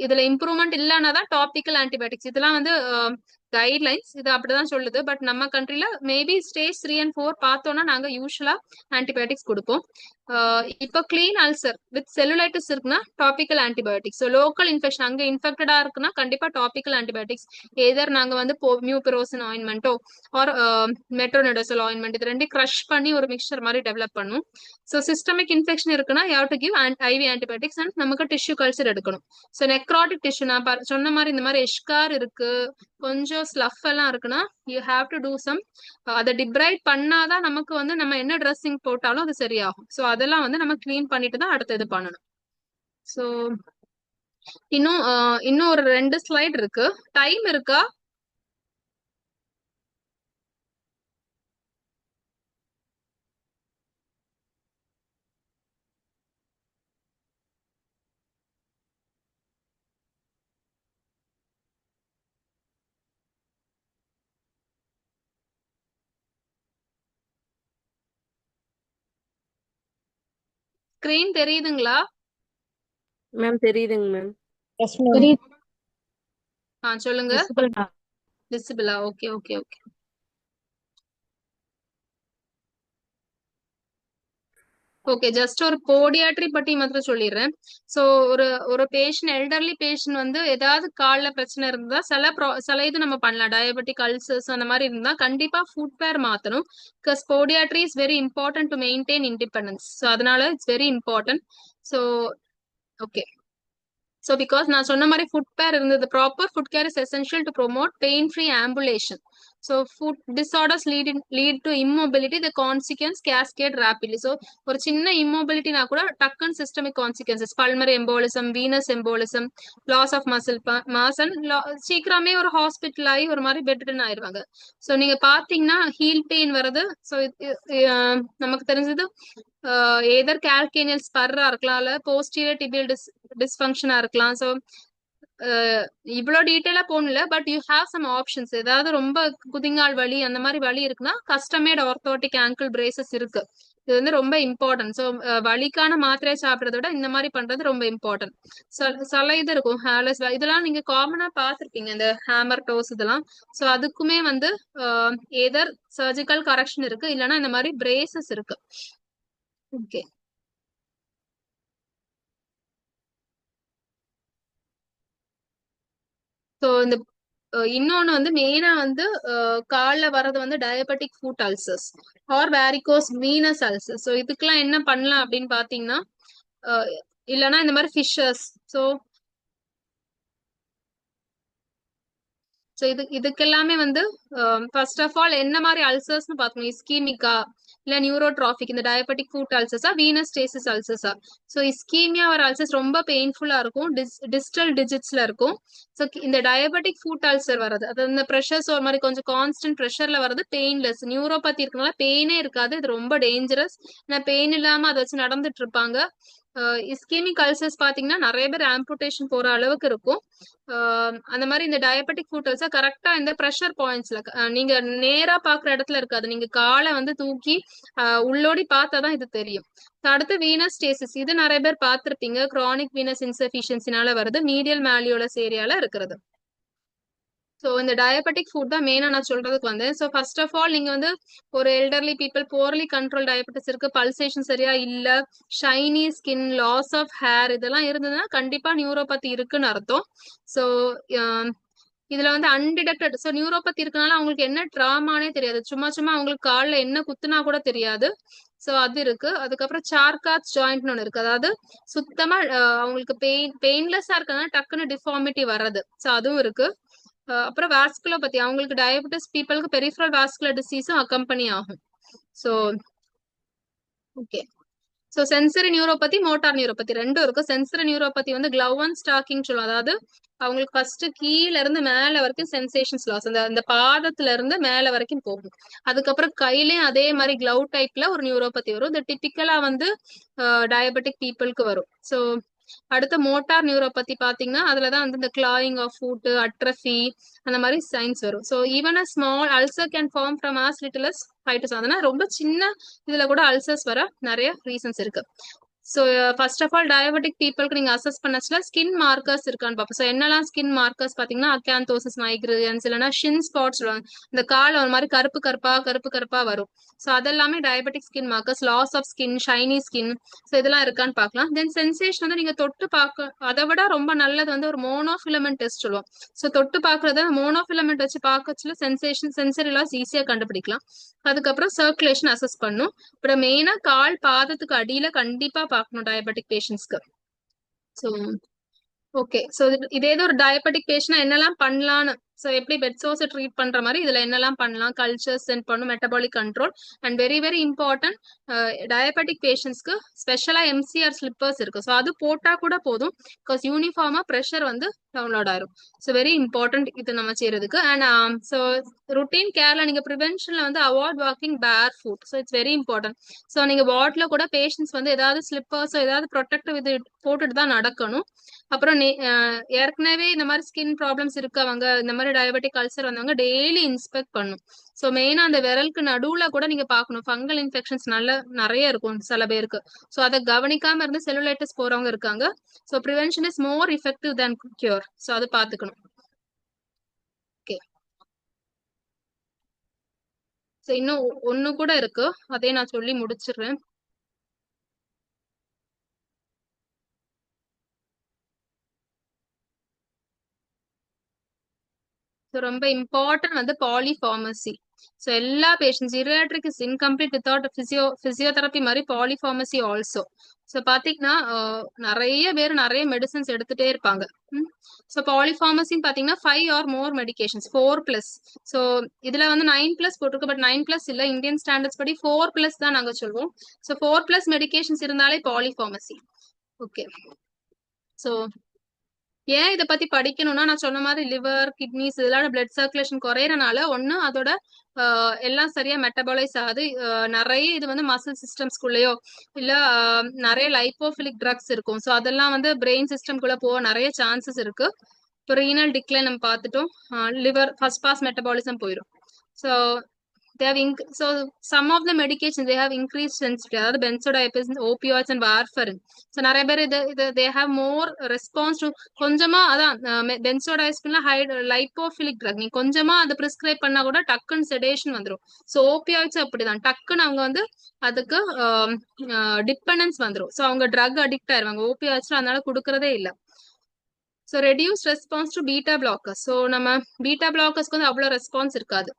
இதுல இம்ப்ரூவ்மெண்ட் இல்லைன்னா தான் டாபிக்கல் ஆன்டிபயோட்டிக்ஸ். இதெல்லாம் வந்து கைட்லைன்ஸ், இது அப்படிதான் சொல்லுது. பட் நம்ம கண்ட்ரில மேபி ஸ்டேஜ் 3 and 4 பார்த்தோம்னா நாங்க யூஸ்வலா ஆன்டிபயோட்டிக்ஸ் கொடுப்போம். இப்போ கிளீன் அல்சர் வித் செல்லுலைட்டிஸ் இருக்குன்னா topical antibiotics. So local infection அங்க இன்ஃபெக்டடா இருக்குன்னா கண்டிப்பா டாபிக்கல் ஆன்டிபயோட்டிக்ஸ். ஏதர் நாங்க வந்து மியூபிரோசின் ஆயின்மெண்ட்டோ ஆர் மெட்ரோனிடோசல் ஆயின்மெண்ட் இது ரெண்டையும் க்ரஷ் பண்ணி ஒரு மிக்சர் மாதிரி டெவலப் பண்ணும். ஸோ சிஸ்டமிக் இன்ஃபெக்ஷன் இருக்குன்னா you have to give IV antibiotics and நமக்கு டிஷ்யூ கல்ச்சர் எடுக்கணும். ஸோ நெக்ராட்டிக் டிஷ்யூ நான் சொன்ன மாதிரி இந்த மாதிரி எஷ்கார் இருக்கு, கொஞ்சம் ஸ்லஃப் எல்லாம் இருக்குன்னா you have to do some, அதை டிப்ரைட் பண்ணாதான் நமக்கு வந்து நம்ம என்ன ட்ரெஸ்ஸிங் போட்டாலும் அது சரியாகும். ஸோ அதெல்லாம் வந்து நம்ம கிளீன் பண்ணிட்டு தான் அடுத்த இது பண்ணணும். ஸோ இன்னும் ஒரு 2 ஸ்லைட் இருக்கு. டைம் இருக்கா? ஸ்கிரீன் தெரியுதுங்களா? மேம் தெரியுதுங்க மேம். சொல்லுங்க. விசிபிளா? Okay okay okay. Okay, just ஒரு போடியாட்ரி பற்றி மாத்திரம் சொல்லிடுறேன். ஸோ ஒரு பேஷண்ட், எல்டர்லி பேஷண்ட் வந்து ஏதாவது காலில் பிரச்சனை இருந்தா சில இது நம்ம பண்ணலாம். டயபெட்டிக் அல்சர்ஸ் அந்த மாதிரி இருந்தா கண்டிப்பா ஃபுட்வேர் மாத்தணும். Because podiatry is very important to maintain independence. So அதனால it's very important. So okay, so because நான் சொன்ன மாதிரி ஃபுட் கேர் இருந்தது, proper foot care is essential to promote pain free ambulation. So foot disorders lead to immobility, the consequences cascade rapidly. So ஒரு சின்ன இம்மொபிலிட்டினா கூட டக்குன்னு systemic consequences, pulmonary embolism, venous embolism, loss of muscle mass and சீக்கிரமே ஒரு hospital ஆகி ஒரு மாதிரி பெட்ரிடன் ஆயிருவாங்க. ஸோ நீங்க பாத்தீங்கன்னா ஹீல் பெயின் வருது. ஸோ நமக்கு தெரிஞ்சது ஏதர் கால்கேனியல் ஸ்பர்ரா இருக்கலாம், இல்ல போஸ்டீரியர் டிபியல் டிஸ்ஃபங்க்ஷனா இருக்கலாம். ஸோ இவ்வளோ டீட்டெயிலா போகல, but you have some options. ஏதாவது ரொம்ப குதிங்கால் வலி அந்த மாதிரி வலி இருக்குன்னா கஸ்டமேட் ஆர்த்தோட்டிக் ஆங்கிள் பிரேசஸ் இருக்கு. இது வந்து ரொம்ப இம்பார்ட்டன்ட். ஸோ வலிக்கான மாத்திரையை சாப்பிட்றத விட இந்த மாதிரி பண்றது ரொம்ப இம்பார்ட்டன்ட். சில இது இருக்கும் ஹேர்லெஸ், இதெல்லாம் நீங்க காமனா பார்த்துருப்பீங்க, இந்த ஹேமர் டோஸ் இதெல்லாம். ஸோ அதுக்குமே வந்து ஏதர் சர்ஜிக்கல் கரெக்ஷன் இருக்கு, இல்லைன்னா இந்த மாதிரி பிரேசஸ் இருக்கு. ஓகே. ஸோ இந்த இன்னொன்னு வந்து மெயினா வந்து காலில் வர்றது வந்து diabetic foot ulcers or varicose venous ulcers. So இதுக்கெல்லாம் என்ன பண்ணலாம் அப்படின்னு பாத்தீங்கன்னா, இல்லைன்னா இந்த மாதிரி ஃபிஷர்ஸ். ஸோ இதுக்கெல்லாமே வந்து ஃபர்ஸ்ட் ஆஃப் ஆல் என்ன மாதிரி அல்சர்ஸ்னு பார்க்கணும். இஸ்கீமிக்கா இல்ல நியூரோட்ராபிக், இந்த டயபெட்டிக் ஃபுட் அல்சர்ஸா, வீனஸ் ஸ்டேசிஸ் அல்சர்ஸா. ஸோ இஸ்கீமியா வர அல்சர்ஸ் ரொம்ப பெயின்ஃபுல்லா இருக்கும், டிஸ்டல் டிஜிட்ஸ்ல இருக்கும். ஸோ இந்த டயபெட்டிக் ஃபுட் அல்சர் வர்றது, அது இந்த ப்ரெஷர்ஸ் ஒரு மாதிரி கொஞ்சம் கான்ஸ்டன்ட் ப்ரெஷர்ல வர்றது பெயின்லெஸ். நியூரோபதி இருக்கனால பெயினே இருக்காது, இது ரொம்ப டேஞ்சரஸ். ஏன்னா பெயின் இல்லாம அதை வச்சு நடந்துட்டு இருப்பாங்க. இஸ்கீமிக் அல்சர்ஸ் பாத்தீங்கன்னா நிறைய பேர் ஆம்புடேஷன் போற அளவுக்கு இருக்கும். அந்த மாதிரி இந்த டயபெட்டிக் ஃபுட் அல்சர் கரெக்டா இந்த ப்ரெஷர் பாயிண்ட்ஸ்ல நீங்க நேரா பாக்குற இடத்துல இருக்காது, நீங்க காலை வந்து தூக்கி உள்ளோடி பார்த்தாதான் இது தெரியும். அடுத்து வீனஸ் ஸ்டேசிஸ், இது நிறைய பேர் பார்த்திருப்பீங்க, கிரானிக் வீனஸ் இன்சஃபிஷியன்சினால வருது, மீடியல் மேலியோலஸ் ஏரியால இருக்கிறது. ஸோ இந்த டயபெட்டிக் ஃபுட் தான் மெயினா நான் சொல்றதுக்கு வந்தேன். ஸோ ஃபர்ஸ்ட் ஆஃப் ஆல் நீங்க வந்து ஒரு elderly people, poorly control diabetes இருக்கு, பல்சேஷன் சரியா இல்ல, shiny skin, loss of hair, இதெல்லாம் இருந்ததுன்னா கண்டிப்பா நியூரோபதி இருக்குன்னு அர்த்தம். ஸோ இதுல வந்து அன்டிடெக்டட், ஸோ நியூரோபதி இருக்கனால அவங்களுக்கு என்ன ட்ராமானே தெரியாது, சும்மா சும்மா அவங்களுக்கு காலில் என்ன குத்துனா கூட தெரியாது. ஸோ அது இருக்கு. அதுக்கப்புறம் சார்காத் ஜாயிண்ட்னு ஒன்று இருக்கு, அதாவது சுத்தமா அவங்களுக்கு பெயின்லெஸ்ஸா இருக்கனால டக்குன்னு டிஃபார்மிட்டி வர்றது. ஸோ அதுவும் இருக்கு. அப்புறம் வாஸ்குலோபதி, அவங்களுக்கு டயபெட்டிஸ் பீப்புளுக்கு பெரிஃபரல் வாஸ்குலர் டிசீஸும் அக்கம்பனி ஆகும். So okay. So sensory neuropathy, motor neuropathy ரெண்டும் இருக்கு. சென்சரி நியூரோபதி வந்து கிளவ் அண்ட் ஸ்டாக்கிங் சொல்லுவோம், அதாவது அவங்களுக்கு ஃபர்ஸ்ட் கீழ இருந்து மேல வரைக்கும் சென்சேஷன்ஸ் லாஸ், அந்த பாதத்துல இருந்து மேல வரைக்கும் போகும். அதுக்கப்புறம் கையிலயும் அதே மாதிரி கிளவ் டைப்ல ஒரு நியூரோபதி வரும். இது டிபிக்கலா வந்து டயபெட்டிக் பீப்புளுக்கு வரும். ஸோ அடுத்த மோட்டார் நியூரோபதி பாத்தீங்கன்னா அதுலதான் வந்து இந்த கிளாயிங் ஆஃப் ஃபுட், அட்ரஃபி அந்த மாதிரி சைன்ஸ் வரும். So even a small ulcer can form from as little as 5 to 7. அதனால ரொம்ப சின்ன இதுல கூட அல்சர்ஸ் வர நிறைய ரீசன்ஸ் இருக்கு. So first of all diabetic பீப்புளுக்கு நீங்க அசஸ் பண்ணச்சுல ஸ்கின் மார்க்கர்ஸ் இருக்கான்னு பார்ப்போம். ஸோ என்னெல்லாம் ஸ்கின் மார்க்கர்ஸ் பாத்தீங்கன்னா, அக்காந்தோசிஸ் நைக்ரியன்ஸ், இல்லைன்னா ஷின் ஸ்பாட்ஸ் சொல்லுவாங்க, இந்த கால் ஒரு மாதிரி கருப்பு கருப்பா வரும். ஸோ அதெல்லாமே diabetic skin markers. Loss of skin, shiny skin, so இதெல்லாம் இருக்கான்னு பார்க்கலாம். தென் சென்சேஷன் வந்து நீங்க தொட்டு பார்க்க, அதை விட ரொம்ப நல்லது வந்து ஒரு மோனோஃபிலமெண்ட் டெஸ்ட் சொல்லுவோம். ஸோ தொட்டு பார்க்கறத மோனோஃபிலமெண்ட் வச்சு பார்க்கச்சுல சென்சரி லாஸ் ஈஸியா கண்டுபிடிக்கலாம். அதுக்கப்புறம் சர்க்குலேஷன் அசஸ் பண்ணும். அப்புறம் மெயினா கால் பாதத்துக்கு அடியில கண்டிப்பா பார்க்கணும் டயபெட்டிக் பேஷண்ட்ஸ்க்கு. So okay. ஸோ இதே ஒரு டயபெட்டிக் பேஷண்ட் என்னெல்லாம் பண்ணலான்னு, ஸோ எப்படி பெட் சோர்ஸ் ட்ரீட் பண்ற மாதிரி இதுல என்னெல்லாம் பண்ணலாம், கல்ச்சர் சென்ட் பண்ணும், metabolic control, and very very important diabetic பேஷண்ட்ஸ்க்கு ஸ்பெஷலா எம்சிஆர் ஸ்லிப்பர்ஸ் இருக்கு. ஸோ அது போட்டா கூட போதும், பிகாஸ் யூனிஃபார்மா ப்ரெஷர் வந்து டவுன்லோட் ஆயிரும். ஸோ வெரி இம்பார்ட்டன்ட் இது நம்ம செய்யறதுக்கு. அண்ட் ஸோ ருட்டீன் கேர்ல நீங்க ப்ரிவென்ஷன்ல வந்து அவாய்ட் வாக்கிங் பேர் food. So it's very important. So நீங்க வார்ட்ல கூட பேஷண்ட்ஸ் வந்து ஏதாவது ஸ்லிப்பர்ஸோ ஏதாவது ப்ரொடெக்டிவ் இது போட்டுட்டு தான் நடக்கணும். அப்புறம் ஏற்கனவே இந்த மாதிரி ஸ்கின் ப்ராப்ளம்ஸ் இருக்கவங்க, இந்த மாதிரி டயபெட்டிக் அல்சர் வந்தவங்க டெய்லி இன்ஸ்பெக்ட் பண்ணும். ஸோ மெயினா அந்த விரலுக்கு நடுவுல கூட நீங்க பார்க்கணும், ஃபங்கல் இன்ஃபெக்ஷன்ஸ் நிறைய இருக்கும் சில பேருக்கு. ஸோ அதை கவனிக்காம இருந்து செல்லுலைட்டிஸ் போறவங்க இருக்காங்க. So prevention is more effective than cure. So அது பார்த்துக்கணும். ஓகே. ஸோ இன்னும் ஒண்ணு கூட இருக்கு, அதே நான் சொல்லி முடிச்சிடுறேன். ஸோ ரொம்ப இம்பார்ட்டன்ட் வந்து பாலிஃபார்மசி. ஸோ எல்லா patient geriatric is incomplete without physiotherapy மாதிரி பாலிஃபார்மசி ஆல்சோ. ஸோ பாத்தீங்கன்னா நிறைய பேர் நிறைய மெடிசன்ஸ் எடுத்துட்டே இருப்பாங்க. ஸோ பாலிஃபார்மசின்னு பாத்தீங்கன்னா 5 or more மெடிகேஷன்ஸ் 4+. ஸோ இதுல வந்து 9+ போட்டிருக்கு, பட் 9+ இல்ல, இந்தியன் ஸ்டாண்டர்ட்ஸ் படி 4+ தான் நாங்க சொல்லுவோம். ஸோ 4+ மெடிகேஷன்ஸ் இருந்தாலே பாலிஃபார்மசி. ஓகே, ஸோ ஏன் இதை பத்தி படிக்கணும்னா, நான் சொன்ன மாதிரி லிவர், கிட்னிஸ் இதெல்லாம் பிளட் சர்க்குலேஷன் குறையறனால ஒண்ணு அதோட எல்லாம் சரியா மெட்டபாலைஸ் ஆகுது. நிறைய இது வந்து மசில் சிஸ்டம்ஸ்குள்ளேயோ இல்ல நிறைய லைப்போஃபிலிக் ட்ரக்ஸ் இருக்கும். ஸோ அதெல்லாம் வந்து பிரெயின் சிஸ்டம்குள்ள போக நிறைய சான்சஸ் இருக்கு. இப்போ ரீனல் டிக்ளைன் நம்ம பார்த்துட்டோம், லிவர் ஃபர்ஸ்ட் பாஸ் மெட்டபாலிசம் போயிடும். So they have so some of the medications they have increased sensitivity, அதாவது benzodiazepines, opioids and warfarin. so நிறைய பேர் இது they have more response to கொஞ்சமா அதான் benzodiazepine ஹை லைப்போஃபிலிக் ட்ரக், நீ கொஞ்சமா அதை பிரிஸ்கிரைப் பண்ணா கூட டக்குன்னு செடேஷன் வந்துடும். ஸோ ஓபியாய்ட்ஸ் அப்படிதான், டக்குன்னு அவங்க வந்து அதுக்கு டிபெண்டன்ஸ் வந்துடும். ஸோ அவங்க ட்ரக் அடிக்ட் ஆயிருவாங்க ஓபியாய்ட்ஸ், அதனால கொடுக்கறதே இல்லை. So reduce response to beta blockers. So நம்ம பீட்டா பிளாக்கர்ஸ்க்கு வந்து அவ்வளோ ரெஸ்பான்ஸ் இருக்காது.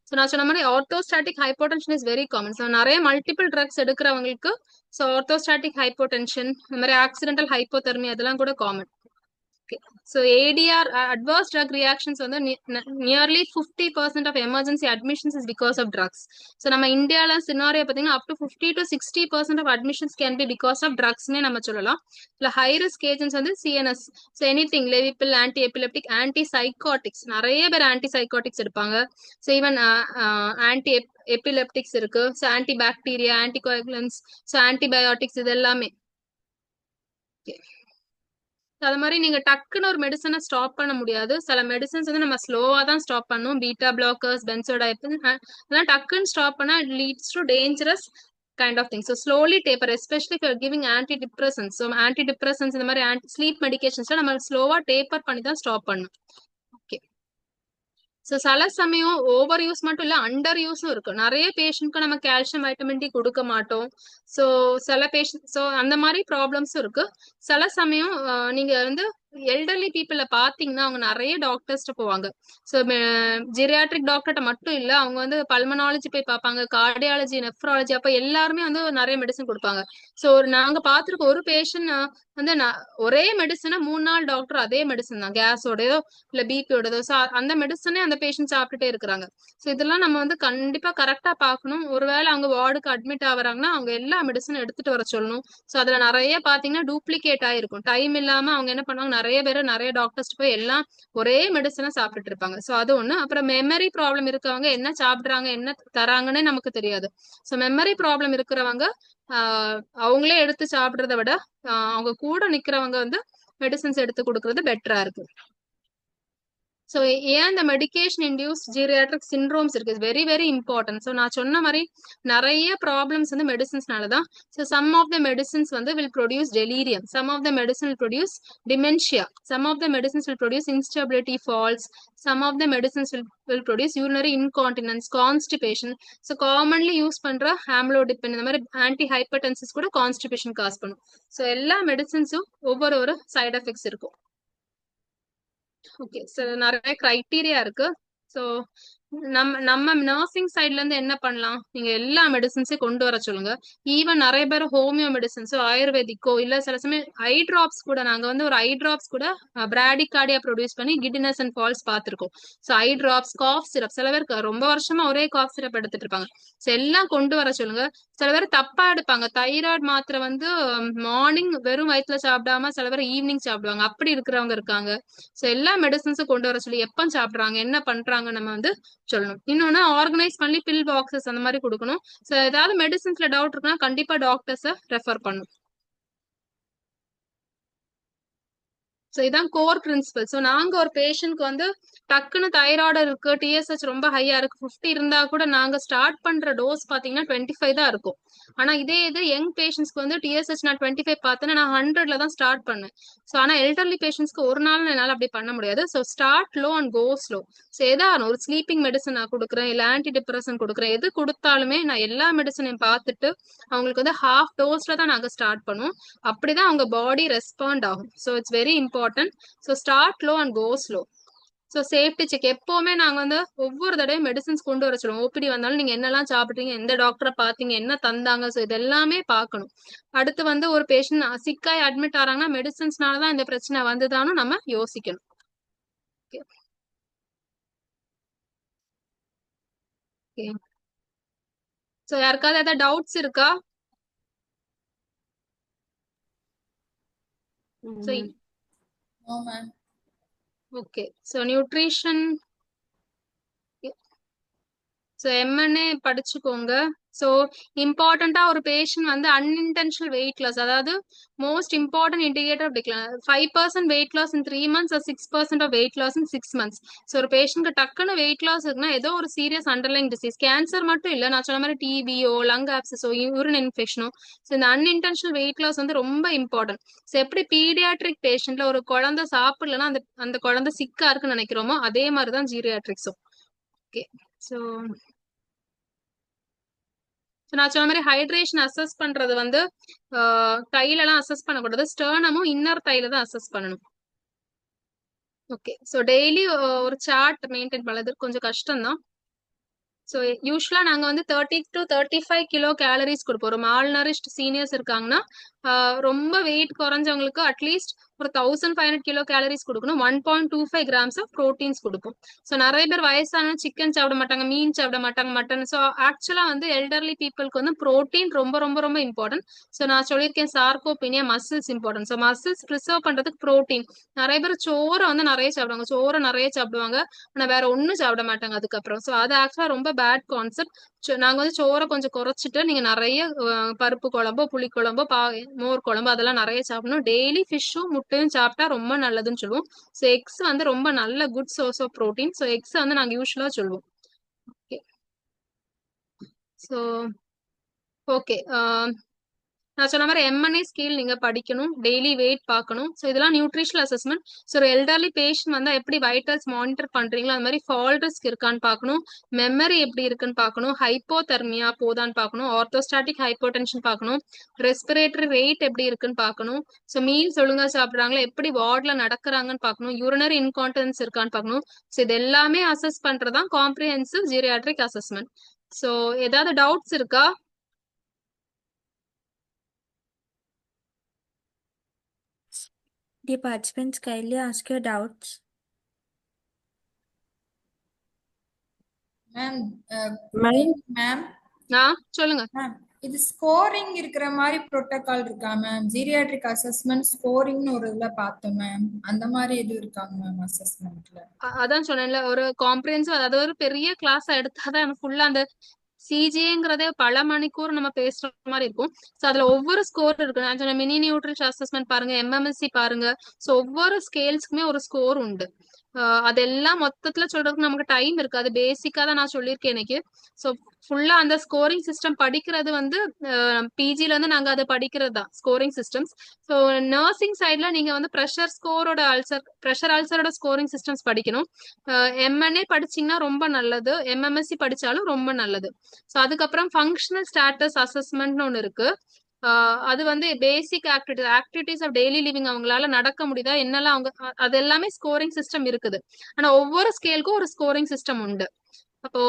ஸோ நான் சொன்ன மாதிரி orthostatic hypotension is very common. So நிறைய மல்டிபிள் ட்ரக்ஸ் எடுக்கிறவங்களுக்கு ஸோ ஆர்த்தோஸ்டாட்டிக் ஹைப்போடென்ஷன், இந்த மாதிரி ஆக்சிடென்டல் ஹைப்போதெர்மி அதெல்லாம் கூட common. Okay. So ADR adverse drug reactions வந்து nearly 50% of emergency admissions is because of drugs. So நம்ம இந்தியால சினாரியோ பாத்தீங்கன்னா up to 50 to 60% of admissions can be because of drugs னே நம்ம சொல்லலாம். இல்ல ஹை ரிஸ்க் ஏஜென்ட்ஸ் வந்து CNS, so anything லெவிபில், ஆன்டி எபிலெப்டிக், ஆன்டி சைக்காட்டிக்ஸ், நிறைய பேர் ஆன்டி சைக்காட்டிக்ஸ் எடுப்பாங்க. ஸோ ஈவன் ஆன்டி எபிலெப்டிக்ஸ் இருக்கு, so anti bacteria, anti coagulants, so antibiotics இது எல்லாமே. அது மாதிரி நீங்க டக்குன்னு ஒரு மெடிசனை ஸ்டாப் பண்ண முடியாது. சில மெடிசன்ஸ் வந்து நம்ம ஸ்லோவா தான் ஸ்டாப் பண்ணும். பீட்டா பிளாக்கர்ஸ், பென்சோடைபின் அதெல்லாம் டக்குன்னு ஸ்டாப் பண்ணா it leads to dangerous kind of thing. So slowly taper, especially for giving antidepressants. So antidepressants இந்த மாதிரி ஸ்லீப் மெடிகேஷன்ஸ் நம்ம ஸ்லோவா டேப்பர் பண்ணி தான் ஸ்டாப் பண்ணணும். ஓகே, ஸோ சில சமயம் ஓவர் யூஸ் மட்டும் இல்ல, அண்டர் யூஸும் இருக்கு. நிறைய பேஷண்ட்க்கு நம்ம கால்சியம், வைட்டமின் டி கொடுக்க மாட்டோம். ஸோ சில பேஷண்ட் ஸோ அந்த மாதிரி ப்ராப்ளம்ஸும் இருக்கு. சில சமயம் நீங்க வந்து எல்டர்லி பீப்புள பாத்தீங்கன்னா அவங்க நிறைய டாக்டர்ஸ்ட்டு போவாங்க. ஸோ ஜீரியாட்ரிக் டாக்டர்கிட்ட மட்டும் இல்ல, அவங்க வந்து பல்மனாலஜி போய் பார்ப்பாங்க, கார்டியாலஜி, நெஃப்ராலஜி, அப்ப எல்லாருமே வந்து நிறைய மெடிசன் கொடுப்பாங்க. ஸோ நாங்க பார்த்துருக்க ஒரு பேஷண்ட் வந்து ஒரே மெடிசனை 3 நாள் டாக்டர் அதே மெடிசன் தான், கேஸோடயோ இல்ல பிபியோடதோ, ஸோ அந்த மெடிசனே அந்த பேஷண்ட் சாப்பிட்டுட்டே இருக்கிறாங்க. ஸோ இதெல்லாம் நம்ம வந்து கண்டிப்பா கரெக்டா பார்க்கணும். ஒருவேளை அவங்க வார்டுக்கு அட்மிட் ஆகுறாங்கன்னா அவங்க எல்லா மெடிசனும் எடுத்துட்டு வர சொல்லணும். ஸோ அதுல நிறைய பாத்தீங்கன்னா டூப்ளிகேட் ஆயிருக்கும். டைம் இல்லாம அவங்க என்ன பண்ணுவாங்க, நிறைய பேர் நிறைய டாக்டர்ஸ் போய் எல்லாம் ஒரே மெடிசனை சாப்பிட்டுட்டு இருப்பாங்க. ஸோ அது ஒண்ணு. அப்புறம் மெமரி ப்ராப்ளம் இருக்கவங்க என்ன சாப்பிடுறாங்க என்ன தராங்கன்னே நமக்கு தெரியாது. ஸோ மெமரி ப்ராப்ளம் இருக்கிறவங்க அவங்களே எடுத்து சாப்பிடுறத விட அவங்க கூட நிக்கிறவங்க வந்து மெடிசன்ஸ் எடுத்து கொடுக்கறது பெட்டரா இருக்கு. ஸோ ஏன் இந்த மெடிகேஷன் இன்டியூஸ் ஜீரியாட்ரிக் சிண்ட்ரோம்ஸ் இருக்கு, வெரி வெரி இம்பார்ட்டன்ட். ஸோ நான் சொன்ன மாதிரி நிறைய ப்ராப்ளம்ஸ் வந்து மெடிசன்ஸ்னால தான். So some of the medicines வந்து will produce delirium, some of the medicine will produce dementia, some of the medicines will produce instability falls, some of the medicines will produce urinary incontinence, constipation. So commonly use பண்ற amlodipine இந்த மாதிரி anti ஹைப்பர்டென்சிஸ் கூட constipation cos பண்ணும். So எல்லா மெடிசன்ஸும் ஒவ்வொரு side effects இருக்கும். Okay, so நிறைய criteria இருக்கு. ஸோ நம்ம நர்சிங் சைட்ல இருந்து என்ன பண்ணலாம், நீங்க எல்லா மெடிசன்ஸையும் கொண்டு வர சொல்லுங்க. ஈவன் நிறைய பேர் ஹோமியோ மெடிசன்ஸோ ஆயுர்வேதிக்கோ இல்ல சில சமயம் ஐ டிராப்ஸ் கூட, நாங்க வந்து ஒரு ஐ டிராப்ஸ் கூட பிராடிகார்டியா ப்ரொடியூஸ் பண்ணி கிடினஸ் அண்ட் ஃபால்ஸ் பார்த்திருக்கோம். So eye drops, cough syrup, சில பேருக்கு ரொம்ப வருஷமா ஒரே காஃப் சிரப் எடுத்துட்டு இருப்பாங்க. ஸோ எல்லாம் கொண்டு வர சொல்லுங்க. சில பேர் தப்பா எடுப்பாங்க, தைராய்டு மாத்திரை வந்து மார்னிங் வெறும் வயிற்றுல சாப்பிடாம சில பேர் ஈவினிங் சாப்பிடுவாங்க, அப்படி இருக்கிறவங்க இருக்காங்க. ஸோ எல்லா மெடிசன்ஸும் கொண்டு வர சொல்லி எப்ப சாப்பிடுறாங்க என்ன பண்றாங்க நம்ம வந்து சொல்லணும். இன்னொன்னு ஆர்கனைஸ் பண்ணி பில் பாக்ஸஸ் அந்த மாதிரி கொடுக்கணும். ஸோ ஏதாவது மெடிசன்ஸ்ல டவுட் இருக்குன்னா கண்டிப்பா டாக்டர்ஸை ரெஃபர் பண்ணும். ஸோ இதான் கோர் பிரின்சிபல். ஸோ நாங்க ஒரு பேஷண்ட்க்கு வந்து டக்குன்னு தைராய்டு இருக்கு, டிஎஸ்ஹெச் ரொம்ப ஹையா இருக்கு, 50 இருந்தா கூட நாங்க ஸ்டார்ட் பண்ற டோஸ் பாத்தீங்கன்னா 25 தான் இருக்கும். ஆனா இதே இது யங் பேஷண்ட்ஸ்க்கு வந்து டிஎஸ்ஹெச் நான் 25 பார்த்தேன்னா நான் 100ல தான் ஸ்டார்ட் பண்ணேன். ஸோ ஆனா எல்டர்லி பேஷண்ட்ஸ்க்கு ஒரு நாள் என்னால அப்படி பண்ண முடியாது. So start low and go slow. So ஏதாவது ஒரு ஸ்லீப்பிங் மெடிசன் நான் கொடுக்குறேன், இல்ல ஆன்டி டிப்ரெசன் கொடுக்குறேன், எது கொடுத்தாலுமே நான் எல்லா மெடிசனையும் பார்த்துட்டு அவங்களுக்கு வந்து ஹாஃப் டோஸ்ல தான் நாங்க ஸ்டார்ட் பண்ணுவோம். அப்படிதான் அவங்க பாடி ரெஸ்பாண்ட் ஆகும். So it's very important. So start low and go slow. So safety check எப்பவுமே நாங்க வந்து ஒவ்வொரு தடவையும் மெடிசன்ஸ் கொண்டு வர சொல்லுவோம். ஓபிடி வந்தாலும் நீங்க என்னெல்லாம் சாப்பிட்றீங்க, எந்த டாக்டரை பார்த்தீங்க, என்ன தந்தாங்க, ஸோ இது எல்லாமே பார்க்கணும். அடுத்து வந்து ஒரு பேஷண்ட் சிக்காய் அட்மிட் ஆறாங்கன்னா மெடிசன்ஸ்னால தான் இந்த பிரச்சனை வந்துதான்னு நம்ம யோசிக்கணும். ஓகே, ஸோ யாருக்காவது ஏதாவது டவுட்ஸ் இருக்கா? So no ma'am. Okay, so nutrition, so MNA படிச்சுக்கோங்க. ஸோ இம்பார்ட்டண்டா ஒரு பேஷண்ட் வந்து அன்இன்டென்ஷனல் வெயிட் லாஸ், அதாவது most important indicator of decline 5% weight loss in 3 months or 6% of weight loss in 6 months. So ஒரு பேஷண்ட்க்கு டக்குன்னு வெயிட் லாஸ் இருக்குன்னா ஏதோ ஒரு சீரியஸ் அண்டர்லைங் டிசீஸ், கேன்சர் மட்டும் இல்லை, நான் சொன்ன மாதிரி டிபிஓ, லங் ஆப்சஸோ, யூரின் இன்ஃபெக்ஷனோ. ஸோ இந்த அன்இன்டென்ஷனல் வெயிட் லாஸ் வந்து ரொம்ப இம்பார்ட்டன்ட். ஸோ எப்படி பீடியாட்ரிக் பேஷண்ட்ல ஒரு குழந்தை சாப்பிடலன்னா அந்த அந்த குழந்தை சிக்கா இருக்குன்னு நினைக்கிறோமோ அதே மாதிரி தான் ஜீரியாட்ரிக்ஸும். ஓகே, ஸோ நான் சொன்ன மாதிரி ஹைட்ரேஷன் அசஸ் பண்றது வந்து கையில எல்லாம் அசஸ் பண்ணக்கூடாது, ஸ்டர்னமும் இன்னர் தைல தான் அசஸ் பண்ணணும். ஓகே, ஸோ டெய்லி ஒரு சார்ட் மெயின்டைன் பண்ணது கொஞ்சம் கஷ்டம் தான். ஸோ யூஸ்வலா நாங்க வந்து 30 to 35 கிலோ கேலரிஸ் கொடுப்போம். ஒரு மால் நரிஷ்ட் சீனியர்ஸ் இருக்காங்கன்னா ரொம்ப வெயிட் குறைஞ்சவங்களுக்கு அட்லீஸ்ட் ஒரு 1500 கிலோ கேலரிஸ் கொடுக்கணும். 1.25 grams ஆஃப் ப்ரோட்டீன்ஸ் கொடுப்போம். ஸோ நிறைய பேர் வயசான சிக்கன் சாப்பிட மாட்டாங்க, மீன் சாப்பிட மாட்டாங்க, மட்டன். ஸோ ஆக்சுவலா வந்து எல்டர்லி பீப்புளுக்கு வந்து ப்ரோட்டீன் ரொம்ப ரொம்ப ரொம்ப இம்பார்ட்டன்ட். ஸோ நான் சொல்லியிருக்கேன் sarcopenia, muscles important. So muscles preserve பண்றதுக்கு ப்ரோட்டீன். நிறைய பேர் சோறை வந்து நிறைய சாப்பிடுவாங்க, சோறை நிறைய சாப்பிடுவாங்க, ஆனா வேற ஒண்ணும் சாப்பிட மாட்டாங்க அதுக்கப்புறம். ஸோ அது ஆக்சுவலா ரொம்ப பேட் கான்செப்ட். நாங்க வந்து சோறை கொஞ்சம் குறைச்சிட்டு நீங்க நிறைய பருப்பு குழம்போ, புளி குழம்போ, மோர் குழம்பு அதெல்லாம் நிறைய சாப்பிடணும். டெய்லி ஃபிஷ்ஷும் முட்டையும் சாப்பிட்டா ரொம்ப நல்லதுன்னு சொல்லுவோம். ஸோ எக்ஸ் வந்து ரொம்ப நல்ல good source of protein. So eggs வந்து நாங்க யூஸ்வலா சொல்லுவோம். ஓகே, ஸோ ஓகே, நான் சொன்ன மாதிரி எம்என்ஏ ஸ்கேல் நீங்க படிக்கணும், டெய்லி வெயிட் பார்க்கணும். ஸோ இதெல்லாம் நியூட்ரிஷனல் அசஸ்மெண்ட். ஸோ ஒரு எல்டர்லி பேஷண்ட் வந்து எப்படி வைட்டல்ஸ் மானிட்டர் பண்றீங்களோ அது மாதிரி ஃபால் ரிஸ்க் இருக்கான்னு பார்க்கணும், மெமரி எப்படி இருக்குன்னு பார்க்கணும், ஹைப்போதெர்மியா போதான்னு பார்க்கணும், ஆர்த்தோஸ்டாட்டிக் ஹைப்போடென்ஷன் பார்க்கணும், ரெஸ்பிரேட்டரி ரேட் எப்படி இருக்குன்னு பார்க்கணும், ஸோ மீல்ஸ் ஒழுங்கா சாப்பிட்றாங்களா, எப்படி வார்ட்ல நடக்கிறாங்கன்னு பார்க்கணும், யூரினரி இன்கான்டன்ஸ் இருக்கான்னு பார்க்கணும். ஸோ இது எல்லாமே அசஸ் பண்றதுதான் காம்ப்ரிஹென்சிவ் ஜீரியாட்ரிக் அசஸ்மெண்ட். ஸோ ஏதாவது டவுட்ஸ் இருக்கா? Dear participants, kindly ask your doubts. Ma'am ma'am ma'am சொல்லுங்க. மேம் இது ஸ்கோரிங் இருக்கிற மாதிரி புரோட்டோகால் இருக்கா மேம்? ஜீரியாட்ரிக் அசஸ்மெண்ட் ஸ்கோரிங்னு ஒரு இதுல பார்த்தோம் மேம், அந்த மாதிரி எதுவும் இருக்காங்க மேம் அசஸ்மெண்ட்ல? அதான் சொன்னேன்ல, ஒரு காம்ப்ரிஹென்சிவ், அதாவது ஒரு பெரிய கிளாஸ் எடுத்தாதான் எனக்கு ஃபுல்லா அந்த சிஜிங்கிறதே பல மணிக்கூர் நம்ம பேசுற மாதிரி இருக்கும். ஸோ அதுல ஒவ்வொரு ஸ்கோர் இருக்கு. நான் சொன்ன மினி நியூட்ரிஷன் அசஸ்மெண்ட் பாருங்க, எம்எம்எஸ்சி பாருங்க. ஸோ ஒவ்வொரு ஸ்கேல்ஸ்க்குமே ஒரு ஸ்கோர் உண்டு. அதெல்லாம் மொத்தத்துல சொல்றதுக்கு நமக்கு டைம் இருக்கு. அது பேசிக்கா தான் நான் சொல்லியிருக்கேன் எனக்கு. ஸோ ஃபுல்லா அந்த ஸ்கோரிங் சிஸ்டம் படிக்கிறது வந்து பிஜில இருந்து நாங்க அதை படிக்கிறது தான் ஸ்கோரிங் சிஸ்டம்ஸ். ஸோ நர்சிங் சைட்ல நீங்க வந்து ப்ரெஷர் அல்சரோட ஸ்கோரிங் சிஸ்டம்ஸ் படிக்கணும். எம்என்ஏ படிச்சீங்கன்னா ரொம்ப நல்லது, எம்எம்எஸ்சி படிச்சாலும் ரொம்ப நல்லது. ஸோ அதுக்கப்புறம் ஃபங்க்ஷனல் ஸ்டேட்டஸ் அசஸ்மெண்ட்னு ஒன்று இருக்கு. அது வந்து பேசிக் ஆக்டிவிட்டிஸ் ஆஃப் டெய்லி லிவிங், அவங்களால நடக்க முடியுதா என்னெல்லாம் அவங்க அது எல்லாமே ஸ்கோரிங் சிஸ்டம் இருக்குது. ஆனா ஒவ்வொரு ஸ்கேலுக்கும் ஒரு ஸ்கோரிங் சிஸ்டம் உண்டு. அப்போ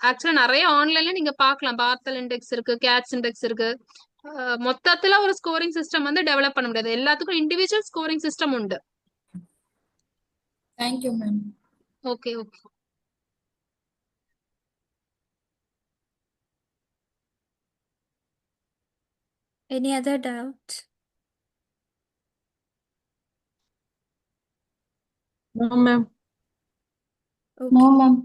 ஆக்சுவலா நிறைய ஆன்லைன்ல நீங்க பார்க்கலாம், பார்த்தல் இண்டெக்ஸ் இருக்கு, கேட்ஸ் இண்டெக்ஸ் இருக்கு. மொத்தத்துல ஒரு ஸ்கோரிங் சிஸ்டம் வந்து டெவலப் பண்ண முடியாது, எல்லாத்துக்கும் இண்டிவிஜுவல் ஸ்கோரிங் சிஸ்டம் உண்டு. Thank you ma'am. Okay okay. Any other doubts? No, ma'am. Okay. No, ma'am.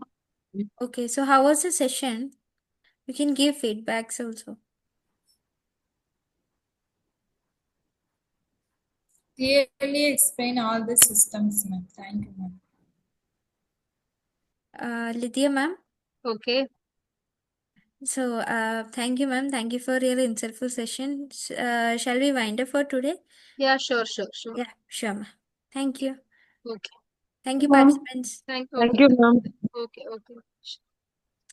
Okay, so how was the session? You can give feedbacks also. Clearly explain all the systems ma'am. Thank you ma'am. Lydia ma'am. Okay. So thank you ma'am. Thank you for your insightful session. Shall we wind up for today? Yeah, sure. Yeah, sure ma'am. Thank you. Okay. Thank you, Ma'am. participants. Thank you, ma'am. Okay.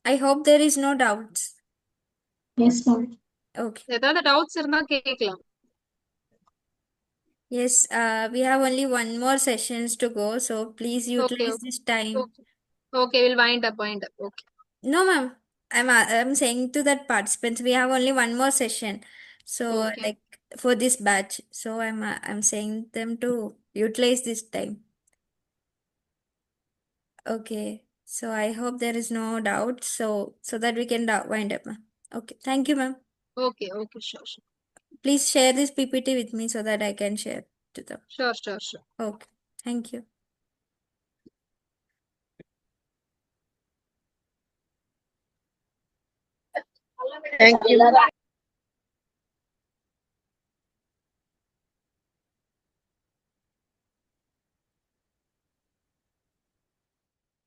I hope there is no doubts. Yes, ma'am. Okay. ஏதாவது doubts இருந்தா கேட்கலாம். Yes, we have only one more sessions to go, so please Okay, utilize okay. this time. Okay, we'll wind up. Okay. No, ma'am. I'm saying to that participants, we have only one more session. So Okay. like for this batch. So I'm saying them to utilize this time. Okay. So I hope there is no doubt. So that we can wind up, ma'am. Okay. Thank you, ma'am. Okay, sure. Please share this PPT with me so that I can share to them. Sure. Okay. Thank you. Thank you.